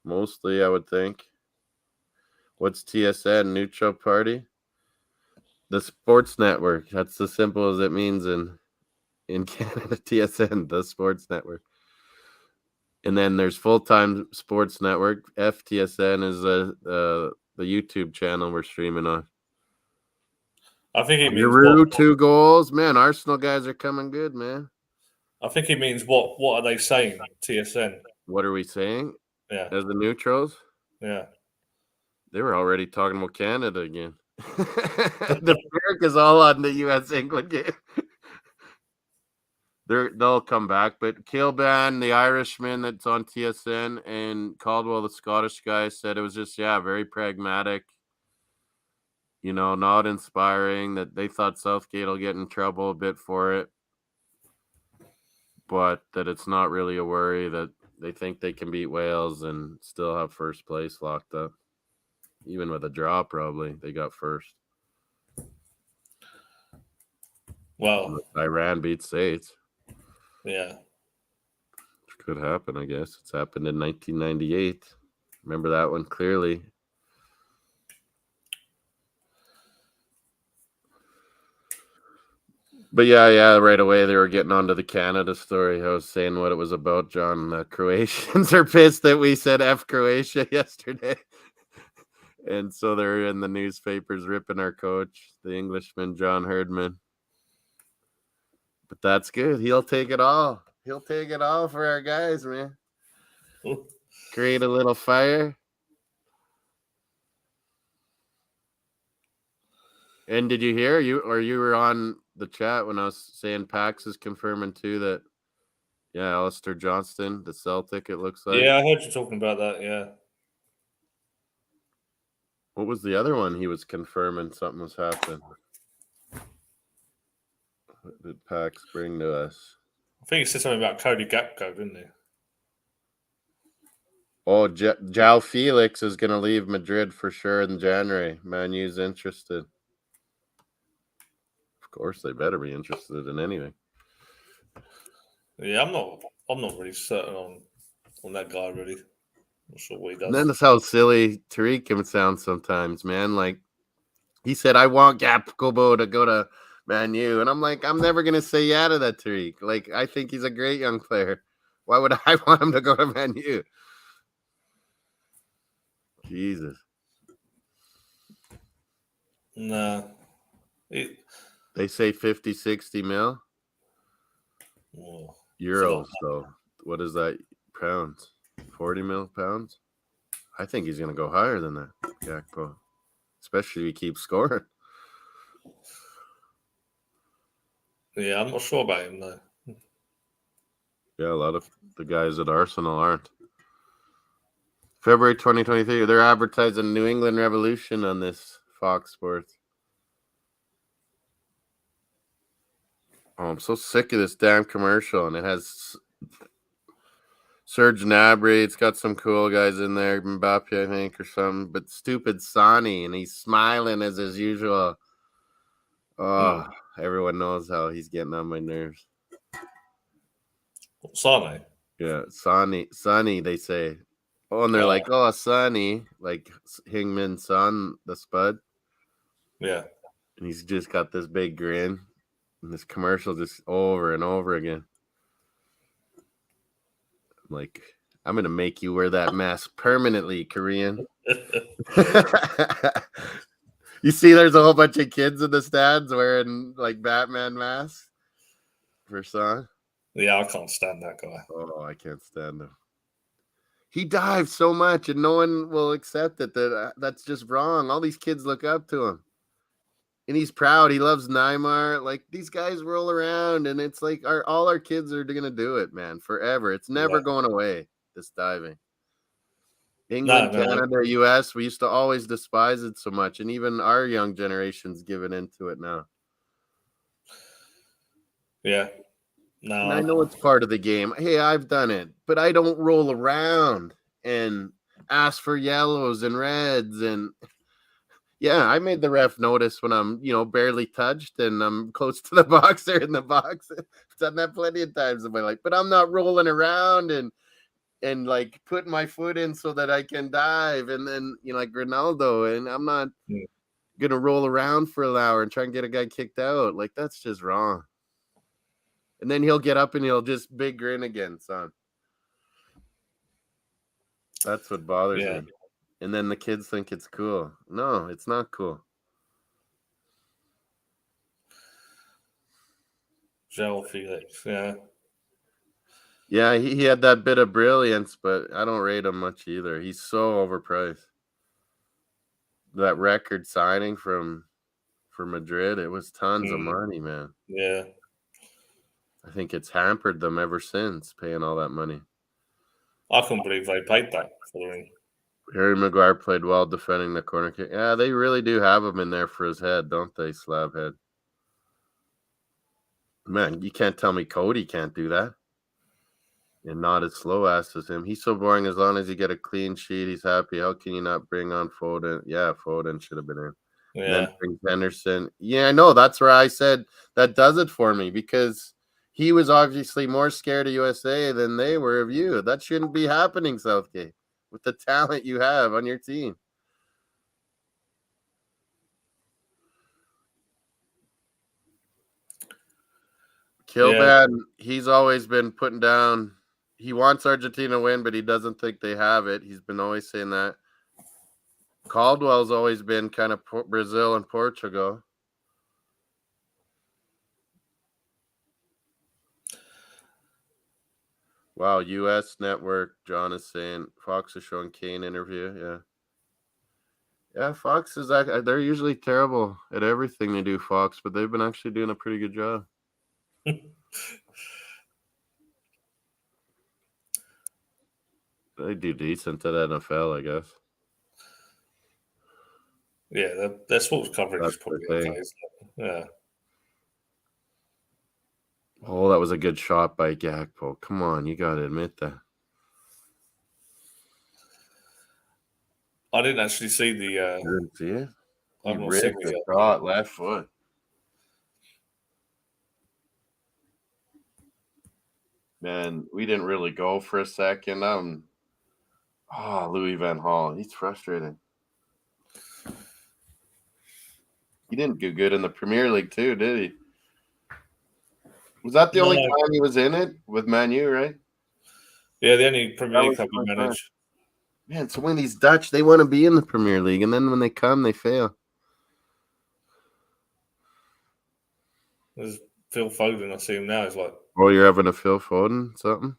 Mostly, I would think. What's TSN? Neutral Party? The Sports Network. That's as simple as it means in Canada. TSN, the Sports Network. And then there's Full-Time Sports Network. FTSN is the YouTube channel we're streaming on. I think he means Giroud, 2 goals. Man, Arsenal guys are coming good, man. I think he means what are they saying, TSN? What are we saying? Yeah. As the neutrals? Yeah. They were already talking about Canada again. The America's all on the U.S. England game. They'll come back, but Kilban, the Irishman that's on TSN, and Caldwell, the Scottish guy, said it was just very pragmatic. Not inspiring. That they thought Southgate will get in trouble a bit for it. but that it's not really a worry, that they think they can beat Wales and still have first place locked up. Even with a draw, probably they got first. Well, Iran beats States. yeah. Which could happen, I guess. It's happened in 1998. Remember that one clearly. But yeah, right away they were getting onto the Canada story. I was saying what it was about, John. The Croatians are pissed that we said F Croatia yesterday. And so they're in the newspapers ripping our coach, the Englishman, John Herdman. But that's good. He'll take it all. He'll take it all for our guys, man. Create a little fire. And did you hear you were on the chat when I was saying Pax is confirming too that Alistair Johnston, the Celtic, it looks like. Yeah, I heard you talking about that, yeah. What was the other one he was confirming something was happening? What did Pax bring to us? I think he said something about Cody Gakpo, didn't he? Oh, João Felix is going to leave Madrid for sure in January. Man U's interested. Of course, they better be interested in anything. Yeah, I'm not really certain on that guy, really. Not sure what he does. And then that's how silly Tariq can sound sometimes, man. Like, he said, I want Gakpo to go to Man U. And I'm like, I'm never going to say yeah to that, Tariq. Like, I think he's a great young player. Why would I want him to go to Man U? Jesus. Nah. They say 50, 60 mil. Oh, Euros, though. What is that? Pounds? 40 mil pounds? I think he's going to go higher than that, Gakpo. Especially if he keeps scoring. Yeah, I'm not sure about him, though. Yeah, a lot of the guys at Arsenal aren't. February 2023, they're advertising New England Revolution on this Fox Sports. Oh, I'm so sick of this damn commercial, and it has Serge Gnabry. It's got some cool guys in there, Mbappe, I think, or something. But stupid Sonny, and he's smiling as his usual. Oh, everyone knows how he's getting on my nerves. Sane? Yeah, Sonny, they say. Oh, and they're like, oh, Sonny, like Hingmin Son, the Spud. Yeah. And he's just got this big grin. And this commercial just over and over again. I'm like, I'm going to make you wear that mask permanently, Korean. You see, there's a whole bunch of kids in the stands wearing like Batman masks for Son. Yeah, I can't stand that guy. Oh, I can't stand him. He dives so much, and no one will accept it. That's just wrong. All these kids look up to him, and he's proud. He loves Neymar. Like, these guys roll around, and it's like all our kids are gonna do it, man, forever. It's never going away. This diving. England, Canada, U.S. We used to always despise it so much, and even our young generation's giving into it now. Yeah. No. And I know it's part of the game. Hey, I've done it, but I don't roll around and ask for yellows and reds. And yeah, I made the ref notice when I'm, barely touched and I'm close to the box or in the box. I've done that plenty of times in my life, but I'm not rolling around and like putting my foot in so that I can dive. And then, like Ronaldo, and I'm not going to roll around for an hour and try and get a guy kicked out. Like, that's just wrong. And then he'll get up and he'll just big grin again, son. That's what bothers me. And then the kids think it's cool. No, it's not cool. João Felix, yeah. Yeah, he had that bit of brilliance, but I don't rate him much either. He's so overpriced. That record signing for Madrid, it was tons of money, man. Yeah. I think it's hampered them ever since, paying all that money. I couldn't believe they paid that for him. Harry Maguire played well defending the corner kick. Yeah, they really do have him in there for his head, don't they, Slabhead? Man, you can't tell me Cody can't do that. And not as slow ass as him. He's so boring. As long as you get a clean sheet, he's happy. How can you not bring on Foden? Yeah, Foden should have been in. And then Yeah. brings Henderson. Yeah, I know. That's where I said that does it for me because he was obviously more scared of USA than they were of you. That shouldn't be happening, Southgate, with the talent you have on your team. Yeah. Kilban, he's always been putting down. He wants Argentina to win, but he doesn't think they have it. He's been always saying that. Caldwell's always been kind of Brazil and Portugal. Wow, U.S. network. John is saying Fox is showing Kane interview. Yeah. Yeah, Fox is they're usually terrible at everything they do, Fox, but they've been actually doing a pretty good job. They do decent at NFL, I guess. Yeah, their sports coverage That's is probably the thing. okay, isn't it? Yeah. Oh, that was a good shot by Gakpo. Come on, you got to admit that. I didn't actually see the. You didn't see it? He I've not seen ripped the the. shot left foot. Man, we didn't really go for a second. Louis Van Gaal. He's frustrating. He didn't do good in the Premier League too, did he? Was that the only No. time he was in it with Man U, right? Yeah, the only Premier That League was club the he only time. managed. Man, so when these Dutch, they want to be in the Premier League, and then when they come, they fail. There's Phil Foden. I see him now. He's like, Oh, you're having a Phil Foden something?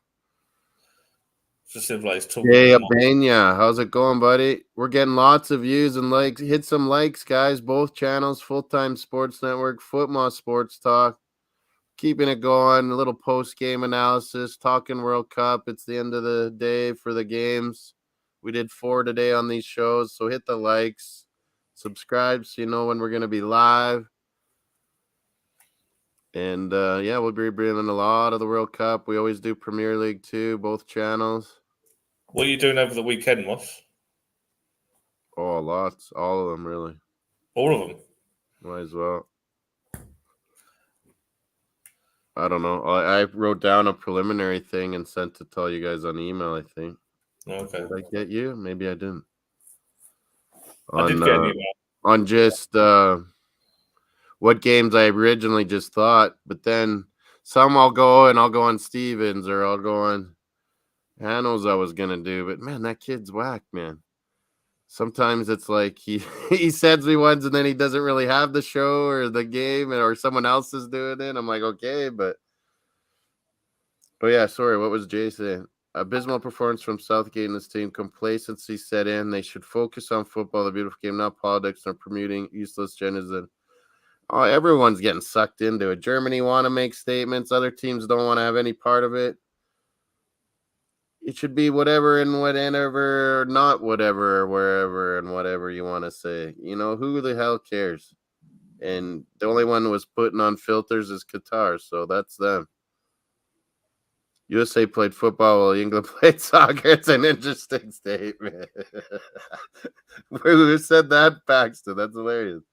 just seems like he's talking. Hey, Abenya, how's it going, buddy? We're getting lots of views and likes. Hit some likes, guys. Both channels, Full-Time Sports Network, FootMoss Sports Talk. Keeping it going. A little post-game analysis, talking World Cup. It's the end of the day for the games. We did 4 today on these shows, so hit the likes. Subscribe so you know when we're going to be live. And, we'll be bringing a lot of the World Cup. We always do Premier League too, both channels. What are you doing over the weekend, Moss? Oh, lots. All of them, really. All of them? Might as well. I don't know. I wrote down a preliminary thing and sent to tell you guys on email, I think. Okay. Did I get you? Maybe I didn't. I did get an email. On just what games I originally just thought, but then some I'll go on Stevens or I'll go on Hannos I was going to do. But, man, that kid's whack, man. Sometimes it's like he sends me ones and then he doesn't really have the show or the game or someone else is doing it. I'm like, okay, but oh yeah, sorry. What was Jay saying? Abysmal performance from Southgate and his team. Complacency set in. They should focus on football, the beautiful game, not politics or promoting useless agendas. Oh, everyone's getting sucked into it. Germany want to make statements. Other teams don't want to have any part of it. It should be whatever and whatever, not whatever, wherever and whatever you want to say. You know, who the hell cares? And the only one who was putting on filters is Qatar, so that's them. USA played football while England played soccer. It's an interesting statement. Who said that, Paxton? That's hilarious.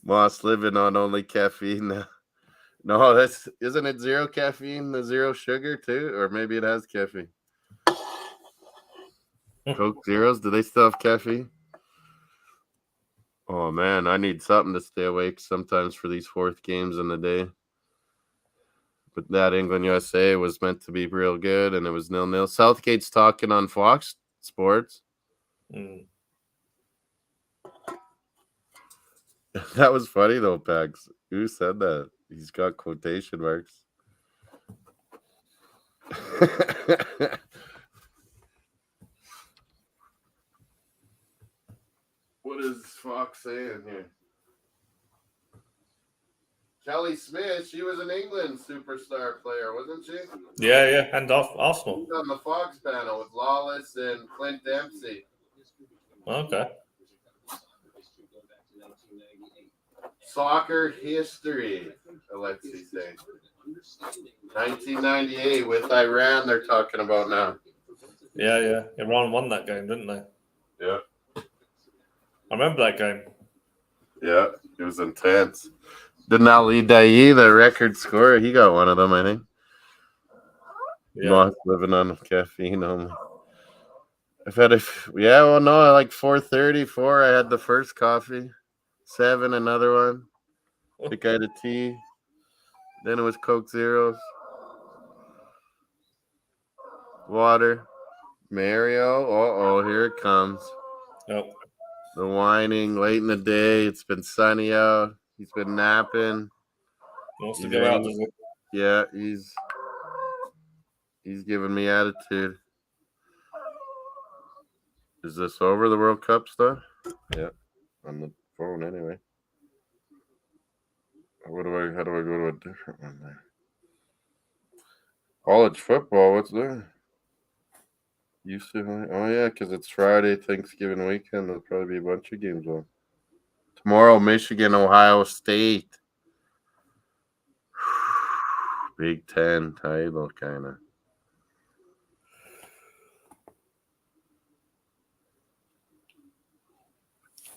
Moss living on only caffeine now. No, that's isn't it zero caffeine, the zero sugar too? Or maybe it has caffeine. Coke Zeros, do they still have caffeine? Oh man, I need something to stay awake sometimes for these fourth games in the day. But that England USA was meant to be real good, and it was 0-0. Southgate's talking on Fox Sports. Mm. That was funny though, Pax. Who said that? He's got quotation marks. What is Fox saying here? Kelly Smith, she was an England superstar player, wasn't she? Yeah, and Arsenal. She's on the Fox panel with Lawless and Clint Dempsey. Okay. Soccer history, Alexi saying. 1998 with Iran, they're talking about now. Yeah. Iran won that game, didn't they? Yeah. I remember that game. Yeah, it was intense. Didn't Ali Daei, the record scorer, he got one of them, I think. Yeah. Moss living on caffeine only. I've had like 4:34. I had the first coffee. 7, another one. I think I had a tea. Then it was Coke Zeros. Water. Mario. Here it comes. Yep. The whining late in the day. It's been sunny out. He's been napping. He wants to go out, doesn't he? Yeah, he's giving me attitude. Is this over, the World Cup stuff? Yeah, on the phone anyway. How do I go to a different one there? College football, what's that? Oh yeah, because it's Friday, Thanksgiving weekend. There'll probably be a bunch of games on. Tomorrow, Michigan, Ohio State. Big Ten title, kind of.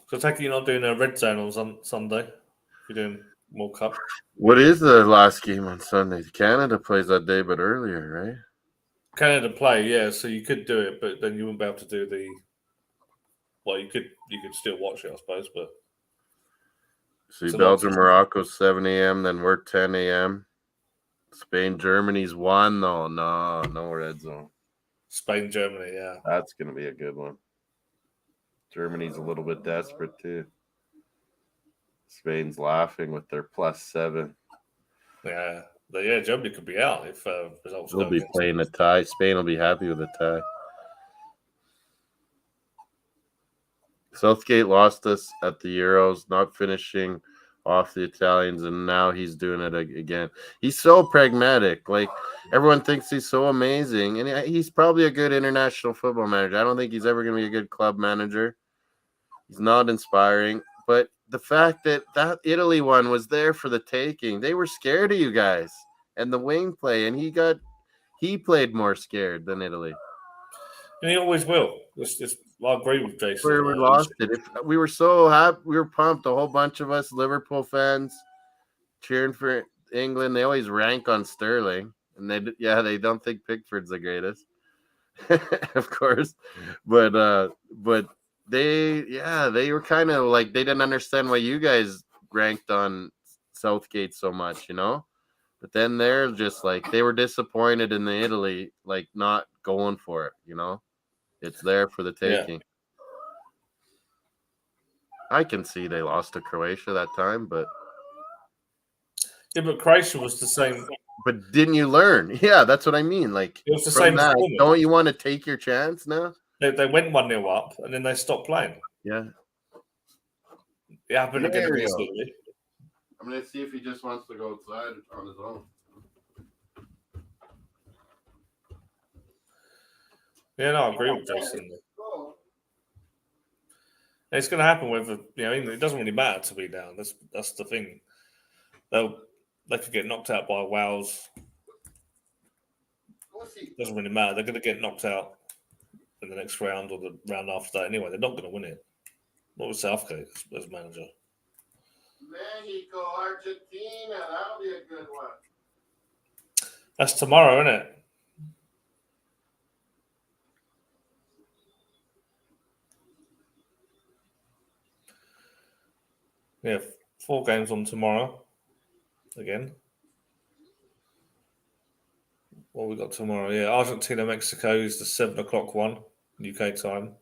So take it you're not doing a red zone on Sunday. You're doing World Cup. What is the last game on Sunday? Canada plays that day, but earlier, right? Canada play, yeah. So you could do it, but then you wouldn't be able to do the. Well, you could still watch it, I suppose, but. See, Belgium, Morocco, 7 a.m. Then we're 10 a.m. Spain, Germany's 1, though. No red zone. Spain, Germany, yeah. That's going to be a good one. Germany's a little bit desperate, too. Spain's laughing with their +7. Yeah. Germany could be out if results They'll be playing a tie. Spain will be happy with a tie. Southgate lost us at the Euros, not finishing off the Italians, and now he's doing it again. He's so pragmatic. Like, everyone thinks he's so amazing, and he's probably a good international football manager. I don't think he's ever going to be a good club manager. He's not inspiring, but the fact that Italy one was there for the taking, they were scared of you guys and the wing play, and he played more scared than Italy. And he always will. I agree with Jason. Where we lost it. If we were so happy, we were pumped. A whole bunch of us Liverpool fans cheering for England. They always rank on Sterling, and they don't think Pickford's the greatest, of course. But they were kind of like they didn't understand why you guys ranked on Southgate so much, you know. But then they're just like they were disappointed in the Italy, like not going for it, you know. It's there for the taking. Yeah. I can see they lost to Croatia that time, but Croatia was the same. But didn't you learn? Yeah, that's what I mean. Like it was the same. Don't you want to take your chance now? They went 1-0 up and then they stopped playing. Yeah, it happened again. I'm gonna see if he just wants to go outside on his own. Yeah, no, I agree with Jason. It's going to happen with it doesn't really matter to be down. That's the thing. They could get knocked out by Wales. Doesn't really matter. They're going to get knocked out in the next round or the round after that anyway. They're not going to win it. What was Southgate as manager? Mexico, Argentina. That'll be a good one. That's tomorrow, isn't it? Yeah, 4 games on tomorrow. Again. What we got tomorrow? Yeah, Argentina, Mexico is the 7 o'clock one, UK time.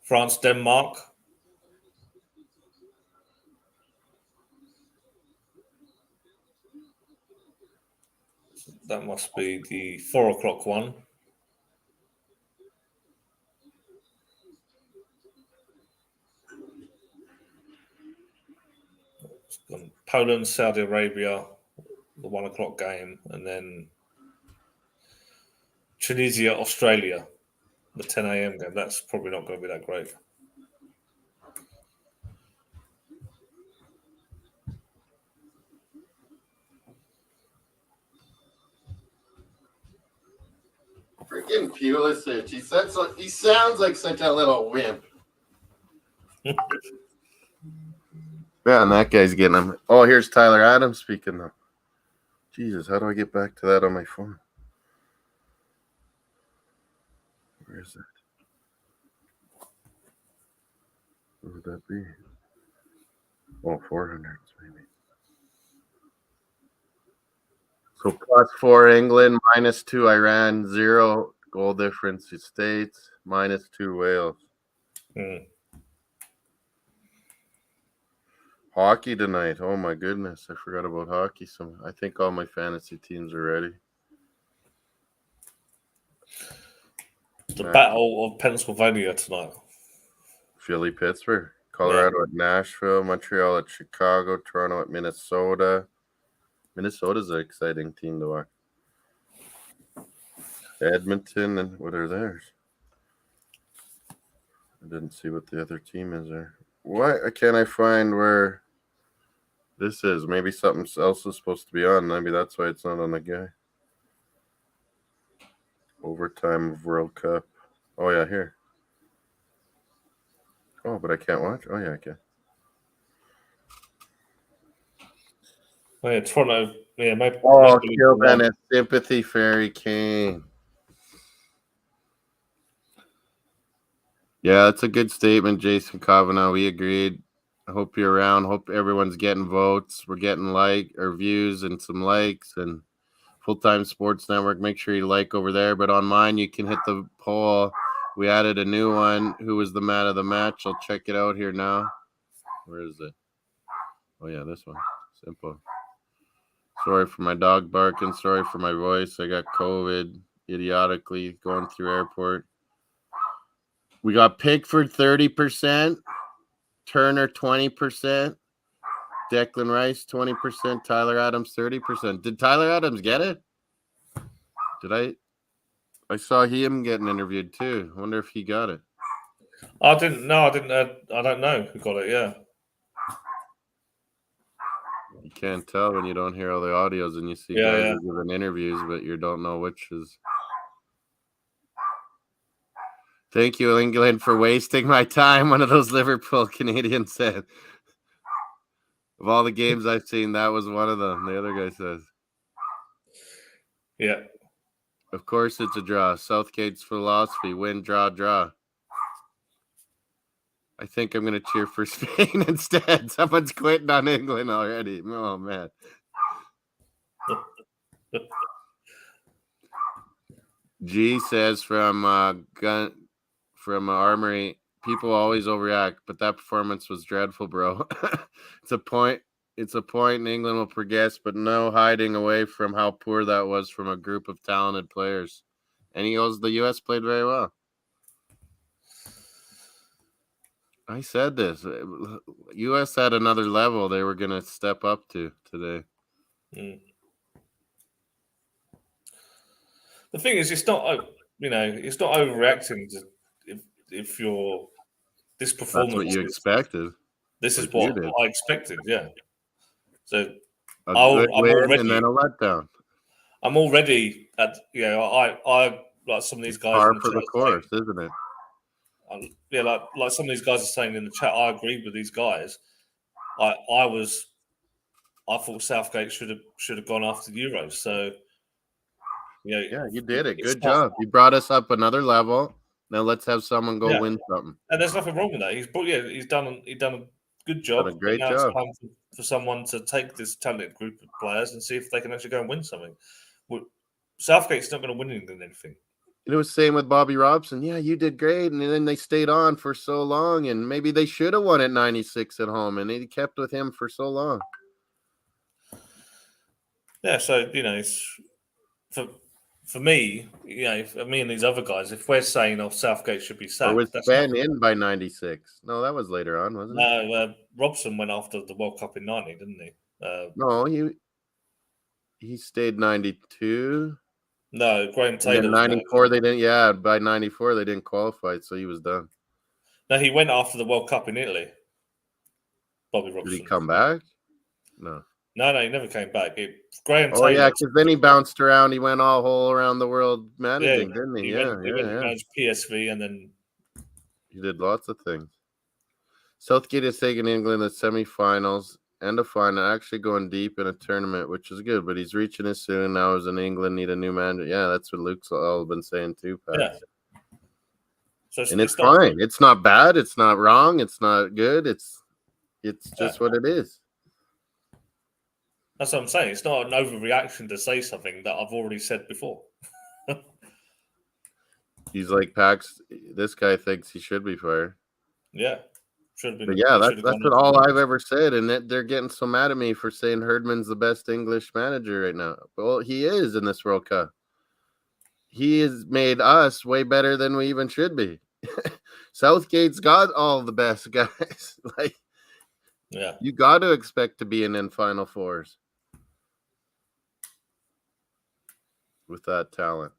France, Denmark. That must be the 4 o'clock one. Poland, Saudi Arabia, the 1 o'clock game, and then Tunisia, Australia, the 10 a.m. game. That's probably not going to be that great. Fucking Pulisic. He sounds like such a little wimp. Yeah, and that guy's getting him. Oh, here's Tyler Adams speaking though. Jesus, how do I get back to that on my phone? Where is that? What would that be? Oh, 400 maybe. So +4 England, -2 Iran, 0 goal difference to States, -2 Wales. Hockey tonight. Oh my goodness, I forgot about hockey. I think all my fantasy teams are ready. The Battle of Pennsylvania tonight. Philly, Pittsburgh, Colorado at Nashville, Montreal at Chicago, Toronto at Minnesota. Minnesota's an exciting team to watch. Edmonton, and what are theirs? I didn't see what the other team is there. Why can't I find where this is? Maybe something else is supposed to be on. Maybe that's why it's not on the guy. Overtime of World Cup. Oh, yeah, here. Oh, but I can't watch. Oh, yeah, I can. Oh, yeah, Toronto. Yeah, maybe. Oh, Kill Bennett, sympathy fairy Kane. Yeah, that's a good statement, Jason Kavanaugh. We agreed. I hope you're around. Hope everyone's getting votes. We're getting views and some likes. And Full-Time Sports Network, make sure you like over there. But on mine, you can hit the poll. We added a new one. Who was the man of the match? I'll check it out here now. Where is it? Oh, yeah, this one. Simple. Sorry for my dog barking. Sorry for my voice. I got COVID idiotically going through airport. We got Pickford 30%, Turner 20%, Declan Rice 20%, Tyler Adams 30%. Did Tyler Adams get it? I saw him getting interviewed too. I wonder if he got it. I didn't know. I don't know who got it. Yeah. You can't tell when you don't hear all the audios and you see guys giving interviews, but you don't know which is. Thank you, England, for wasting my time. One of those Liverpool Canadians said. Of all the games I've seen, that was one of them. The other guy says. Yeah. Of course it's a draw. Southgate's philosophy, win, draw, draw. I think I'm going to cheer for Spain instead. Someone's quitting on England already. Oh, man. G says from Armory, people always overreact, but that performance was dreadful, bro. It's a point, and England will progress, but no hiding away from how poor that was from a group of talented players. And he goes, the U.S. played very well. I said this. U.S. at another level they were going to step up to today. The thing is, it's not overreacting to if you're this performance. That's what you expected. This is what I expected. Yeah. So I'm already, and then a letdown. I'm already at I like some of these guys. Par for the course, isn't it? Yeah, like some of these guys are saying in the chat. I agree with these guys. I thought Southgate should have gone after the Euros. So. Yeah, you did it. Good job. You brought us up another level. Now let's have someone go win something. And there's nothing wrong with that. He's done a good job. Done a great job. It's time for someone to take this talented group of players and see if they can actually go and win something. Southgate's not going to win anything. It was the same with Bobby Robson. Yeah, you did great. And then they stayed on for so long. And maybe they should have won at 96 at home. And they kept with him for so long. Yeah, so, it's for me, me and these other guys, if we're saying, Southgate should be sacked. Or was Ben in by 96? No, that was later on, wasn't it? No, Robson went after the World Cup in 90, didn't he? No, he stayed 92. No, Graham Taylor. 94, they didn't. Yeah, by 94, they didn't qualify, so he was done. No, he went after the World Cup in Italy. Bobby Robson. Did he come back? No. No, he never came back. Graham Oh yeah, Taylor. because then he bounced around. He went all whole around the world Yeah, managing, didn't he? he Yeah, went. He yeah, went to yeah. manage PSV, and then He did lots of things. Southgate has taken England to semifinals and a final, actually going deep in a tournament, which is good. But he's reaching it soon. Now, as in England, need a new manager. Yeah, that's what Luke's all been saying too, Pat. yeah. So And it's fine. It's not bad. It's not wrong. It's not good. It's just what it is. That's what I'm saying. It's not an overreaction to say something that I've already said before. He's like, Pax, this guy thinks he should be fired. Yeah. Should have been. But yeah, that's what all I've ever said. And they're getting so mad at me for saying Herdman's the best English manager right now. Well, he is in this World Cup. He has made us way better than we even should be. Southgate's got all the best guys. Like, yeah, you got to expect to be in Final Fours with that talent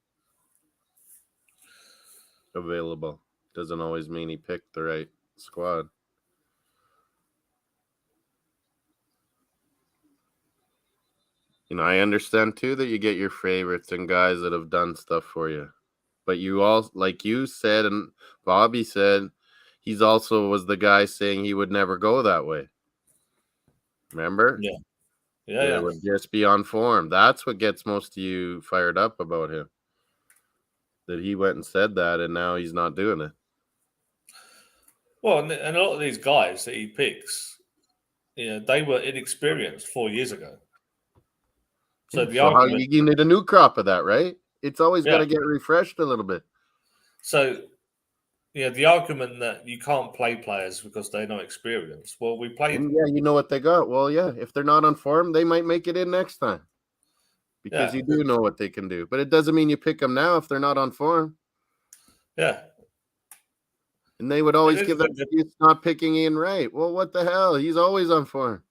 available. Doesn't always mean he picked the right squad. You know, I understand too that you get your favorites and guys that have done stuff for you. But you all, like you said, and Bobby said, he's also was the guy saying he would never go that way. Remember? yeah. It would just be on form. That's what gets most of you fired up about him. That he went and said that, and now he's not doing it. Well, and a lot of these guys that he picks, they were inexperienced 4 years ago. So the argument, you need a new crop of that, right? It's always got to get refreshed a little bit. So, the argument that you can't play players because they're not experienced. Well, we played. And you know what they got. Well, yeah, if they're not on form, they might make it in next time. Because you do know what they can do. But it doesn't mean you pick them now if they're not on form. Yeah. And they would always give that excuse not picking Ian Wright. Well, what the hell? He's always on form.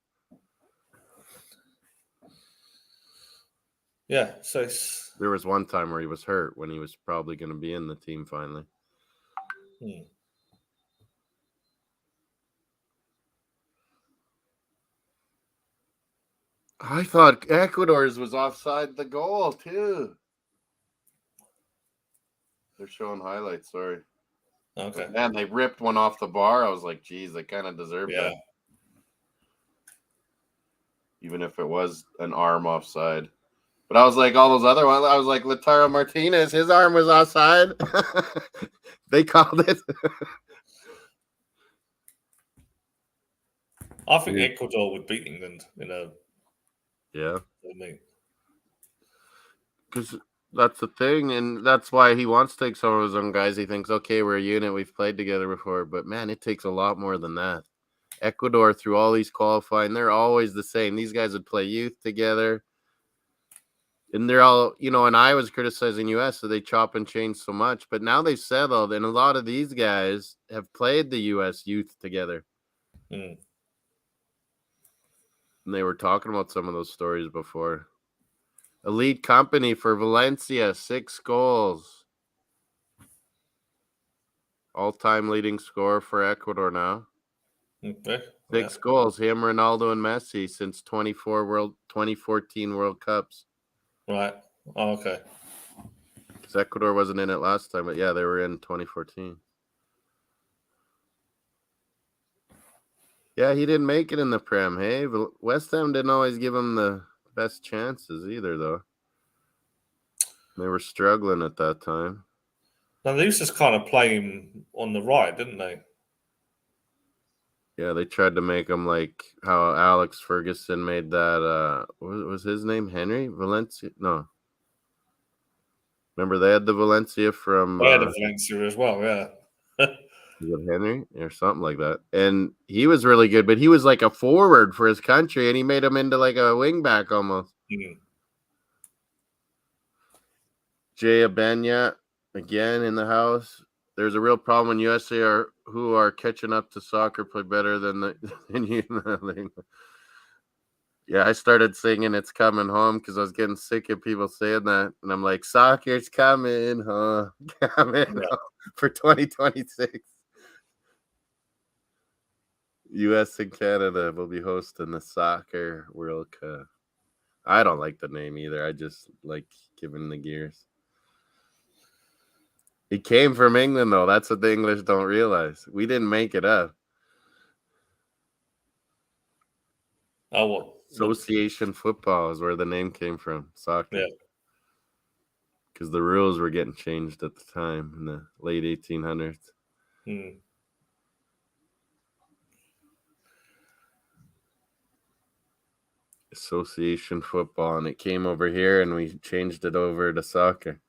Yeah. So there was one time where he was hurt when he was probably going to be in the team finally. I thought Ecuador's was offside the goal too. They're showing highlights. Sorry. Okay. Man, they ripped one off the bar. I was like, geez, they kind of deserved that. Even if it was an arm offside. But I was like, all those other ones, I was like, Lautaro Martinez, his arm was offside. They called it. I think Ecuador would beat England Yeah. Because that's the thing, and that's why he wants to take some of his own guys. He thinks, okay, we're a unit. We've played together before. But, man, it takes a lot more than that. Ecuador, through all these qualifying, they're always the same. These guys would play youth together. And they're all, and I was criticizing U.S., so they chop and change so much. But now they've settled, and a lot of these guys have played the U.S. youth together. And they were talking about some of those stories before. Elite company for Valencia, 6 goals. All-time leading scorer for Ecuador now. Okay. 6 goals, him, Ronaldo, and Messi since 2014 World Cups. Right. Oh, okay. Because Ecuador wasn't in it last time, but yeah, they were in 2014. Yeah, he didn't make it in the Prem, hey? West Ham didn't always give him the best chances either, though. They were struggling at that time. Now, they used to kind of play him on the right, didn't they? Yeah, they tried to make him like how Alex Ferguson made that, what was his name? Henry? Valencia? No. Remember, they had the Valencia from... They had a Valencia as well, yeah. Was it Henry or something like that? And he was really good, but he was like a forward for his country, and he made him into like a wing back almost. Jay Abenya, again in the house. There's a real problem when U.S.A. who are catching up to soccer play better than you. Yeah, I started singing "It's Coming Home" because I was getting sick of people saying that, and I'm like, "Soccer's coming home, coming home for 2026." U.S. and Canada will be hosting the Soccer World Cup. I don't like the name either. I just like giving the gears. It came from England, though. That's what the English don't realize. We didn't make it up. Oh, what? Association football is where the name came from. Soccer. Yeah. Because the rules were getting changed at the time in the late 1800s. Association football, and it came over here, and we changed it over to soccer.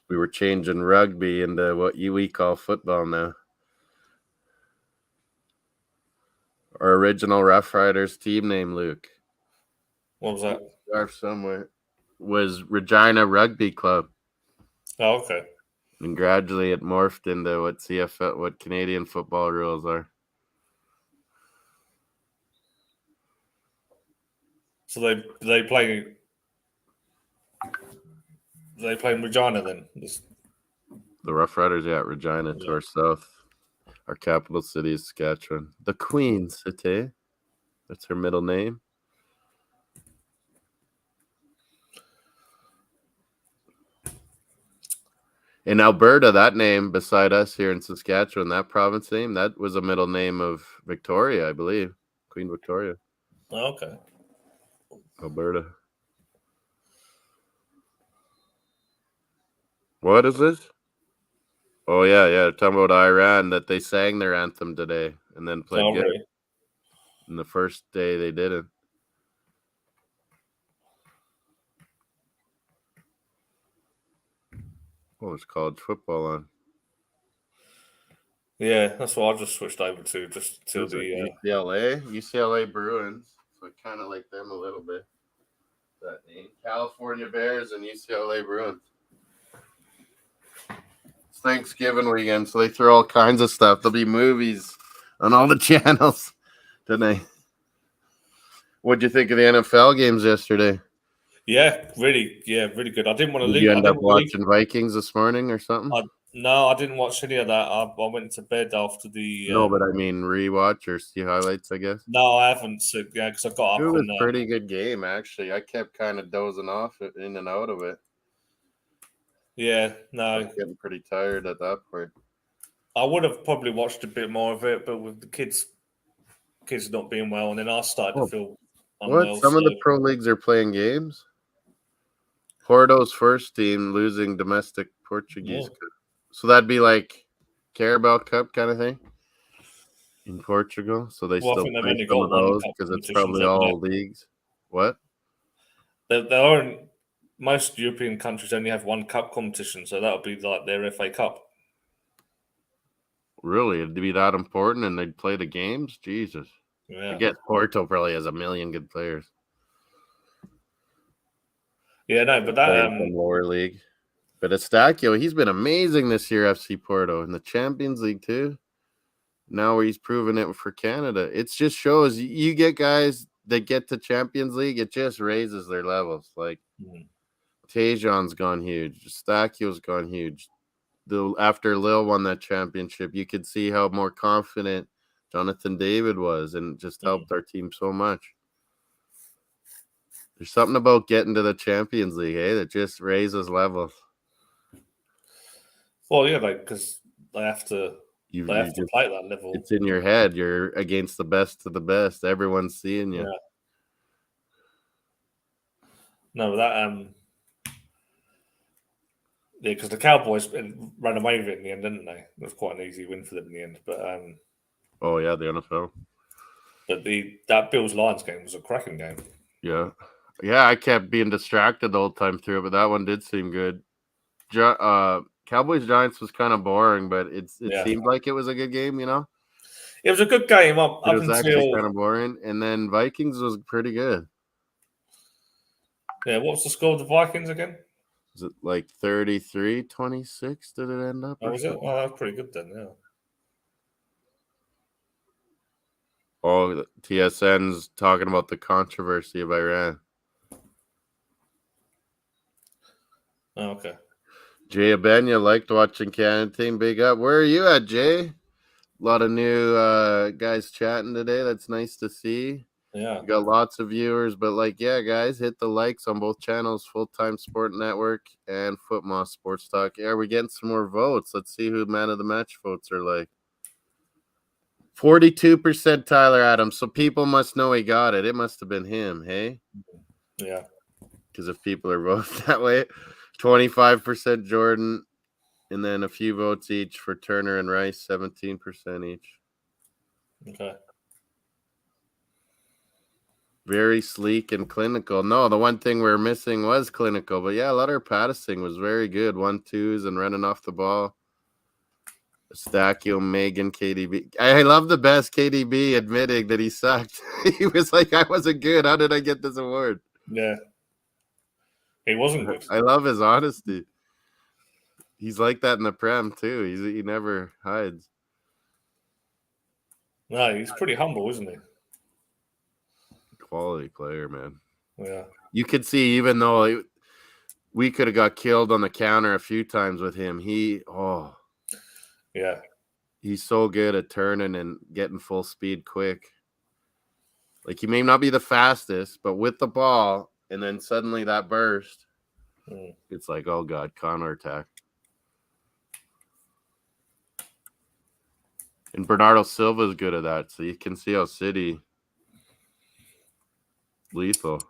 We were changing rugby into what we call football now. Our original Rough Riders team name, Luke. What was that? Scarf somewhere. Was Regina Rugby Club. Oh, okay. And gradually it morphed into what Canadian football rules are. So they play in Regina then? The Rough Riders, yeah, Regina to our south. Our capital city is Saskatchewan. The Queen City. That's her middle name. In Alberta, that name beside us here in Saskatchewan, that province name, that was a middle name of Victoria, I believe. Queen Victoria. Oh, okay. Alberta. What is this? Oh, yeah. Talking about Iran, that they sang their anthem today and then played good. Really? And the first day they didn't. Oh, it's college football on. Yeah, that's what I just switched over to, just to the UCLA Bruins. So I kind of like them a little bit. That name, California Bears and UCLA Bruins. It's Thanksgiving weekend, so they throw all kinds of stuff. There'll be movies on all the channels tonight. What'd you think of the NFL games yesterday? Yeah, really good. I didn't want to leave. Did you end up watching Vikings this morning or something? No, I didn't watch any of that. I went to bed after the. No, but I mean rewatch or see highlights, I guess. No, I haven't. So, yeah, because I got up. It was a pretty good game, actually. I kept kind of dozing off in and out of it. Yeah, no. I was getting pretty tired at that point. I would have probably watched a bit more of it, but with the kids not being well, and then I started to feel unwell. What? Some of the pro leagues are playing games? Porto's first team losing domestic Portuguese Cup. So that'd be like Carabao Cup kind of thing in Portugal. So they still play some of those because it's probably all leagues. What? There are most European countries only have one cup competition, so that'll be like their FA Cup. Really? It'd be that important, and they'd play the games? Jesus. Yeah. I guess Porto probably has a million good players. Yeah, no, but that lower league. But Estacio, he's been amazing this year, FC Porto, in the Champions League too. Now where he's proven it for Canada. It just shows you get guys that get to Champions League, it just raises their levels. Like Tejan's gone huge. Stacchio's gone huge. After Lille won that championship, you could see how more confident Jonathan David was, and just helped our team so much. There's something about getting to the Champions League, that just raises levels. Well, yeah, because they have to. They have to play at that level. It's in your head. You're against the best of the best. Everyone's seeing you. Yeah. No, that yeah, because the Cowboys ran away with it in the end, didn't they? It was quite an easy win for them in the end. But oh yeah, the NFL. But that Bills Lions game was a cracking game. Yeah, I kept being distracted the whole time through it, but that one did seem good. Cowboys Giants was kind of boring, but it seemed like it was a good game. It was a good game. It was actually kind of boring, and then Vikings was pretty good. Yeah, what's the score of the Vikings again? Was it like 33-26? Did it end up? Oh, was it? Oh, that was pretty good then, yeah. Oh, TSN's talking about the controversy of Iran. Oh, okay. Jay Abenya liked watching Canada team. Big up. Where are you at, Jay? A lot of new guys chatting today. That's nice to see. Yeah. We got lots of viewers, but yeah, guys, hit the likes on both channels, Full Time Sport Network and FootMossSportsTalk. Yeah, we're getting some more votes. Let's see who man of the match votes are like. 42% Tyler Adams. So people must know he got it. It must have been him, hey? Yeah. Because if people are voting that way, 25% Jordan, and then a few votes each for Turner and Rice, 17% each. Okay. Very sleek and clinical. No, the one thing we were missing was clinical. But yeah, a lot of her passing was very good. 1-2s and running off the ball. Stachio, Megan, KDB. I love the best KDB admitting that he sucked. He was like, I wasn't good. How did I get this award? Yeah. He wasn't good. I love his honesty. He's like that in the Prem, too. He never hides. No, he's pretty humble, isn't he? Quality player, man. Yeah. You could see, even though we could have got killed on the counter a few times with him, Yeah. he's so good at turning and getting full speed quick. Like, he may not be the fastest, but with the ball, and then suddenly that burst, it's like, oh, God, counter attack. And Bernardo Silva is good at that, so you can see how City lethal.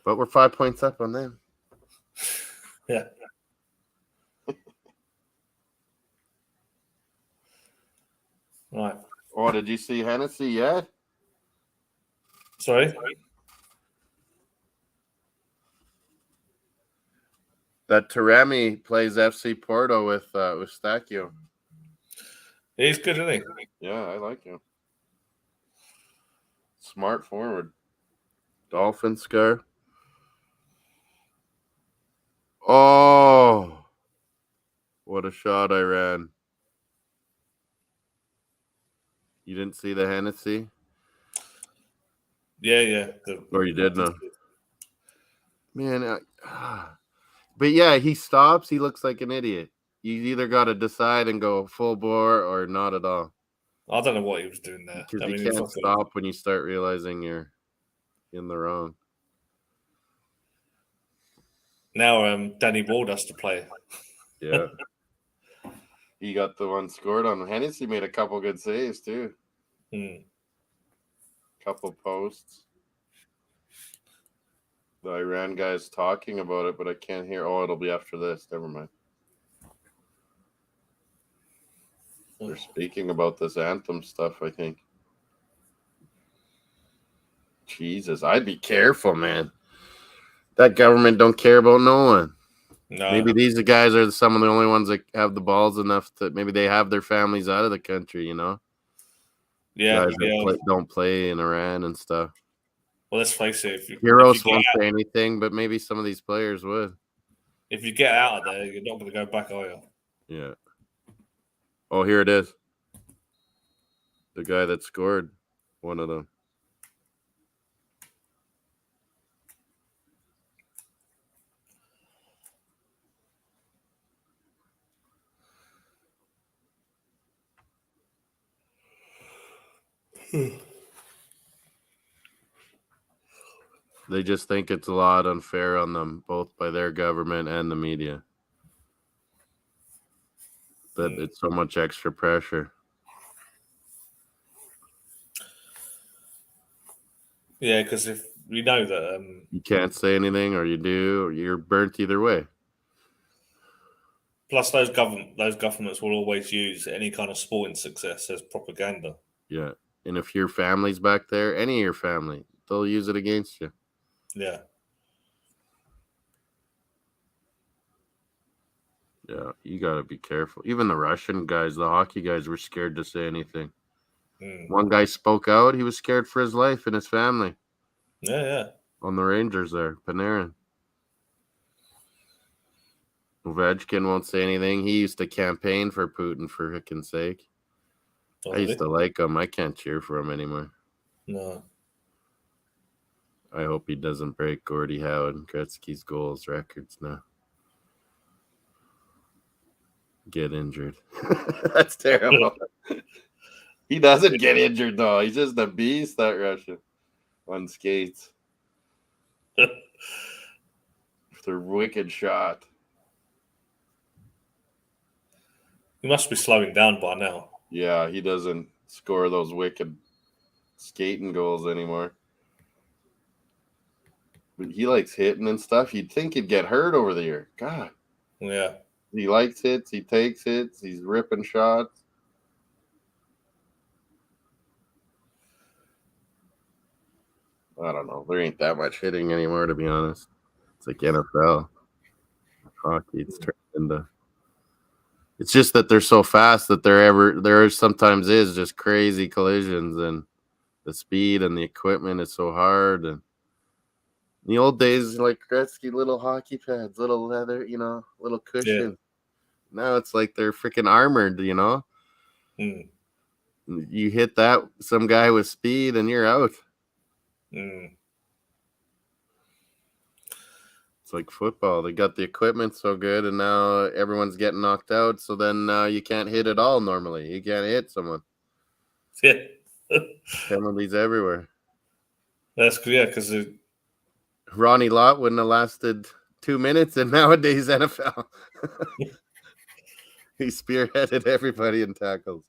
But we're 5 points up on them. Yeah. Right. Oh, did you see Hennessy yet? Sorry? That Taremi plays FC Porto with Stachio. He's good, isn't he? Yeah, I like him. Smart forward. Dolphin scar. Oh, what a shot I ran. You didn't see the Hennessy? Yeah. Or you did know? Man, but yeah, he stops. He looks like an idiot. You either got to decide and go full bore or not at all. I don't know what he was doing there. Because I mean, you can't stop when you start realizing you're in the wrong. Now Danny Ward has to play. Yeah. He got the one scored on. Hennessy made a couple good saves, too. Couple posts. The Iran guy's talking about it, but I can't hear. Oh, it'll be after this. Never mind. They're speaking about this anthem stuff, I think. Jesus, I'd be careful, man. That government don't care about no one. No. Maybe these guys are some of the only ones that have the balls enough to maybe they have their families out of the country, you know? Yeah. Guys that don't play in Iran and stuff. Well, let's face it. Heroes won't say anything, but maybe some of these players would. If you get out of there, you're not going to go back, are you? Yeah. Oh, here it is. The guy that scored, one of them. They just think it's a lot unfair on them, both by their government and the media. That it's so much extra pressure. Yeah, because if we know that you can't say anything, or you do, or you're burnt either way. Plus, those governments will always use any kind of sporting success as propaganda. Yeah, and if your family's back there, any of your family, they'll use it against you. Yeah. Yeah, you got to be careful. Even the Russian guys, the hockey guys, were scared to say anything. One guy spoke out. He was scared for his life and his family. Yeah. On the Rangers there, Panarin. Ovechkin won't say anything. He used to campaign for Putin, for hickin's sake. I used to like him. I can't cheer for him anymore. No. I hope he doesn't break Gordie Howe and Gretzky's goals records now. get injured. That's terrible. He doesn't get injured, though. He's just a beast, that Russian, on skates. Their wicked shot. He must be slowing down by now. Yeah, he doesn't score those wicked skating goals anymore. But he likes hitting and stuff. You'd think he'd get hurt over the year. God. Yeah. He likes hits. He takes hits. He's ripping shots. I don't know. There ain't that much hitting anymore, to be honest. It's like NFL. Hockey, it's turned into. It's just that they're so fast that there sometimes is just crazy collisions, and the speed and the equipment is so hard. And in the old days, like Gretzky, little hockey pads, little leather, little cushion. Yeah. Now it's like they're freaking armored, Mm. You hit that some guy with speed and you're out. Mm. It's like football. They got the equipment so good, and now everyone's getting knocked out. So then you can't hit at all normally. You can't hit someone. Yeah. Penalties everywhere. That's good, yeah, because Ronnie Lott wouldn't have lasted 2 minutes in nowadays NFL. He spearheaded everybody in tackles.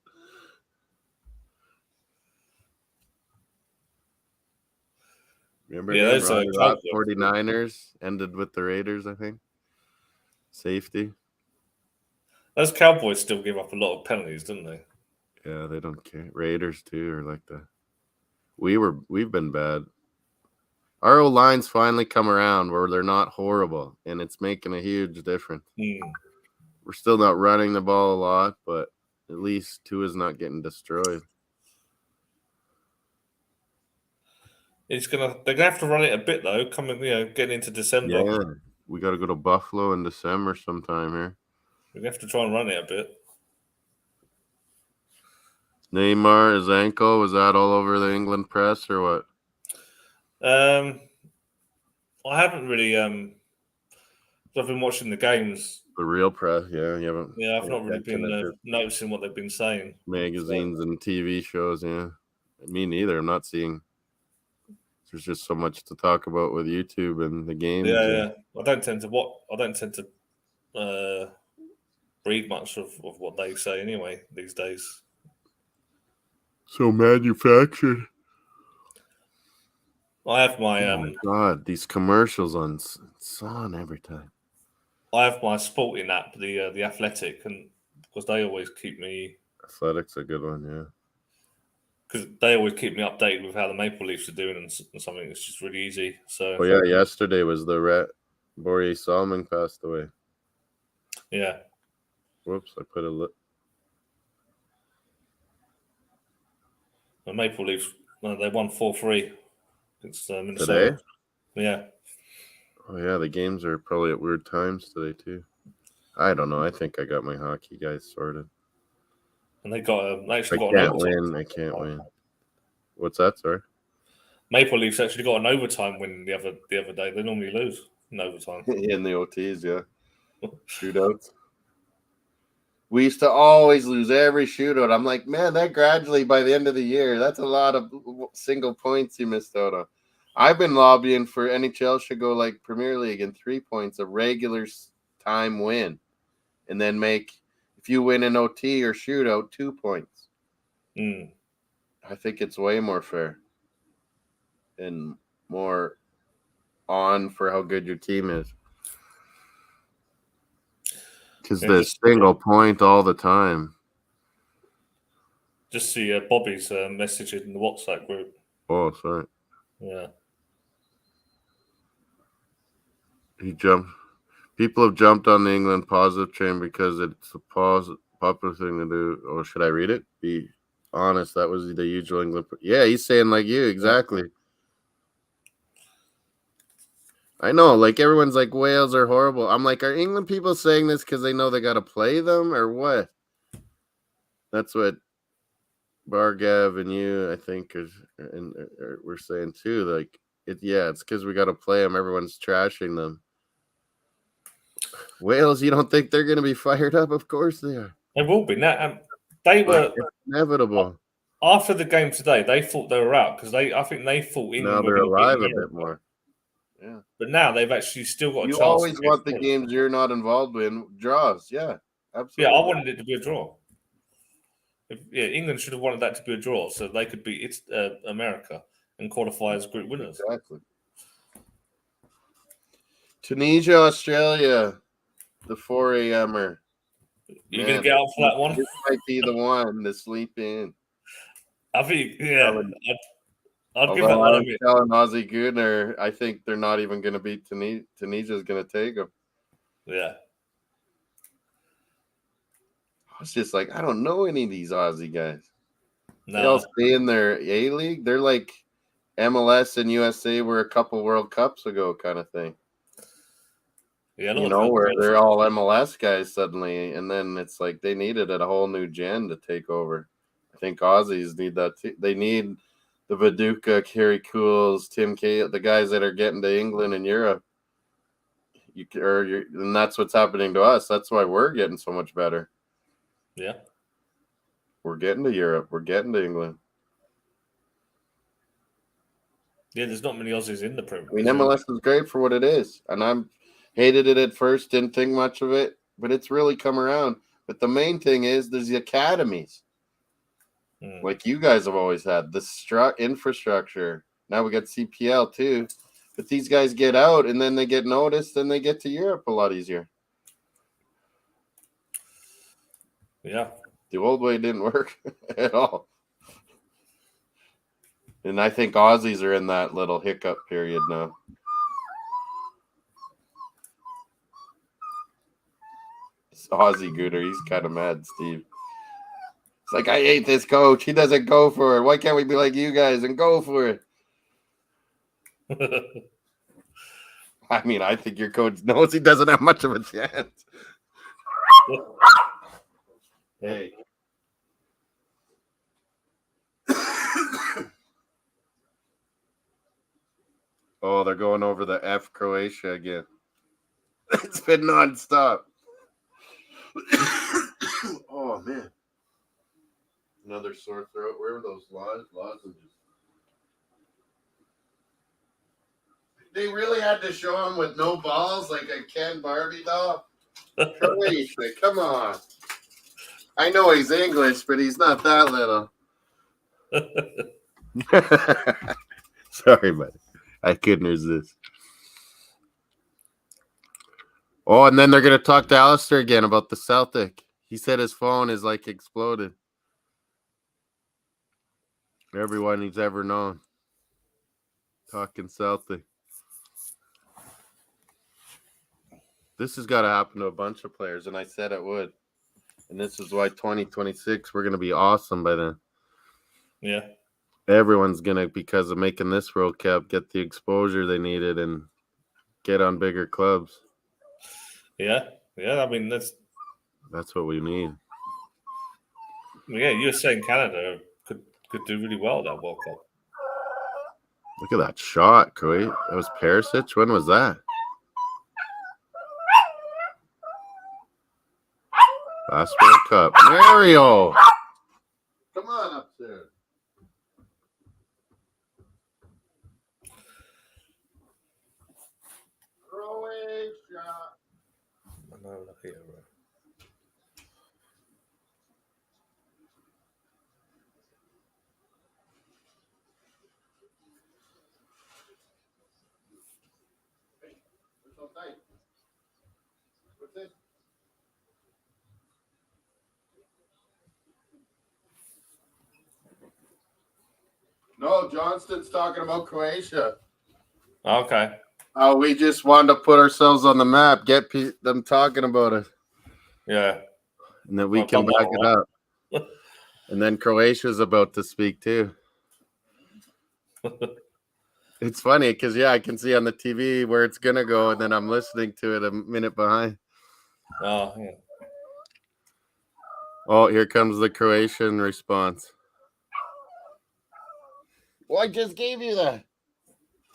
Remember him? Ronnie Lott, 49ers, ended with the Raiders, I think. Safety. Those Cowboys still give up a lot of penalties, don't they? Yeah, they don't care. Raiders, too, are like that. We've been bad. Our O-line's finally come around where they're not horrible, and it's making a huge difference. Mm. We're still not running the ball a lot, but at least Tua's not getting destroyed. They're gonna have to run it a bit though. Getting into December. Yeah, we got to go to Buffalo in December sometime here. We're gonna have to try and run it a bit. Neymar, his ankle, was that all over the England press or what? I haven't really. I've been watching the games. The real press, yeah. You haven't. Yeah, I've not really been noticing what they've been saying. Magazines and TV shows, yeah. Me neither. I'm not seeing. There's just so much to talk about with YouTube and the games. Yeah. I don't tend to read much of what they say anyway these days. So manufactured. I have my oh my God, these commercials it's on every time. I have my sporting app, the Athletic, and because they always keep me. Athletic's a good one, yeah. Because they always keep me updated with how the Maple Leafs are doing and something. It's just really easy. So. Oh yeah, yesterday was the Borje Salming passed away. Yeah. Whoops, I put a The Maple Leafs, they won 4-3 against Minnesota. Today? Yeah. Oh yeah, the games are probably at weird times today too. I don't know. I think I got my hockey guys sorted. And they actually got an overtime. I can't win. What's that, sorry? Maple Leafs actually got an overtime win the other day. They normally lose in overtime. In the OTs, yeah. Shootouts. We used to always lose every shootout. I'm like, man, that gradually by the end of the year, that's a lot of single points you missed out on. I've been lobbying for NHL should go like Premier League and 3 points, a regular time win, and then make, if you win an OT or shootout, 2 points. Mm. I think it's way more fair and more on for how good your team is. Because there's single point all the time. Just see Bobby's message in the WhatsApp group. Oh, sorry. Yeah. People have jumped on the England positive train because it's a popular thing to do. Or should I read it? Be honest, that was the usual England. Yeah, he's saying like you, exactly. I know, like everyone's like Wales are horrible. I'm like, are England people saying this because they know they got to play them or what? That's what Bargav and you, I think, we're saying too. Like, it's because we got to play them. Everyone's trashing them. Wales, you don't think they're going to be fired up? Of course they are. They will be. Now, they were It's inevitable. after the game today. They thought they were out because I think they thought England Now were they're going to beat alive a America. bit more. Yeah. But now they've actually still got a You chance. always want the games you're not involved in draws. Yeah, absolutely. Yeah, I wanted it to be a draw. England should have wanted that to be a draw so they could beat America and qualify as group winners. Exactly. Tunisia, Australia, the 4 a.m.er. You're going to get out for that one? This might be the one to sleep in. I think, yeah. I'd give Although that one I a was miss. telling Ozzy Goodner, I think they're not even going to beat Tunisia. Tunisia's going to take them. Yeah. I was just like, I don't know any of these Aussie guys. No. They all stay in their A league. They're like MLS and U.S.A. were a couple World Cups ago kind of thing. Yeah, where they're all MLS guys suddenly, and then it's like they needed a whole new gen to take over. I think Aussies need that too. They need the Viduka, Kerry Cools, Tim K, the guys that are getting to England and Europe. And that's what's happening to us. That's why we're getting so much better. Yeah. We're getting to Europe. We're getting to England. Yeah, there's not many Aussies in the Premier League. I mean, MLS is great for what it is, and I'm hated it at first, didn't think much of it, but it's really come around. But the main thing is there's the academies. Like you guys have always had the infrastructure. Now we got CPL too, but these guys get out and then they get noticed and they get to Europe a lot easier. Yeah, the old way didn't work at all. And I think Aussies are in that little hiccup period now. It's Aussie Gooder, he's kind of mad, Steve. It's like, I hate this coach. He doesn't go for it. Why can't we be like you guys and go for it? I mean, I think your coach knows he doesn't have much of a chance. Hey. Oh, they're going over the F Croatia again. It's been nonstop. Oh, man. Another sore throat. Where were those lozenges? They really had to show him with no balls like a Ken Barbie doll? Croatia, come on. I know he's English, but he's not that little. Sorry, buddy. I couldn't resist. Oh, and then they're going to talk to Alistair again about the Celtic. He said his phone is like exploded. Everyone he's ever known. Talking Celtic. This has got to happen to a bunch of players, and I said it would. And this is why 2026, we're going to be awesome by then. Yeah. Everyone's going to, because of making this World Cup, get the exposure they needed and get on bigger clubs. Yeah. I mean, that's what we need. Yeah, U.S.A. and Canada could do really well at that World Cup. Look at that shot, Kuwait. That was Perisic. When was that? Last World Cup. Mario! Come on up there. Croatia. No, look here, bro. What's this? No, Johnston's talking about Croatia. Okay. Oh, we just wanted to put ourselves on the map, get them talking about it. Yeah. And then we can back it up. And then Croatia's about to speak too. It's funny because, I can see on the TV where it's going to go, and then I'm listening to it a minute behind. Oh, yeah. Oh, here comes the Croatian response. Well, I just gave you that.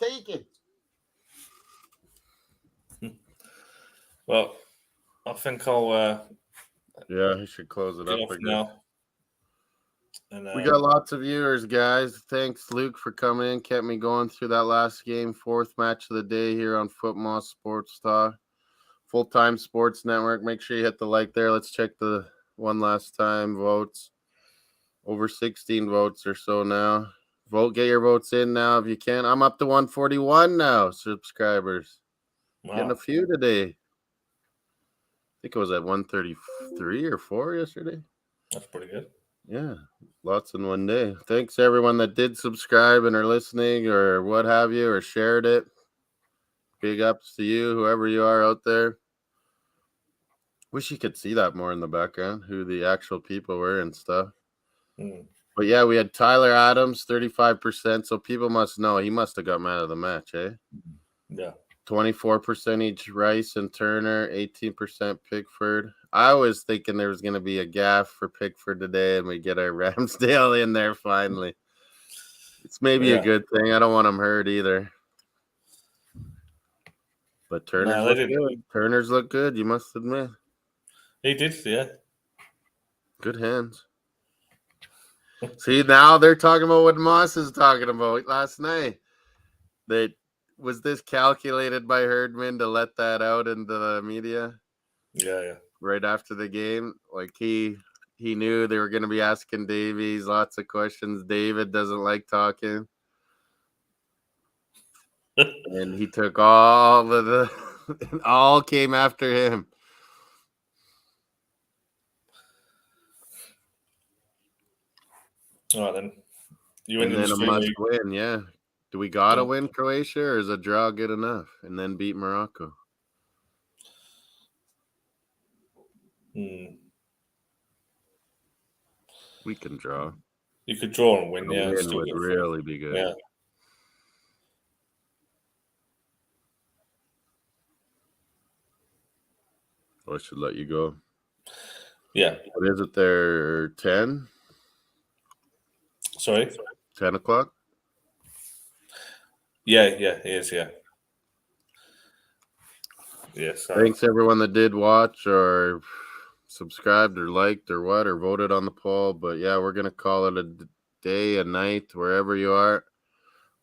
Take it. Well, I think I'll Yeah, he should close it get up off again. now. And, We got lots of viewers, guys. Thanks, Luke, for coming in. Kept me going through that last game. 4th match of the day here on FootMossSportsTalk. Full-time Sports Network. Make sure you hit the like there. Let's check the one last time votes. Over 16 votes or so now. Get your votes in now if you can. I'm up to 141 now, subscribers. wow. Getting a few today. I think it was at 133 or 4 yesterday. That's pretty good. Yeah, lots in one day. Thanks everyone that did subscribe and are listening or what have you, or shared it. Big ups to you, whoever you are out there. Wish you could see that more in the background, who the actual people were and stuff. But yeah, we had Tyler Adams, 35%. So people must know he must have got man of the match, eh? Yeah. 24% each Rice and Turner, 18% Pickford. I was thinking there was going to be a gaff for Pickford today, and we get our Ramsdale in there finally. It's maybe a good thing. I don't want him hurt either. But Turner's look good. Turner's look good, you must admit. He did, yeah. Good hands. See, now they're talking about what Moss is talking about last night. That was this calculated by Herdman to let that out into the media? Yeah. Right after the game, like he knew they were going to be asking Davies lots of questions. David doesn't like talking, and he took all of the all came after him. All right, then. And then a must win, yeah. Do we got to win Croatia, or is a draw good enough? And then beat Morocco? We can draw. You could draw and win, yeah. Win would really be good. Yeah. I should let you go. Yeah. What is it there? 10? Sorry? 10 o'clock? Yeah, it is, yeah. Yes. Thanks everyone that did watch or subscribed or liked or what or voted on the poll. But yeah, we're gonna call it a day, a night, wherever you are.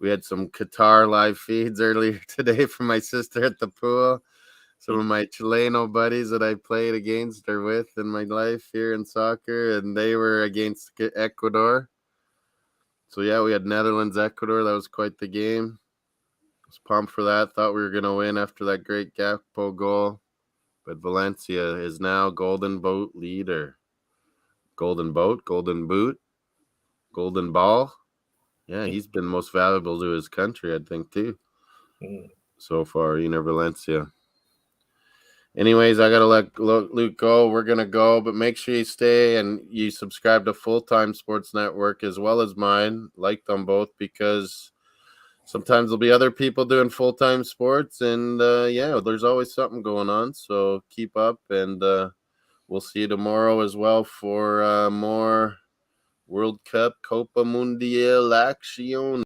We had some Qatar live feeds earlier today from my sister at the pool. Some of my Chileno buddies that I played against or with in my life here in soccer, and they were against Ecuador. So yeah, we had Netherlands, Ecuador. That was quite the game. I was pumped for that. Thought we were gonna win after that great Gakpo goal. But Valencia is now Golden Boot leader. Golden Boat, Golden Boot, Golden Ball. Yeah, he's been most valuable to his country, I think, too. So far, Valencia. Anyways, I got to let Luke go. We're going to go, but make sure you stay and you subscribe to Full-Time Sports Network as well as mine. Like them both because sometimes there'll be other people doing full-time sports, and there's always something going on. So keep up, and we'll see you tomorrow as well for more World Cup Copa Mundial action.